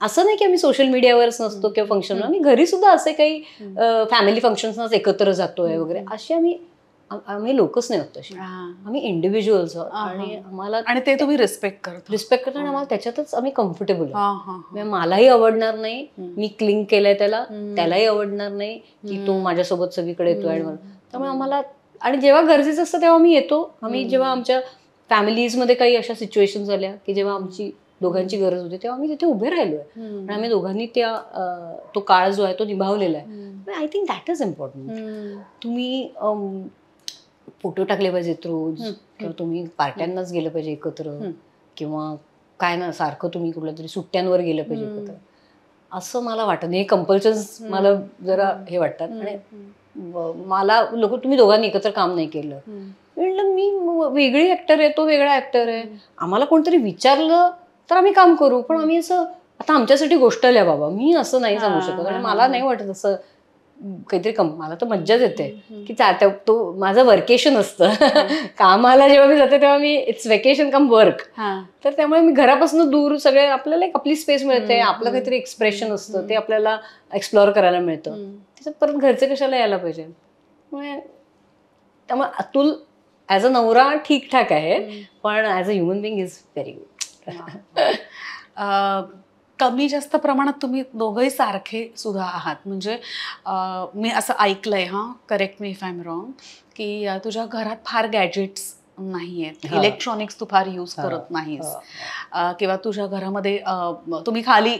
असं नाही की आम्ही सोशल मीडियावरच नसतो किंवा फंक्शन, आम्ही घरी सुद्धा असे काही फॅमिली फंक्शन्स एकत्र जातोय वगैरे, असे आम्ही लोकच नाही होत तशी. आम्ही इंडिव्हिज्युअल्स आहोत आणि आम्हाला, आणि ते तुम्ही रिस्पेक्ट करतो आणि आम्हाला त्याच्यातच आम्ही कम्फर्टेबल आहोत. मलाही आवडणार नाही मी क्लिंग केलंय त्याला, त्यालाही आवडणार नाही की तो माझ्यासोबत सगळीकडे येतोय. त्यामुळे आम्हाला, आणि जेव्हा गरजेचं असतं तेव्हा आम्ही येतो. आम्ही जेव्हा आमच्या फॅमिलीजमध्ये काही अशा सिच्युएशन झाल्या की जेव्हा आमची दोघांची गरज होती, तेव्हा आम्ही तिथे उभे राहिलोय आणि आम्ही दोघांनी तो काळ जो आहे तो निभावलेला आहे. I think that is important. तुम्ही फोटो टाकले पाहिजेत रोज, किंवा तुम्ही पार्ट्यांनाच गेलं पाहिजे एकत्र, किंवा काय ना सारखं तुम्ही कुठल्या तरी सुट्ट्यांवर गेलं पाहिजे एकत्र, असं मला वाटत नाही. हे कंपल्शन्स मला जरा हे वाटतात. आणि मला लोक, तुम्ही दोघांनी एकत्र काम नाही केलं, म्हणलं मी वेगळी ऍक्टर आहे, तो वेगळा ऍक्टर आहे, आम्हाला कोणतरी विचारलं तर आम्ही काम करू, पण आम्ही असं आता आमच्यासाठी गोष्ट लिहा बाबा, मी असं नाही सांगू शकत. आणि मला नाही वाटत असं काहीतरी मला तर मज्जाच येते की तो माझं वर्केशन असतं. कामाला जेव्हा मी जाते तेव्हा me it's vacation come work, तर त्यामुळे मी घरापासून दूर, सगळे आपल्याला एक आपली स्पेस मिळते, आपलं काहीतरी एक्सप्रेशन असतं, ते आपल्याला एक्सप्लोअर करायला मिळतं. त्याच्यात परत घरचे कशाला यायला पाहिजे. त्यामुळे अतुल ॲज अ नवरा ठीकठाक आहे, पण as a human being is very good. कमी जास्त प्रमाणात तुम्ही दोघंही सारखे सुद्धा आहात. म्हणजे मी असं ऐकलंय, correct me if I am wrong, की तुझ्या घरात फार गॅजेट्स नाही आहेत, इलेक्ट्रॉनिक्स तू फार यूज करत नाहीस, किंवा तुझ्या घरामध्ये तुम्ही खाली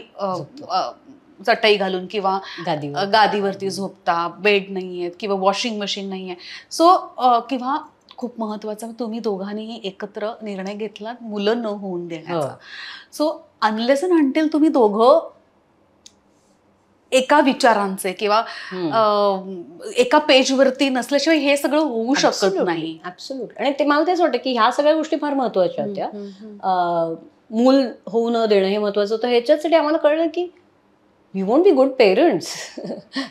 चटई घालून किंवा गादीवरती झोपता, बेड नाही आहेत किंवा वॉशिंग मशीन नाही आहे. सो किंवा खूप महत्वाचं, तुम्ही दोघांनीही एकत्र निर्णय घेतला मुलं न होऊन देण्याचा. सो अनलेस अँड अंटिल तुम्ही दोघं एका विचारांचे किंवा एका पेजवरती नसल्याशिवाय हे सगळं होऊ शकत नाही. ऍब्सोल्युट. आणि ते मला तेच वाटतं की ह्या सगळ्या गोष्टी फार महत्वाच्या होत्या. मूल होऊ न देणं हे महत्वाचं होतं. ह्याच्यासाठी आम्हाला कळलं की we won't be good parents.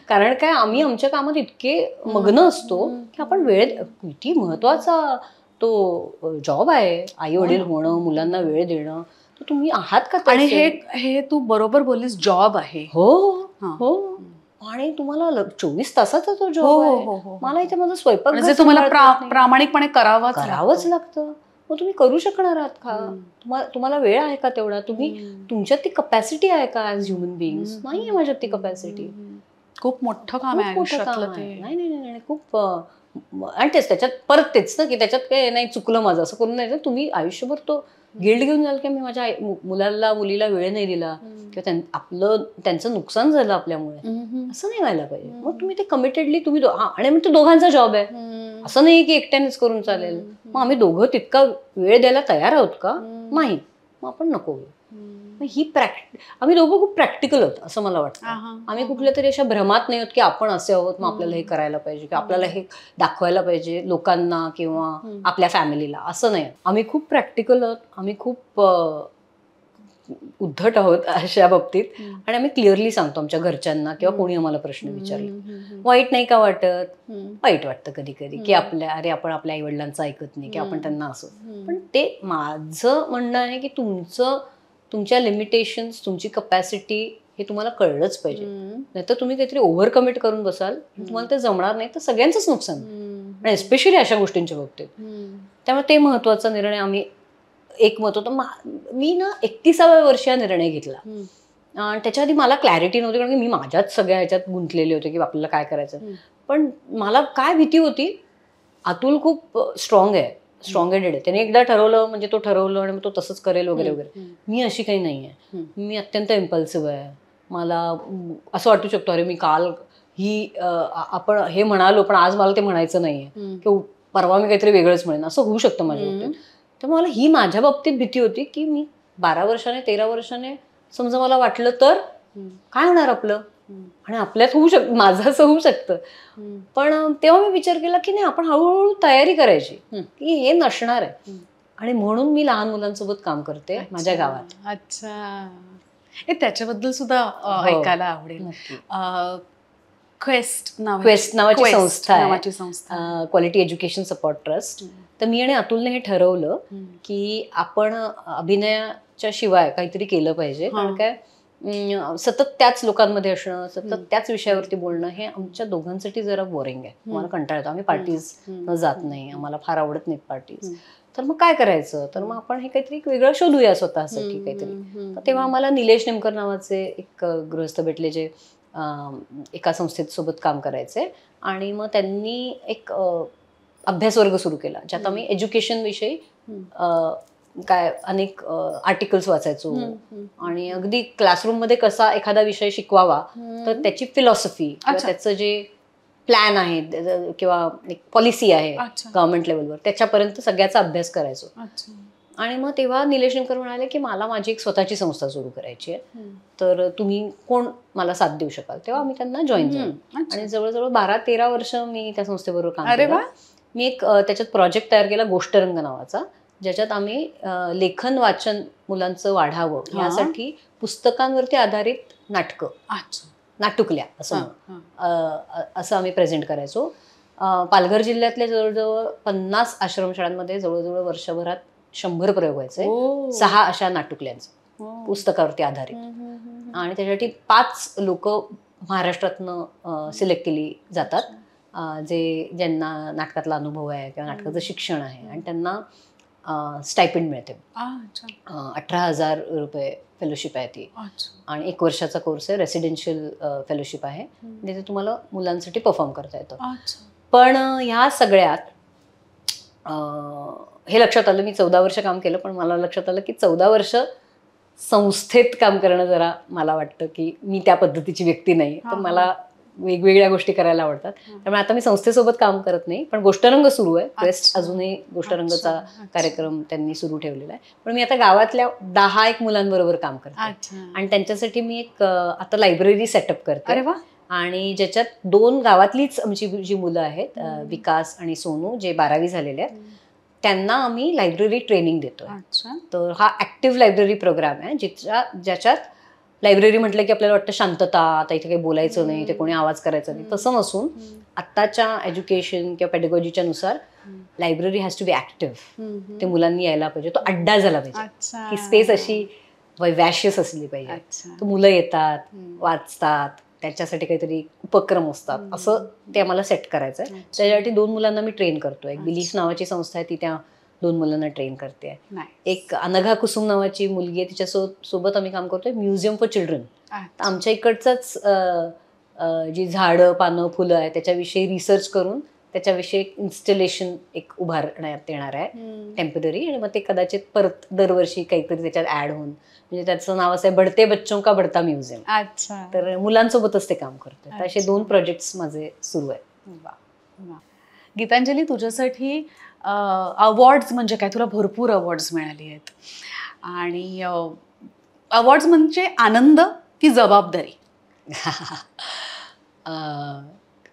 कारण काय, आम्ही आमच्या कामात इतके मग्न असतो की आपण वेळ, किती महत्वाचा तो जॉब आहे आई वडील होणं, मुलांना वेळ देणं. तर तुम्ही आहात का? आणि हे तू बरोबर बोललीस, जॉब आहे. हो हो. आणि तुम्हाला 24 तासाचा तो जॉब आहे. मला इथे माझा स्वयंपाक तुम्हाला प्रामाणिकपणे करावंच लागतं. मग तुम्ही करू शकणार आहात का? तुम्हाला वेळ आहे का तेवढा? तुमच्यात ती कपॅसिटी आहे का ऍज ह्युमन बिंग्स? नाहीये माझ्यात ती कपॅसिटी. खूप मोठं काम आहे आयुष्यातलं ते. नाही खूप. आणि त्याच्यात परत तेच ना की त्याच्यात काय नाही, चुकलं माझं असं करून नाही. तुम्ही आयुष्यभर तो गिल्ट घेऊन जाल की मी माझ्या मुलीला वेळ नाही दिला किंवा त्यांचं नुकसान झालं आपल्यामुळे, असं नाही व्हायला पाहिजे. मग तुम्ही ते कमिटेडली तुम्ही आणि मग तो दोघांचा जॉब आहे, असं नाही की एकट्यानेच करून चालेल. मग आम्ही दोघं तितका वेळ द्यायला तयार आहोत का? नाही, मग आपण नको. आम्ही दोघं खूप प्रॅक्टिकल आहोत असं मला वाटतं. आम्ही कुठल्या तरी अशा भ्रमात नाही आहोत की आपण असे आहोत मग आपल्याला हे करायला पाहिजे किंवा आपल्याला हे दाखवायला पाहिजे लोकांना किंवा आपल्या फॅमिलीला, असं नाही. आम्ही खूप प्रॅक्टिकल आहोत. आम्ही खूप उद्धट आहोत अशा बाबतीत आणि आम्ही क्लिअरली सांगतो आमच्या घरच्यांना किंवा कोणी आम्हाला प्रश्न विचारले. वाईट नाही का वाटत? वाईट वाटतं कधी कधी की अरे आपण आपल्या आईवडिलांचं ऐकत नाही की आपण त्यांना असं. पण ते माझं म्हणणं आहे की तुमच्या लिमिटेशन्स, तुमची कपॅसिटी हे तुम्हाला कळलंच पाहिजे. नाहीतर तुम्ही काहीतरी ओव्हर कमिट करून बसाल, तुम्हाला ते जमणार नाही, तर सगळ्यांचंच नुकसान आणि एस्पेशली अशा गोष्टींच्या बाबतीत. त्यामुळे ते महत्वाचा निर्णय आम्ही एकमत होतं. मी ना 31व्या वर्षी हा निर्णय घेतला आणि त्याच्या आधी मला क्लॅरिटी नव्हती, कारण की मी माझ्याच सगळ्या ह्याच्यात गुंतलेले होते की आपल्याला काय करायचं. पण मला काय भीती होती, अतुल खूप स्ट्रॉंग हेडेड आहे. त्याने एकदा ठरवलं म्हणजे तो ठरवलं आणि तो तसंच करेल वगैरे वगैरे. मी अशी काही नाही आहे. मी अत्यंत इम्पल्सिव्ह आहे. मला असं वाटू शकतो अरे मी काल आपण हे म्हणालो पण आज मला ते म्हणायचं नाहीये किंवा परवा मी काहीतरी वेगळंच म्हणेन, असं होऊ शकतं माझ्या बाबतीत. तर मला ही माझ्या बाबतीत भीती होती की मी 12 वर्षाने 13 वर्षाने समजा मला वाटलं तर काय होणार आपलं, आणि आपल्यात होऊ शकतं, माझं असं होऊ शकतं. पण तेव्हा मी विचार केला की नाही, आपण हळूहळू तयारी करायची की हे नसणार आहे. आणि म्हणून मी लहान मुलांसोबत काम करते माझ्या गावात. अच्छा, त्याच्याबद्दल सुद्धा ऐकायला आवडेल. क्वेस्ट नावाची संस्था आहे, क्वालिटी एज्युकेशन सपोर्ट ट्रस्ट. तर मी आणि अतुलने हे ठरवलं की आपण अभिनयाच्या शिवाय काहीतरी केलं पाहिजे. कारण काय, सतत त्याच लोकांमध्ये असणं, सतत त्याच विषयावरती बोलणं हे आमच्या दोघांसाठी जरा बोरिंग आहे. मला कंटाळा येतो. आम्ही पार्टीज जात नाही, आम्हाला फार आवडत नाहीत पार्टीज. तर मग काय करायचं, तर मग आपण हे काहीतरी वेगळं शोधूया स्वतःसाठी काहीतरी. तर तेव्हा आम्हाला निलेश नेमकर नावाचे एक गृहस्थ भेटले, जे एका संस्थेत सोबत काम करायचे. आणि मग त्यांनी एक अभ्यास वर्ग सुरू केला, ज्यात आम्ही एज्युकेशन विषयी काय अनेक आर्टिकल्स वाचायचो आणि अगदी क्लासरूम मध्ये कसा एखादा विषय शिकवावा, तर त्याची फिलॉसॉफी किंवा त्याचं जे प्लॅन आहे किंवा एक पॉलिसी आहे गव्हर्नमेंट लेवलवर, त्याच्यापर्यंत सगळ्याचा अभ्यास करायचो. आणि मग तेव्हा निलेश नेमकर म्हणाले की मला माझी एक स्वतःची संस्था सुरू करायची आहे, तर तुम्ही कोण मला साथ देऊ शकाल. तेव्हा आम्ही त्यांना जॉईन झालो आणि जवळजवळ 12-13 वर्ष मी त्या संस्थेबरोबर काम केलं. मी एक त्याच्यात प्रोजेक्ट तयार केला गोष्टरंग नावाचा, ज्याच्यात आम्ही लेखन वाचन मुलांचं वाढावं यासाठी पुस्तकांवरती आधारित नाटुकल्या असं आम्ही प्रेझेंट करायचो. पालघर जिल्ह्यातल्या जवळजवळ 50 आश्रमशाळांमध्ये जवळजवळ वर्षभरात 100 प्रयोग व्हायचे, 6 अशा नाटुकल्यांचं पुस्तकावरती आधारित. आणि त्याच्यासाठी 5 लोक महाराष्ट्रातनं सिलेक्ट केली जातात, ज्यांना नाटकातला अनुभव आहे किंवा नाटकाचं शिक्षण आहे, आणि त्यांना स्टायपेंड मिळते. 18,000 रुपये फेलोशिप आहे ती, आणि 1 वर्षाचा कोर्स आहे, रेसिडेन्शियल फेलोशिप आहे, जिथे तुम्हाला मुलांसाठी परफॉर्म करता येतं. पण ह्या सगळ्यात हे लक्षात आलं, मी 14 वर्ष काम केलं, पण मला लक्षात आलं की 14 वर्ष संस्थेत काम करणं जरा मला वाटतं की मी त्या पद्धतीची व्यक्ती नाही, तर मला वेगवेगळ्या गोष्टी करायला आवडतात. त्यामुळे आता मी संस्थेसोबत काम करत नाही, पण गोष्टरंग सुरू आहे. क्वेस्ट अजूनही गोष्टरंगचा कार्यक्रम त्यांनी सुरू ठेवलेला आहे. पण मी आता गावातल्या 10 मुलांबरोबर काम करते आणि त्यांच्यासाठी मी एक आता लायब्ररी सेटअप करते. आणि ज्याच्यात 2 गावातलीच आमची जी मुलं आहेत, विकास आणि सोनू, जे 12वी झालेले आहेत, त्यांना आम्ही लायब्ररी ट्रेनिंग देतोय. तर हा ऍक्टिव्ह लायब्ररी प्रोग्राम आहे, ज्याच्यात लायब्ररी म्हटलं की आपल्याला वाटतं शांतता, आता इथे काही बोलायचं नाही, ते कोणी आवाज करायचा नाही. तसं नसून आत्ताच्या एज्युकेशन किंवा पेडगॉजीच्या नुसार library has to be active. ते मुलांनी यायला पाहिजे, तो अड्डा झाला पाहिजे, ही स्पेस अशी वैव्याशियस असली पाहिजे. तर मुलं येतात, वाचतात, त्यांच्यासाठी काहीतरी उपक्रम असतात, असं ते आम्हाला सेट करायचं आहे. त्याच्यासाठी 2 मुलांना मी ट्रेन करतोय. एक बिलीफ नावाची संस्था आहे, ती त्या 2 मुलांना ट्रेन करते. एक अनघा कुसुम नावाची मुलगी आहे, तिच्या सोबत आम्ही काम करतोय, म्युझियम फॉर चिल्ड्रन. आमच्या इकडचंच जी झाडं, पानं, फुलं आहे त्याच्याविषयी रिसर्च करून त्याच्याविषयी एक इन्स्टलेशन एक उभारण्यात येणार आहे टेम्पररी, आणि मग ते कदाचित परत दरवर्षी काहीतरी त्याच्यात ऍड होऊन, म्हणजे त्याचं नाव असं आहे बढते बच्चों का बढता म्युझियम. तर मुलांसोबतच ते काम करतोय. तर असे 2 प्रोजेक्ट्स माझे सुरू आहेत. गीतांजली, तुझ्यासाठी अवॉर्ड्स म्हणजे काय? तुला भरपूर अवॉर्ड्स मिळाली आहेत, आणि अवॉर्ड्स म्हणजे आनंद की जबाबदारी?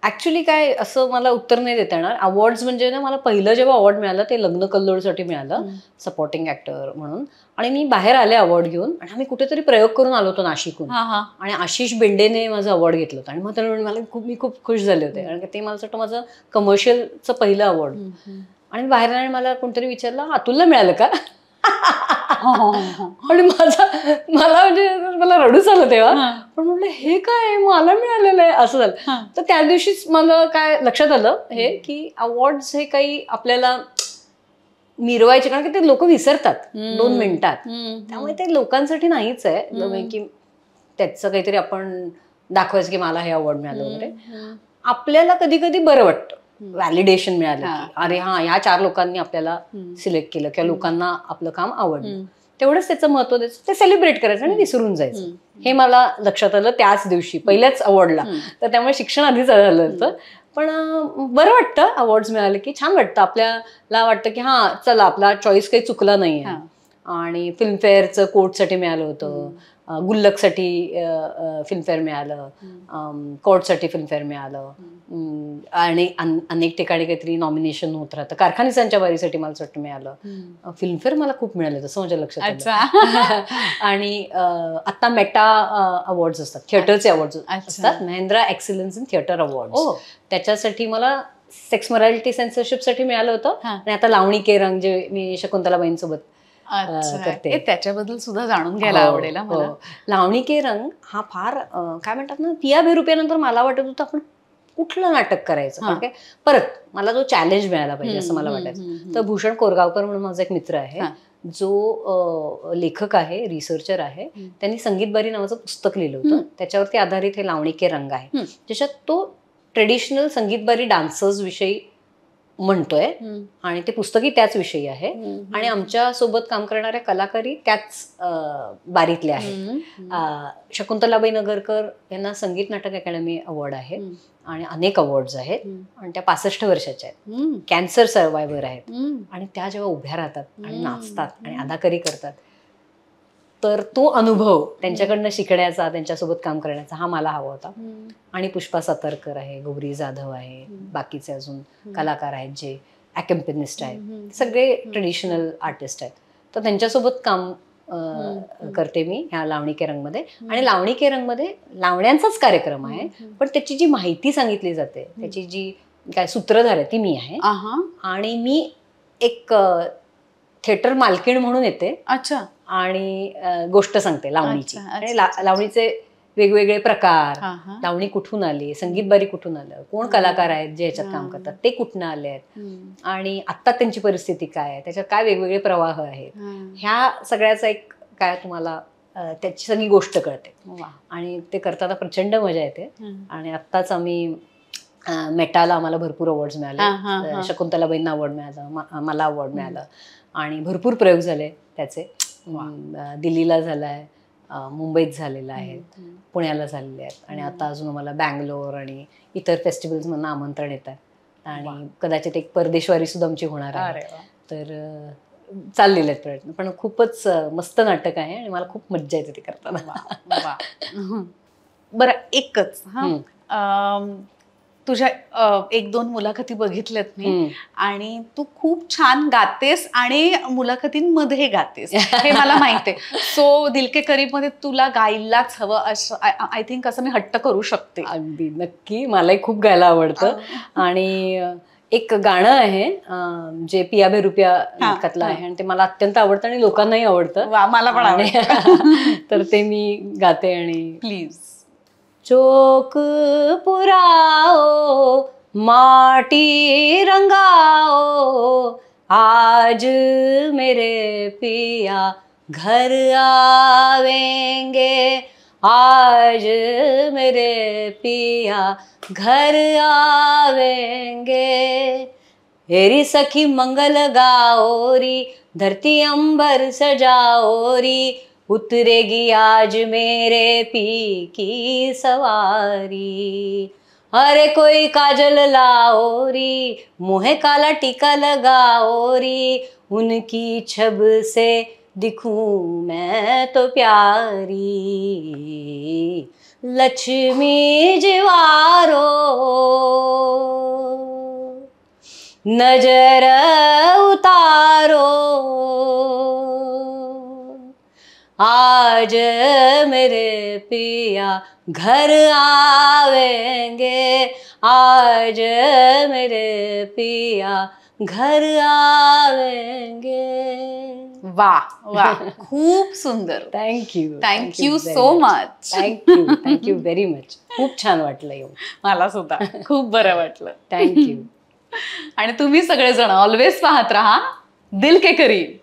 ऍक्च्युली काय असं मला उत्तर नाही देता येणार. अवॉर्ड्स म्हणजे ना, मला पहिलं जेव्हा अवॉर्ड मिळालं ते लग्न कल्लोळसाठी मिळालं, सपोर्टिंग ऍक्टर म्हणून. आणि मी बाहेर आले अवॉर्ड घेऊन, आणि आम्ही कुठेतरी प्रयोग करून आलो होतो नाशिकहून, आणि आशिष बेंडेने माझं अवॉर्ड घेतलं होतं. आणि मग त्यामुळे मला मी खूप खुश झाले होते, कारण ते मला वाटतं माझं कमर्शियलचं पहिलं अवॉर्ड. आणि बाहेर आले, मला कोणतरी विचारलं, अतुलला मिळालं का? आणि मला म्हणजे मला रडूच आलं तेव्हा. पण म्हटलं हे काय, मला मिळालेलं आहे असं झालं. तर त्या दिवशीच मला काय लक्षात आलं हे, की अवॉर्ड्स हे काही आपल्याला मिरवायचे, कारण की ते लोक विसरतात 2 मिनिटात. त्यामुळे ते लोकांसाठी नाहीच आहे की त्याचं काहीतरी आपण दाखवायचं की मला हे अवॉर्ड मिळालं वगैरे. आपल्याला कधी कधी बरं वाटतं व्हॅलिडेशन मिळालं की अरे हा, ह्या 4 लोकांनी आपल्याला सिलेक्ट केलं किंवा लोकांना आपलं काम आवडलं, तेवढंच त्याचं महत्व द्यायचं, ते सेलिब्रेट करायचं आणि विसरून जायचं. हे मला लक्षात आलं त्याच दिवशी पहिल्याच अवॉर्डला. तर त्यामुळे शिक्षण आधीच झालं होतं. पण बरं वाटतं अवॉर्ड्स मिळाले की, छान वाटतं. आपल्याला वाटतं की हा चला, आपला चॉईस काही चुकला नाहीये. आणि फिल्मफेअरचं कोर्टसाठी मिळालं होतं, गुल्लकसाठी फिल्मफेअर मिळालं, कोर्टसाठी फिल्मफेअर मिळालं, आणि अनेक ठिकाणी काहीतरी नॉमिनेशन होत राहतं. कारखानीसांच्या बारीसाठी मला वाटतं मिळालं. फिल्मफेअर मला खूप मिळालं तसं माझ्या लक्षात आलं. आणि आता मेटा अवॉर्ड्स असतात, थिएटरचे अवॉर्ड्स असतात, Mahindra excellence in theatre awards. त्याच्यासाठी मला सेक्स मॉरॅलिटी सेन्सरशिपसाठी मिळालं होतं. आणि आता लावणी के रंग, जे मी शकुंतलाबाईंसोबत करते, त्याच्याबद्दल सुद्धा जाणून घ्यायला आवडेल मला. लावणी के रंग हा फार काय म्हणतात ना, पिया बेरुपेनंतर मला वाटत होतं आपण कुठलं नाटक करायचं, कारण काय परत मला जो चॅलेंज मिळाला पाहिजे असं मला वाटायचं. तर भूषण कोरगावकर म्हणून माझा एक मित्र आहे, जो लेखक आहे, रिसर्चर आहे. त्यांनी संगीतबारी नावाचं पुस्तक लिहिलं होतं, त्याच्यावरती आधारित हे लावणी के रंग आहे, ज्याच्यात तो ट्रेडिशनल संगीतबारी डान्सर्स विषयी म्हणतोय. आणि ते पुस्तकही त्याच विषयी आहे. आणि आमच्या सोबत काम करणाऱ्या कलाकारी त्याच बारीतल्या आहेत. शकुंतलाबाई नगरकर यांना संगीत नाटक अकॅडमी अवॉर्ड आहे, आणि अनेक अवॉर्ड्स आहेत. आणि त्या 65 वर्षाच्या आहेत, कॅन्सर सर्वायव्हर आहेत. आणि त्या जेव्हा उभ्या राहतात आणि नाचतात आणि अदाकारी करतात, तर तो अनुभव त्यांच्याकडनं शिकण्याचा, त्यांच्यासोबत काम करण्याचा, हा मला हवा होता. आणि पुष्पा सातारकर आहे, गौरी जाधव आहे, बाकीचे अजून कलाकार आहेत जे अकॅम्पनिस्ट आहेत, सगळे ट्रेडिशनल आर्टिस्ट आहेत. तर त्यांच्यासोबत काम करते मी ह्या लावणी के रंगमध्ये. आणि लावणी के रंगमध्ये लावण्यांचाच कार्यक्रम आहे, पण त्याची जी माहिती सांगितली जाते, त्याची जी काय सूत्रधार आहे ती मी आहे. आणि मी एक थिएटर मालकीण म्हणून येते. अच्छा. आणि गोष्ट सांगते लावणीची. आणि लावणीचे वेगवेगळे प्रकार, लावणी कुठून आली, संगीतबारी कुठून आलं, कोण कलाकार आहेत जे ह्याच्यात काम करतात, ते कुठून आले आहेत, आणि आत्ता त्यांची परिस्थिती काय आहे, त्याच्यात काय वेगवेगळे प्रवाह आहेत, ह्या सगळ्याचा एक काय तुम्हाला त्याची सगळी गोष्ट कळते. आणि ते करताना प्रचंड मजा येते. आणि आत्ताच आम्ही मेटाला आम्हाला भरपूर अवॉर्ड्स मिळाले. शकुंतलाबाईंना अवॉर्ड मिळालं, मला अवॉर्ड मिळालं. आणि भरपूर प्रयोग झाले त्याचे. दिल्लीला झालाय, मुंबईत झालेला आहे, पुण्याला झालेले आहेत. आणि आता अजून आम्हाला बँगलोर आणि इतर फेस्टिवल्स मधून आमंत्रण येत आहे. आणि कदाचित एक परदेशवारी सुद्धा आमची होणार आहे. तर चाललेले आहेत प्रयत्न. पण खूपच मस्त नाटक आहे आणि मला खूप मज्जा येते ते करताना. बरं, एकच तुझ्या 1-2 मुलाखती बघितल्यात मी, आणि तू खूप छान गातेस आणि मुलाखतींमध्ये गातेस, हे मला माहिती आहे. सो दिल के करीब मध्ये तुला गायलाच हवं असं आय थिंक असं मी हट्ट करू शकते. अगदी नक्की, मलाही खूप गायला आवडतं. आणि एक गाणं आहे जे पिया बेरुपिया नाटकातलं आहे, आणि ते मला अत्यंत आवडतं आणि लोकांनाही आवडतं. मला पण आवडतं. तर ते मी गाते. आणि प्लीज. चौक पुराओ, माटी रंगाओ, आज मेरे पिया घर आवेंगे, आज मेरे पिया घर आवेंगे, हेरी सखी मंगल गाओरी, धरती अंबर सजाओरी, उतरेगी आज मेरे पी की सवारी, अरे कोई काजल लाओरी, मुँह काला टीका लगाओरी, उनकी छब से दिखूं मैं तो प्यारी लक्ष्मी जिवारो नजर उतारो आज मेरे पिया घर आवेंगे आज मेरे पिया घर आवेंगे. वा वा खूप सुंदर. Thank you thank you so much. Thank you very much. खूप छान वाटलं येऊन. मला सुद्धा खूप बरं वाटलं. थँक्यू. आणि तुम्ही सगळेजण ऑलवेज पाहत राहा दिल के करीब.